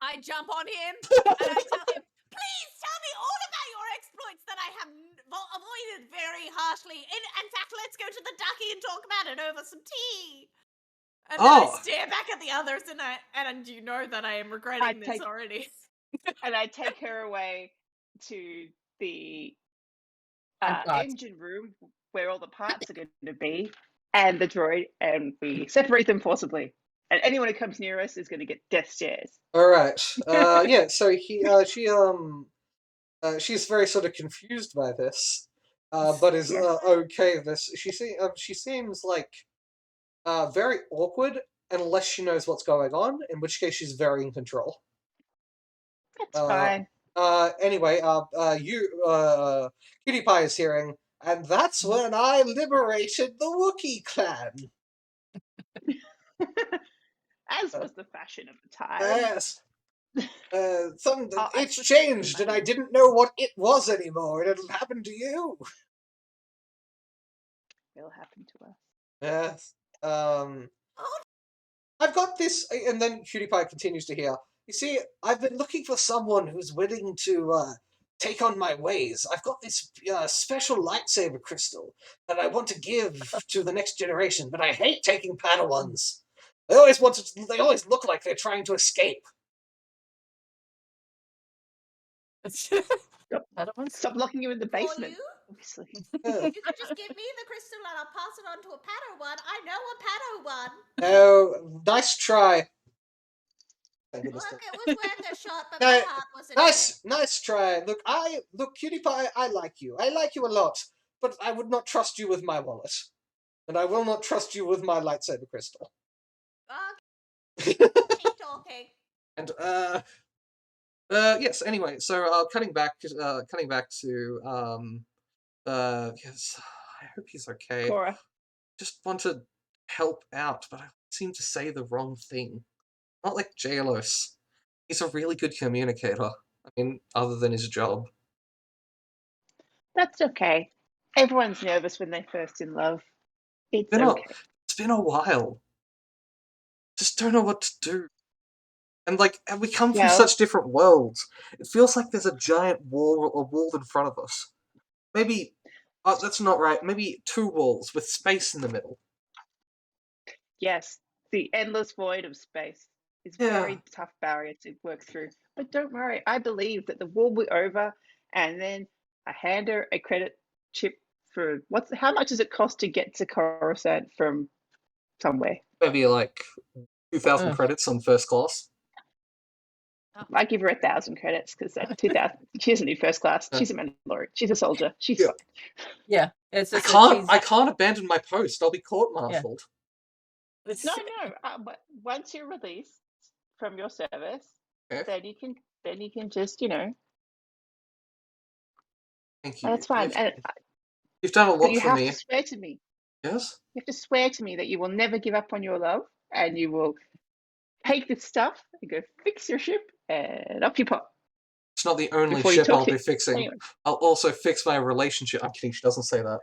I jump on him and I tell him, Please tell me all about your exploits that I have avoided very harshly. In fact, let's go to the ducky and talk about it over some tea. and then I stare back at the others and you know that I am regretting this already. And I take her away to the engine room where all the parts are going to be, and the droid, and we separate them forcibly. And anyone who comes near us is going to get death stares. All right. Yeah. So she's very sort of confused by this, but is okay with this. She seems like very awkward unless she knows what's going on, in which case she's very in control. That's fine. Anyway, Cutie Pie is hearing, and that's when I liberated the Wookiee clan. As was the fashion of the time. Yes. It's changed, and I didn't know what it was anymore. It'll happen to you. It'll happen to us. Yes. I've got this, and then Cutie Pie continues to hear. You see, I've been looking for someone who's willing to take on my ways. I've got this special lightsaber crystal that I want to give to the next generation, but I hate taking Padawans. They always they always look like they're trying to escape. Stop locking you in the For basement. you? Obviously. You could just give me the crystal and I'll pass it on to a Padawan. I know a Padawan. Oh, nice try. Thank Look, goodness. it was worth a shot, but No, my heart wasn't in it. Nice try. Look, Cutie Pie, I like you. I like you a lot, but I would not trust you with my wallet, and I will not trust you with my lightsaber crystal. Keep talking. And yes. Anyway, so cutting back to yes. I hope he's okay. Cora. Just want to help out, but I seem to say the wrong thing. Not like Jalos. He's a really good communicator. I mean, other than his job. That's okay. Everyone's nervous when they're first in love. It's okay. It's been a while. Just don't know what to do. And we come from such different worlds. It feels like there's a giant wall in front of us. Maybe that's not right. Maybe 2 walls with space in the middle. Yes, the endless void of space is a very tough barrier to work through. But don't worry, I believe that the war will be over, and then I hand her a credit chip for how much does it cost to get to Coruscant from somewhere? Maybe like 2,000 credits on first class. I give her 1,000 credits because that 2,000. She doesn't need first class. She's a Mandalorian. She's a soldier. She's fine. Yeah, it's I just can't abandon my post. I'll be court-martialed. No. But once you're released from your service, then you can just Thank you. That's fine. You've done a lot for me. You have to swear to me. Yes. You have to swear to me that you will never give up on your love, and you will take this stuff and go fix your ship, and up you pop. It's not the only ship I'll be fixing. Anyway. I'll also fix my relationship. I'm kidding. She doesn't say that.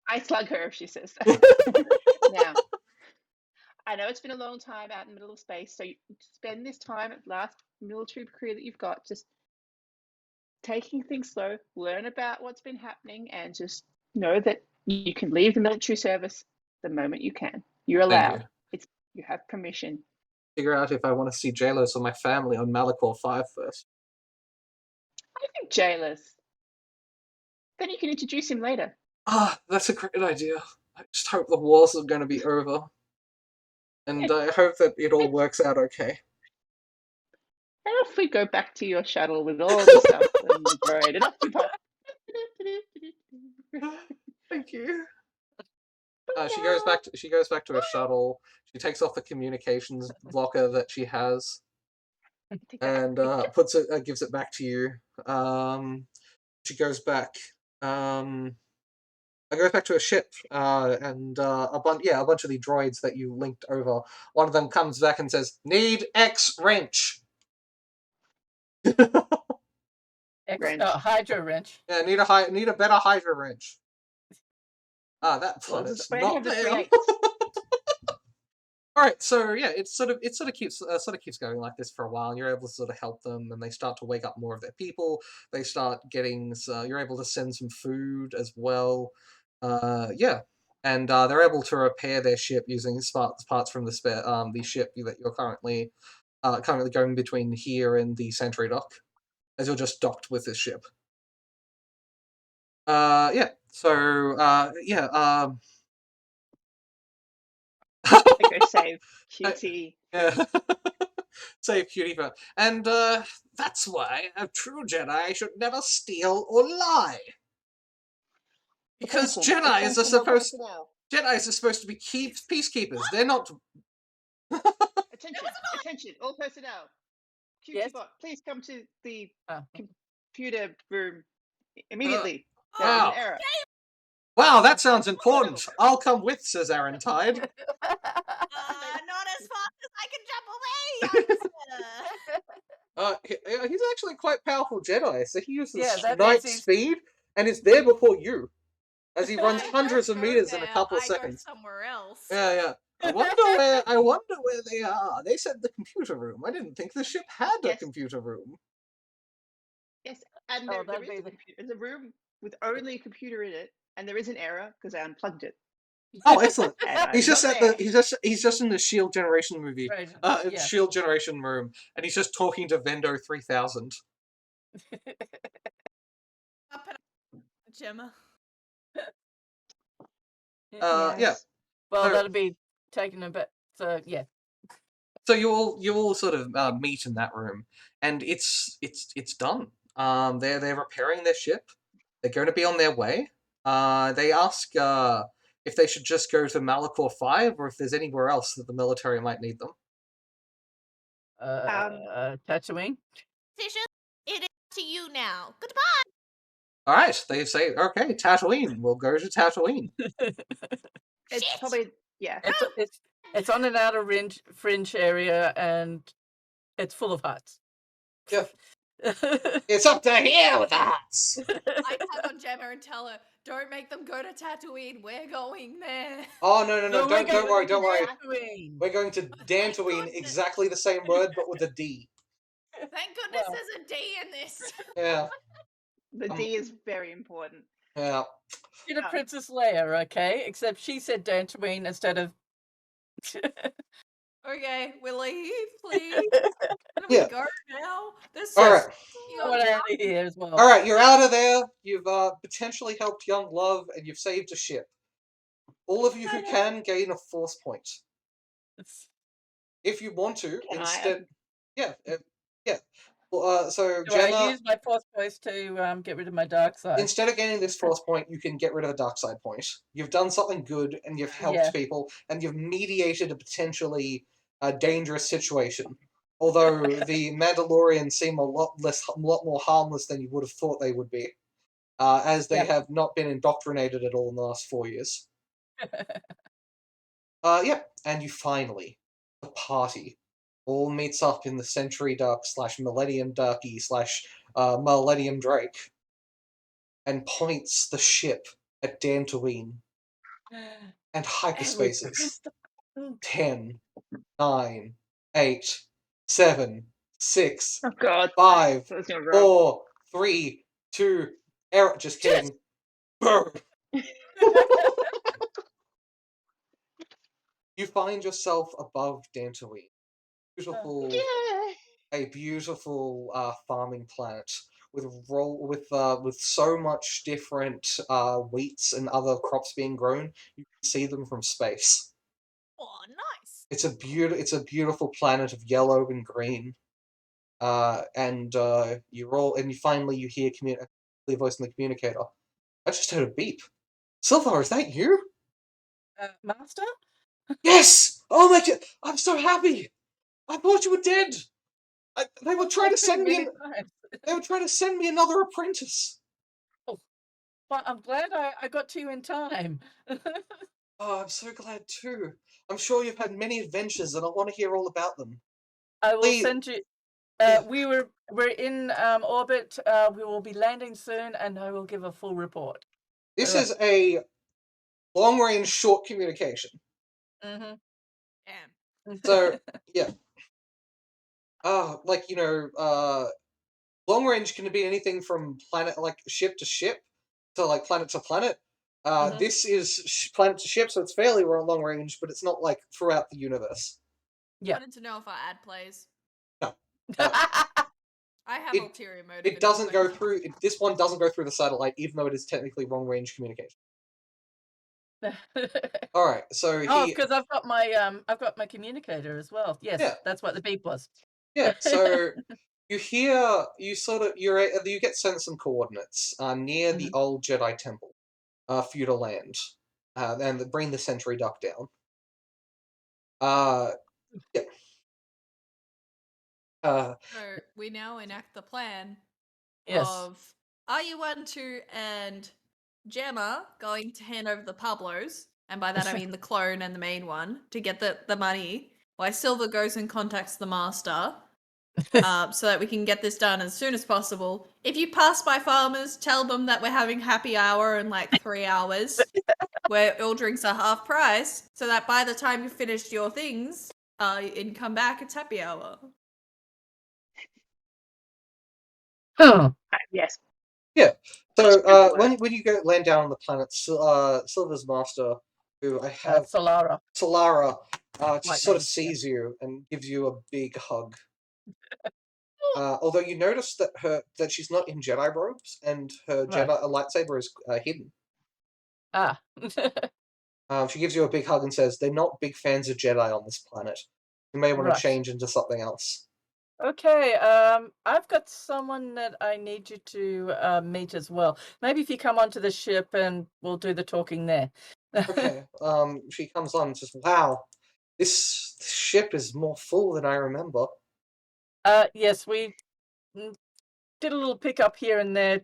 I slug her if she says that. Now, I know it's been a long time out in the middle of space, so you spend this time at last military career that you've got just taking things slow, learn about what's been happening, and just know that you can leave the military service the moment you can. You're allowed. You have permission. Figure out if I want to see Jalos or my family on Malachor 5 first. I think Jalos. Then you can introduce him later. That's a great idea. I just hope the wars are going to be over. And I hope that it all works out okay. And off we go back to your shuttle with all the stuff and the droid, and off we pop. Thank you. She goes back to her shuttle. She takes off the communications blocker that she has, and gives it back to you. She goes back. I go back to a ship, and a bunch of the droids that you linked over. One of them comes back and says, "Need X wrench." Hydro wrench. Yeah, need a better Hydro wrench. That planet's not there. All right, so yeah, it sort of keeps going like this for a while. And you're able to sort of help them, and they start to wake up more of their people. They start getting. You're able to send some food as well. And they're able to repair their ship using parts from the ship that you're currently going between here and the Sentry dock, as you're just docked with this ship. I go save Cutie. Yeah. Save Cutie. And that's why a true Jedi should never steal or lie. Because Jedi's are supposed to be peacekeepers. They're not. Attention, all personnel. Cutie bot, please come to the computer room immediately. There's an error. Wow, that sounds important. I'll come with, says Aaron Tide. Not as fast as I can jump away. He's actually quite powerful Jedi, so he uses night speed and is there before you, as he runs hundreds of meters in a couple of seconds. Go somewhere else. Yeah. I wonder where they are. They said the computer room. I didn't think the ship had a Yes. computer room. Yes, and Oh, there that'd is be a the- computer. There's a room with only a computer in it, and there is an error because I unplugged it. Oh, excellent. And I'm He's just not at there. he's just in the Shield Generation movie. Right, yeah. Shield Generation room, and he's just talking to Vendo 3000. Up and up, Gemma. Yeah. Yes. Well, So- that'll be taken a bit. So yeah. So you all sort of meet in that room, and it's done. They're repairing their ship. They're going to be on their way. They ask if they should just go to Malachor 5 or if there's anywhere else that the military might need them. Tatooine. Decision. It is to you now. Goodbye. All right, they say, okay, Tatooine. We'll go to Tatooine. It's Shit. probably It's on an outer fringe area, and it's full of huts. Yep. It's up to here with the huts. I tug on Gemma and tell her, don't make them go to Tatooine. We're going there. Oh no! No, we're Don't worry! Don't worry! Tatooine. We're going to Dantooine, goodness. exactly the same word, but with a D. Thank goodness Well. there's a D in this. Yeah, the D is very important. yeah. Get a Princess Leia, okay? Except she said Dantooine instead of. Okay, we'll leave, please. Can Yeah. we go now? There's All so right. I want out of here as well. All right, you're out of there. You've potentially helped young love, and you've saved a ship. All of you who can gain a force point. If you want to, Can instead, yeah. Well, so Do I Gemma, use my force points to get rid of my dark side? instead of gaining this force point, you can get rid of the dark side point. You've done something good, and you've helped Yeah. people, and you've mediated a potentially dangerous situation. Although the Mandalorians seem a lot more harmless than you would have thought they would be, as they have not been indoctrinated at all in the last 4 years. Yeah, and you finally, the party, all meets up in the Century Duck / Millennium Ducky / Millennium Drake, and points the ship at Dantooine and hyperspaces. 10, 9, 8, 7, 6, Oh God. 5, That was gonna roll. 4, 3, 2, error. Just kidding. Burn. You find yourself above Dantooine. Beautiful, Yeah. a beautiful farming planet with so much different wheats and other crops being grown. You can see them from space. Oh, nice. It's a beautiful planet of yellow and green. And you hear a voice in the communicator. I just heard a beep. Silvar, is that you? Master? Yes! Oh my god! I'm so happy! I thought you were dead! They were trying to send me They were trying to send me another apprentice! But I'm glad I got to you in time. Oh, I'm so glad too. I'm sure you've had many adventures and I want to hear all about them. I will Please- send you. Yeah. We're in orbit. We will be landing soon, and I will give a full report. This is a long-range short communication. Mm-hmm. Damn. So, yeah. Long range can be anything from ship to ship to planet to planet. This is planet to ship, so it's fairly long range, but it's not throughout the universe. Yeah. Wanted to know if our ad plays. No. I have It- ulterior motive. It doesn't go through. This one doesn't go through the satellite, even though it is technically long range communication. All right, so because I've got my communicator as well. Yes, Yeah. that's what the beep was. Yeah, so you get sent some coordinates near the old Jedi temple for you to land, and bring the Century Duck down. Yeah. So we now enact the plan Yes. of RU12 and Gemma going to hand over the Pablos, and by that I mean the clone and the main one, to get the money, while Silver goes and contacts the master, so that we can get this done as soon as possible. If you pass by farmers, tell them that we're having happy hour in 3 hours. where all drinks are half price, so that by the time you finished your things, and come back, it's happy hour. Yes. Yeah. Just So good work. when you go land down on the planet, Silver's master, who I have Solara. Solara, White just sort of name, yeah. sees you and gives you a big hug. Although you notice that she's not in Jedi robes and her Right. Jedi lightsaber is hidden. Ah. She gives you a big hug and says, "They're not big fans of Jedi on this planet. You may want Right. to change into something else." Okay, I've got someone that I need you to meet as well. Maybe if you come onto the ship and we'll do the talking there. Okay. She comes on and says, "Wow, this ship is more full than I remember." Yes, we did a little pickup here and there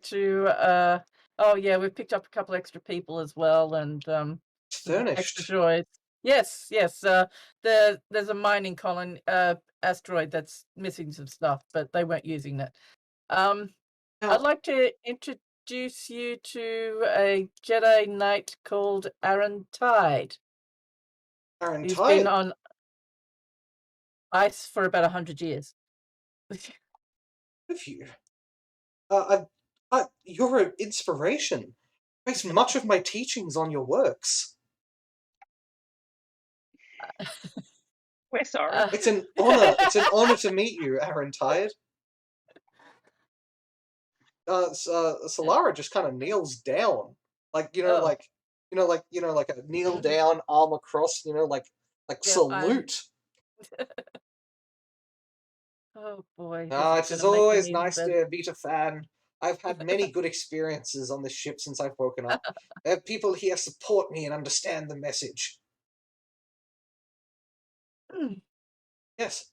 oh yeah, we picked up a couple extra people as well and It's extra furnished. droids. Yes, yes. There's a mining asteroid that's missing some stuff, but they weren't using it. I'd Now, like to introduce you to a Jedi Knight called Aaron Tide. Aaron He's been Tide, on ice for about 100 years. with you. You're an inspiration. I base much of my teachings on your works. We're sorry. It's an honor. It's an honor to meet you, Aaron Tide. Solara just kind of kneels down, like Oh, like a kneel down, arm across, like yeah, salute. oh boy, this is It's gonna make always me even nice better. to meet a fan. I've had many good experiences on this ship since I've woken up. People here support me and understand the message. Yes.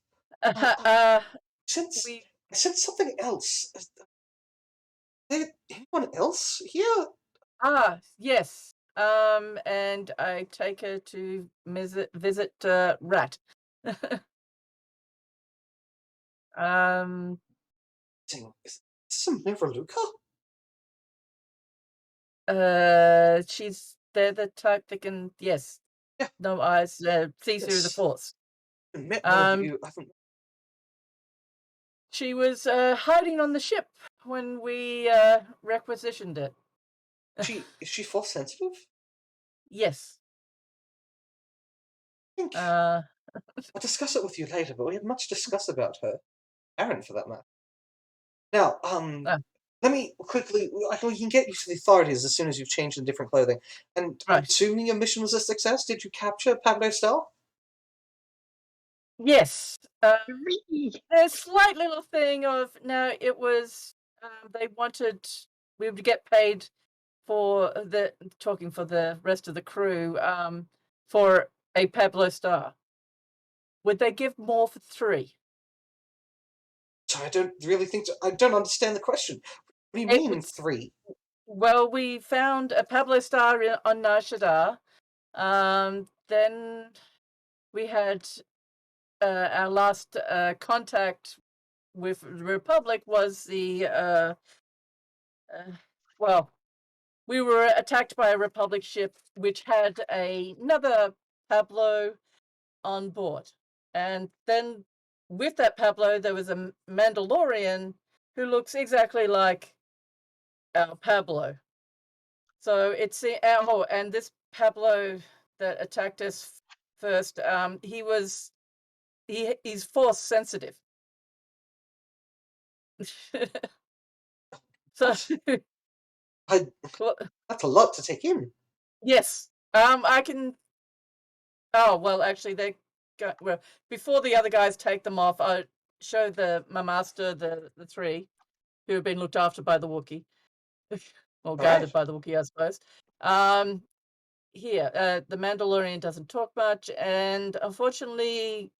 Since We I said something else. Is there anyone else here? yes. And I take her to visit Rat. Um, Is this a Miraluka? they're the type that can, yes, Yeah, no eyes, see through the yes. Force. I haven't met one of Um, you. I haven't. she was hiding on the ship when we requisitioned it. Is she Force sensitive? Yes. I think Uh, I'll discuss it with you later, but we had much to discuss about her. Aaron, for that matter. Now, uh, let me quickly. We can get you to the authorities as soon as you've changed in different clothing. And I'm right. assuming your mission was a success. Did you capture Pablo Stel? Yes. Three. There's slight little thing of now it was they wanted we would get paid for the talking for the rest of the crew for a Pablo star. Would they give more for 3? So I don't really think. I don't understand the question. What do you It mean was 3? well, we found a Pablo star on Nar Shaddaa. Then we had our last contact with the Republic was well, we were attacked by a Republic ship which had another Pablo on board. And then with that Pablo, there was a Mandalorian who looks exactly like our Pablo. So it's and this Pablo that attacked us first, he's Force sensitive. So I well, That's a lot to take in. yes, I can. Oh well, actually, well before the other guys take them off. I show my master the 3 who have been looked after by the Wookiee, or All guided right. by the Wookiee, I suppose. Um, Here, the Mandalorian doesn't talk much, and unfortunately,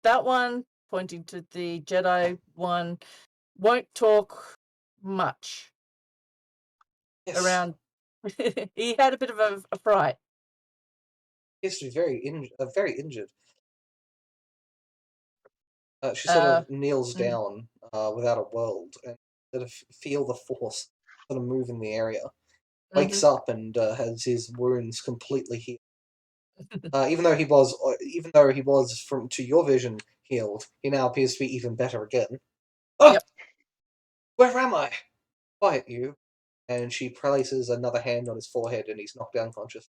that one, pointing to the Jedi one, won't talk much Yes. around. He had a bit of a fright. He has to be very injured. She sort Uh, of kneels mm, down without a world and sort of feel the force sort of move in the area. wakes up and has his wounds completely healed. Even though he was from to your vision healed, he now appears to be even better again. Oh, Yep. where am I? Quiet, you. And she places another hand on his forehead, and he's knocked unconscious.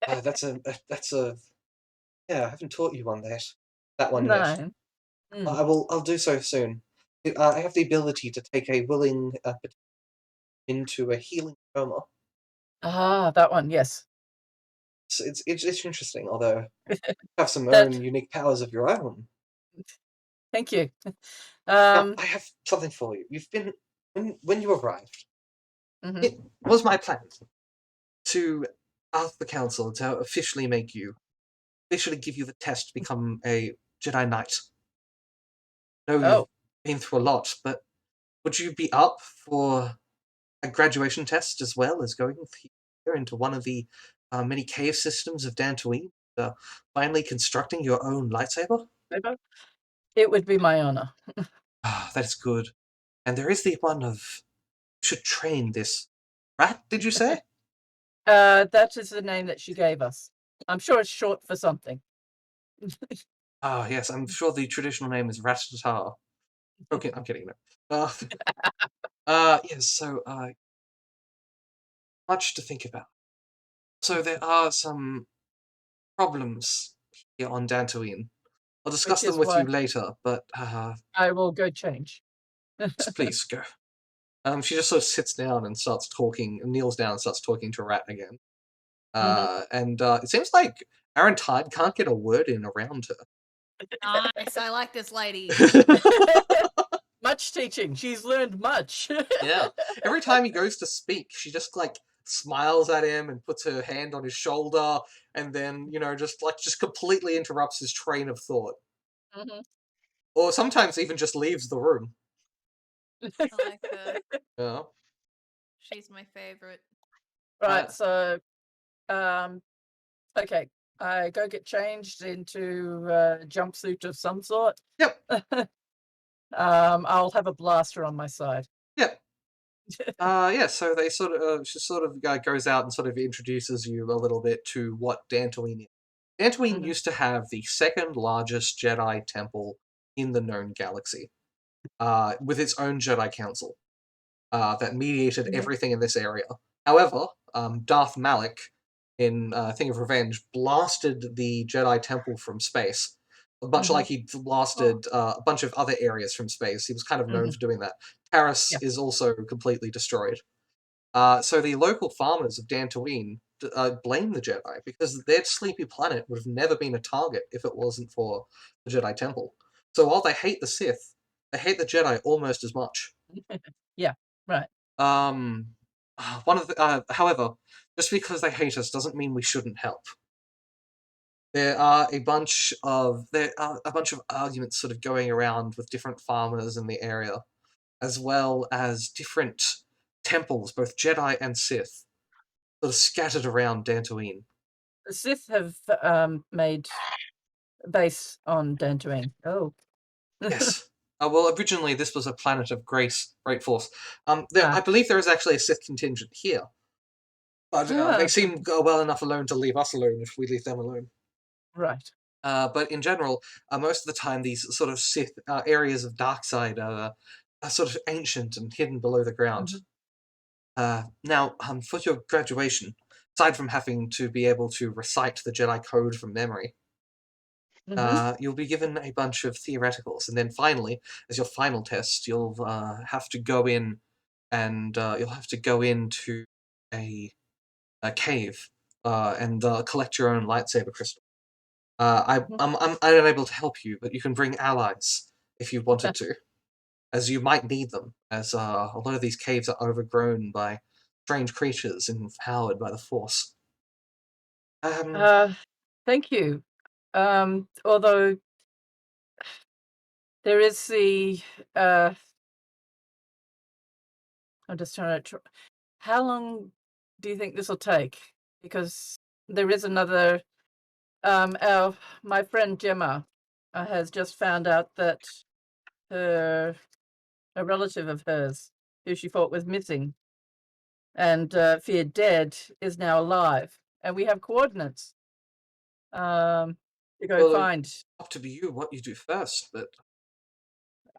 That's a yeah. I haven't taught you that one yet. No. Mm. I'll do so soon. I have the ability to take a willing into a healing coma. Ah, that one. Yes. So it's interesting, although you have some That. own unique powers of your own. Thank you. Now, I have something for you. You've been when you arrived. Mhm. It was my plan to ask the council to officially give you the test to become a Jedi Knight. I know you've Oh, been through a lot, but would you be up for a graduation test as well as going here into one of the many cave systems of Dantooine, finally constructing your own lightsaber? maybe. It would be my honor. That is good. And there is the one of you should train this rat. Did you say? That is the name that she gave us. I'm sure it's short for something. Ah, yes. I'm sure the traditional name is Ratatatar. Okay, I'm kidding. No. Yes. So, much to think about. So there are some problems here on Dantooine. I'll discuss Which them is with you why later, but I will go change. please go. She just sort of sits down and starts talking, kneels down and starts talking to Rat again. And it seems like Aaron Tide can't get a word in around her. Nice. I like this lady. Much teaching. She's learned much. Yeah. Every time he goes to speak, she just like smiles at him and puts her hand on his shoulder, and then just completely interrupts his train of thought, Mhm. or sometimes even just leaves the room. I like her. Yeah. She's my favorite. Right. So, okay. I go get changed into a jumpsuit of some sort. Yep. I'll have a blaster on my side. Yep. Yeah, so she sort of goes out and sort of introduces you a little bit to what Dantooine is. Dantooine Mhm. used to have the second largest Jedi temple in the known galaxy, with its own Jedi Council that mediated Mhm. everything in this area. However, Darth Malak, in Thing of Revenge, blasted the Jedi temple from space, much Mhm. like he blasted a bunch of other areas from space. He was kind of known Mhm. for doing that. Taris Yeah. is also completely destroyed. So the local farmers of Dantooine blame the Jedi because their sleepy planet would have never been a target if it wasn't for the Jedi Temple. So while they hate the Sith, they hate the Jedi almost as much. Yeah. Right. However, just because they hate us doesn't mean we shouldn't help. There are a bunch of arguments sort of going around with different farmers in the area, as well as different temples, both Jedi and Sith, sort of scattered around Dantooine. The Sith have made base on Dantooine. Oh. Yes. Well, originally this was a planet of great force. I Ah. believe there is actually a Sith contingent here, but they seem well enough alone to leave us alone if we leave them alone. Right. But in general, most of the time, these sort of Sith areas of dark side are sort of ancient and hidden below the ground. Now, for your graduation, aside from having to be able to recite the Jedi Code from memory, you'll be given a bunch of theoreticals, and then finally, as your final test, you'll have to go in and you'll have to go into a cave and collect your own lightsaber crystal. I'm unable to help you, but you can bring allies if you wanted to, as you might need them, as a lot of these caves are overgrown by strange creatures empowered by the Force. Thank you. Although there is the I'm just trying to. How long do you think this will take? Because there is another. My friend Gemma has just found out that a relative of hers who she thought was missing and feared dead, is now alive, and we have coordinates to go Well, find. up to you what you do first, but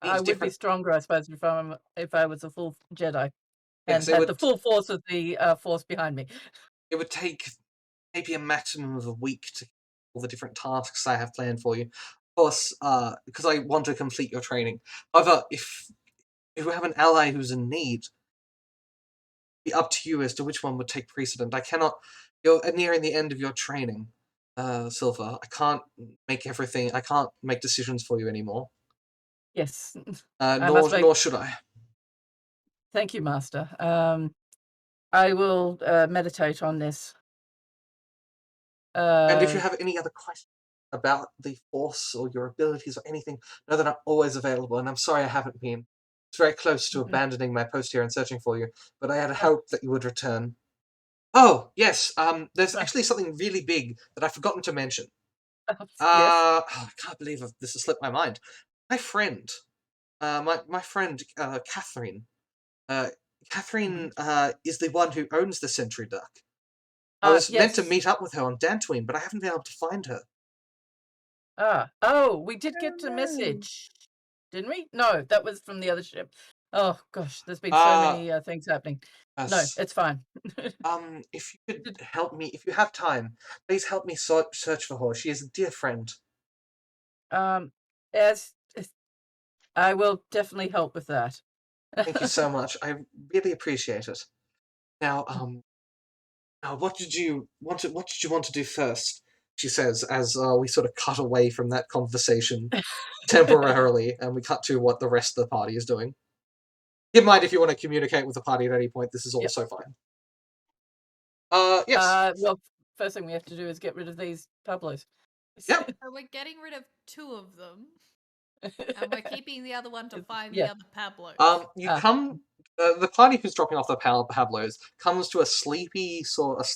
I would be different. stronger, I suppose, if I was a full Jedi Yes, and it had would. the full force of the Force behind me. It would take maybe a maximum of a week to all the different tasks I have planned for you. Of course, because I want to complete your training. However, if you have an ally who's in need, it'd be up to you as to which one would take precedent. I cannot. You're nearing the end of your training, Silver. I can't make everything. I can't make decisions for you anymore. Yes. Nor should I. Thank you, Master. I will meditate on this. And if you have any other questions about the Force or your abilities or anything, know that I'm always available. And I'm sorry I haven't been. It's very close to abandoning my post here and searching for you, but I had hoped that you would return. Oh, yes. There's actually something really big that I've forgotten to mention. Yes. I can't believe this has slipped my mind. My friend, my friend, Catherine. Catherine is the one who owns the Sentry Duck. I was meant to meet up with her on Dantooine, but I haven't been able to find her. We did get a message, didn't we? No, that was from the other ship. Oh gosh, there's been so many things happening. Yes. No, it's fine. If you could help me, if you have time, please help me search for her. She is a dear friend. Yes, I will definitely help with that. Thank you so much. I really appreciate it. Now, what did you want to do first? She says as we sort of cut away from that conversation temporarily, and we cut to what the rest of the party is doing. Keep in mind, if you want to communicate with the party at any point, this is also fine. Yes. Well, first thing we have to do is get rid of these Pablos. Yep. So we're getting rid of 2 of them, and we're keeping the other one to find Yeah. the other Pablos. You come. The party who's dropping off the Pablos comes to a sleepy sort of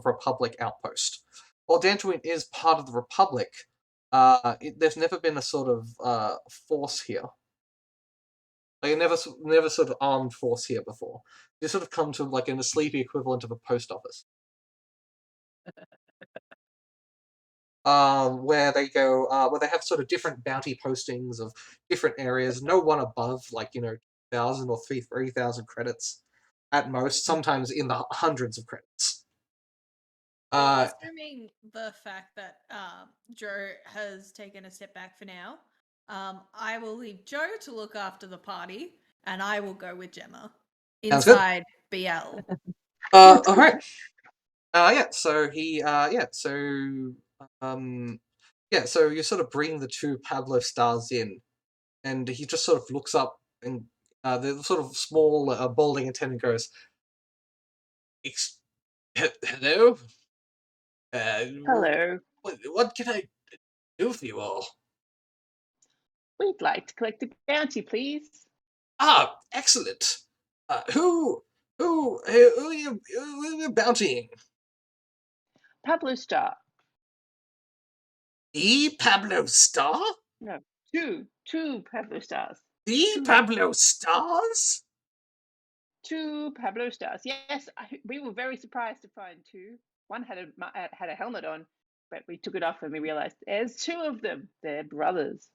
Republic outpost. While Dantooine is part of the Republic, there's never been a sort of force here. Like never sort of armed force here before. You sort of come to like in a sleepy equivalent of a post office. Where they go, where they have sort of different bounty postings of different areas. No one above, 1,000 or 3,000 credits at most. Sometimes in the hundreds of credits. Well, assuming the fact that Joe has taken a step back for now, I will leave Joe to look after the party, and I will go with Gemma inside BL. All right. So you sort of bring the 2 Pablo stars in, and he just sort of looks up, and the sort of small, balding attendant goes, "Hello? Hello. What can I do for you all?" We'd like to collect a bounty, please. Ah, excellent. Who are you bountying? Pablo Star. The Pablo Star? No, two Pablo Stars. The Pablo Stars? 2 Pablo Stars. Yes, we were very surprised to find 2. One had a helmet on, but we took it off and we realized there's 2 of them. They're brothers.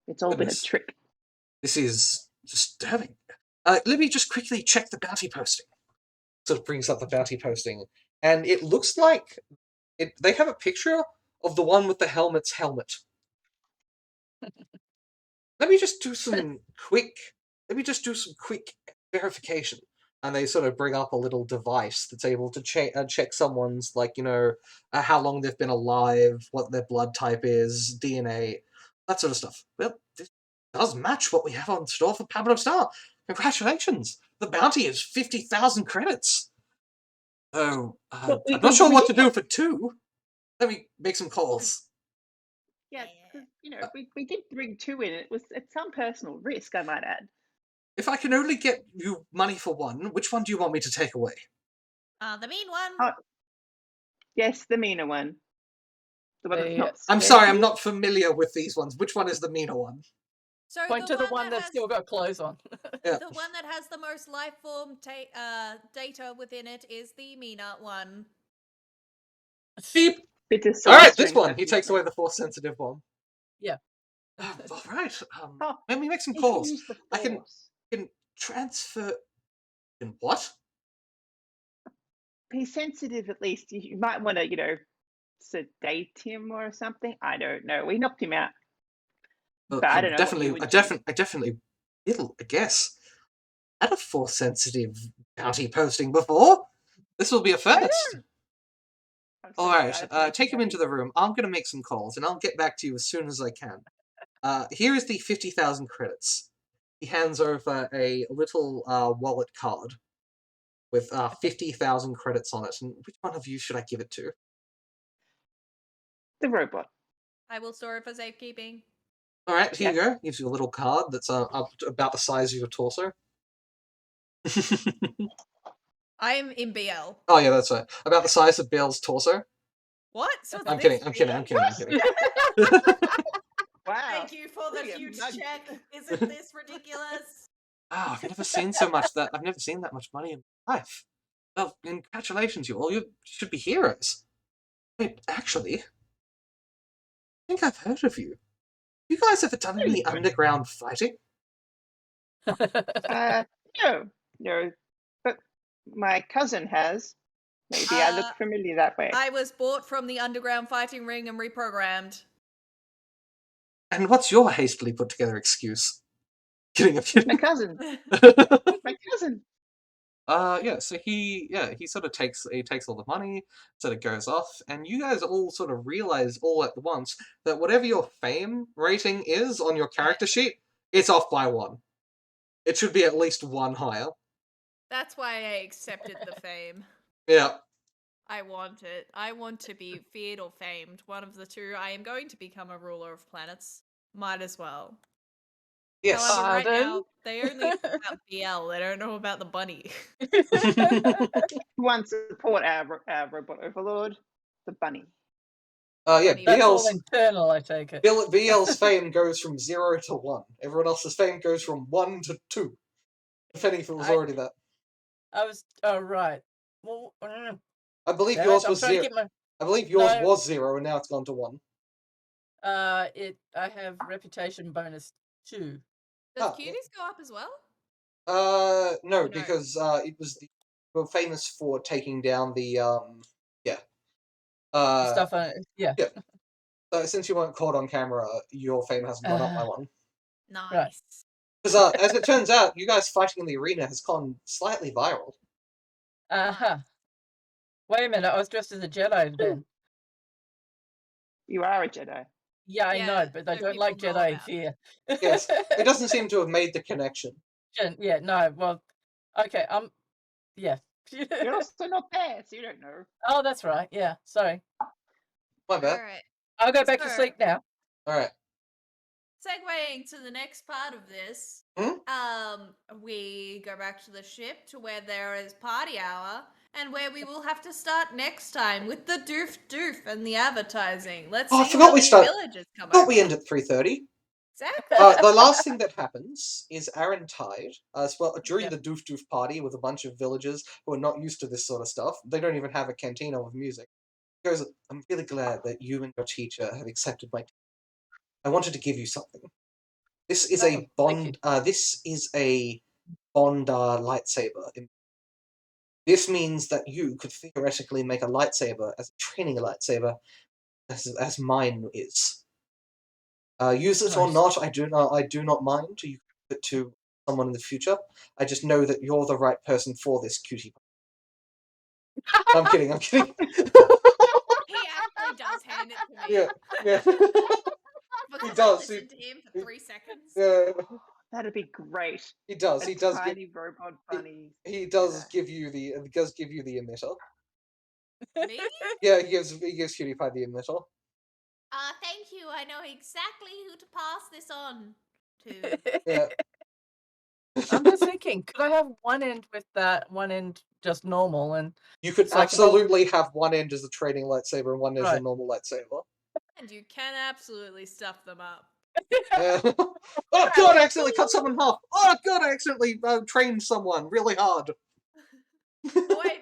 It's all been a trick. This is disturbing. Let me just quickly check the bounty posting. Sort of brings up the bounty posting, and it looks like they have a picture of the one with the helmet's helmet. Let me just do some quick verification. And they sort of bring up a little device that's able to check someone's, how long they've been alive, what their blood type is, DNA, that sort of stuff. Well, this does match what we have on store for Pablo Star. Congratulations! The bounty is 50,000 credits. Oh, I'm not sure what to do for 2. Let me make some calls. Yeah, because we did bring 2 in. It was at some personal risk, I might add. If I can only get you money for 1, which one do you want me to take away? The mean one. Yes, the meaner one. The one that's not. I'm sorry, I'm not familiar with these ones. Which one is the meaner one? So Point to the one that's still got clothes on. Yeah. The one that has the most life form data within it is the Mina one. Beep. Bit of All right, source this strength, one. He takes obviously. away the force sensitive one. Yeah. All right. Oh, Let me make some he can calls. use the I can force. transfer. In what? He's sensitive, at least. You might want to, sedate him or something. I don't know. We knocked him out. Well, But I don't know what you would do. I definitely will. I guess. I had a force sensitive bounty posting before. This will be a first. I'm All so right, excited to make take him you into the room. I'm going to make some calls, and I'll get back to you as soon as I can. Here is the 50,000 credits. He hands over a little wallet card with 50,000 credits on it. And which one of you should I give it to? the robot. I will store it for safekeeping. All right, here you Yes. go. Gives you a little card that's up to about the size of your torso. I am in BL. Oh yeah, that's right. About the size of Bale's torso. What? So it's I'm this kidding. I'm big? kidding. I'm kidding. Wow. Thank you for the Brilliant huge nugget. check. Isn't this ridiculous? I've never seen so much that I've never seen that much money in my life. Well, congratulations, you all. You should be heroes. Wait, actually, I think I've heard of you. You guys ever done any underground fighting? No. But my cousin has. Maybe I look familiar that way. I was bought from the underground fighting ring and reprogrammed. And what's your hastily put together excuse? Kidding, I'm kidding. My cousin. My cousin. Yeah, so he sort of takes all the money, sort of goes off, and you guys all sort of realize all at once that whatever your fame rating is on your character sheet, it's off by 1. It should be at least 1 higher. That's why I accepted the fame. Yeah. I want it. I want to be feared or famed. One of the two. I am going to become a ruler of planets. Might as well. Yes. However, right Pardon? now, they only know about BL. They don't know about the bunny. One support our robot overlord, the bunny. Yeah, Bunny. That's all BL's internal, I take it. BL's fame goes from 0 to 1. Everyone else's fame goes from 1 to 2. Depending if it was already that. Oh, right. Well, I believe damn yours it, I'm was trying to 0. get my. I believe yours No. was 0, and now it's gone to 1. I have reputation bonus 2. Does Oh, yeah. cuties go up as well? No, No. because it was we're famous for taking down the Stuff. Yeah. yeah. Since you weren't caught on camera, your fame hasn't gone up by 1. Nice. Right. Because as it turns out, you guys fighting in the arena has gone slightly viral. Uh-huh. Wait a minute, I was dressed as a Jedi then. You are a Jedi. Yeah, I Yeah, know, but I so don't like people know Jedi about fear. Yes, it doesn't seem to have made the connection. Yeah, no, well, okay, yeah. You're also not there, so you don't know. Oh, that's right, yeah, sorry. My bad. Alright. I'll go back to So- sleep now. Alright. Segueing to the next part of this, we go back to the ship to where there is party hour and where we will have to start next time with the doof and the advertising. Let's Oh, I see forgot how we many start- villagers come I thought over. we end at 3:30. Exactly. The last thing that happens is Aaron Tide, as well, during Yep. the doof party with a bunch of villagers who are not used to this sort of stuff. They don't even have a cantina with music. He goes, I'm really glad that you and your teacher have accepted my. I wanted to give you something. This is Oh, a thank you. bond. This is a bond lightsaber. This means that you could theoretically make a lightsaber as a training lightsaber, as mine is. Use it or Nice. not, I do not mind. You can give it to someone in the future. I just know that you're the right person for this, cutie. I'm kidding. He actually does hand it to me. Yeah. Because He does, I listened to him for 3 seconds. Yeah. That'd be great. He does. A He does. tiny robot bunny. He does Jedi. give you the emitter. Me? Yeah, he gives Cutie Pie the emitter. Thank you. I know exactly who to pass this on to. Yeah. I'm just thinking, could I have one end with that, one end just normal, and You could So I can hold- absolutely have one end as a training lightsaber and one as a Right. normal lightsaber. And you can absolutely stuff them up. Oh god, I accidentally cut someone in half. Oh god, I accidentally trained someone really hard. Oh wait,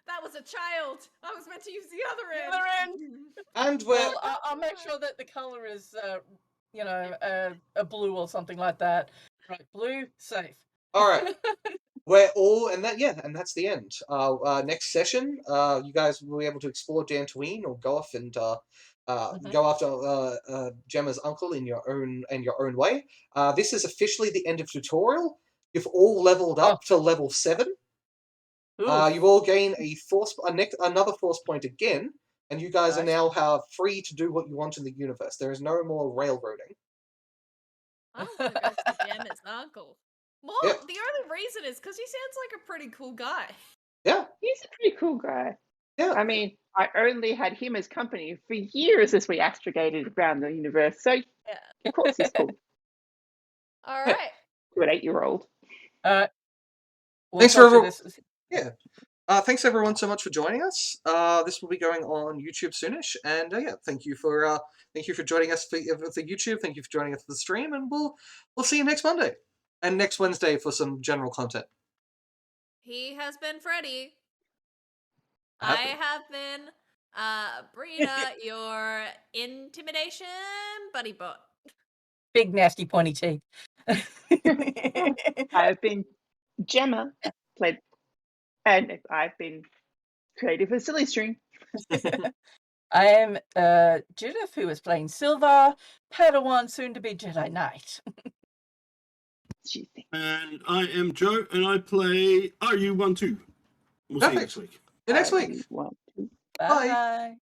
that was a child. I was meant to use the other The end. other end. And we're Well, I'll make sure that the color is, you know, a blue or something like that. Right, blue, safe. all right. We're all, and that's the end. Next session, you guys will be able to explore Dantooine or go off and go after Gemma's uncle in your own way. This is officially the end of tutorial. You've all leveled up to level 7. You all gain another force point again, and you guys are now free to do what you want in the universe. There is no more railroading. I want to go see Gemma's uncle. More, Yep. the only reason is because he sounds like a pretty cool guy. Yeah. He's a pretty cool guy. Yeah. I mean, I only had him as company for years as we astragaled around the universe. So, of course, he's cool. All right. To an 8-year-old. Thanks for everyone. Yeah. Thanks everyone so much for joining us. This will be going on YouTube soonish, and thank you for joining us for the YouTube. Thank you for joining us for the stream, and we'll see you next Monday and next Wednesday for some general content. He has been Freddy. I I have been Brina, your intimidation buddy bot. Big nasty pointy teeth. I've been Gemma, and I've been creative as Silly String. I am Judith, who is playing Silver, Padawan, soon to be Jedi Knight. And I am Joe, and I play RU12. We'll see you next week. See you next week. Bye. Bye.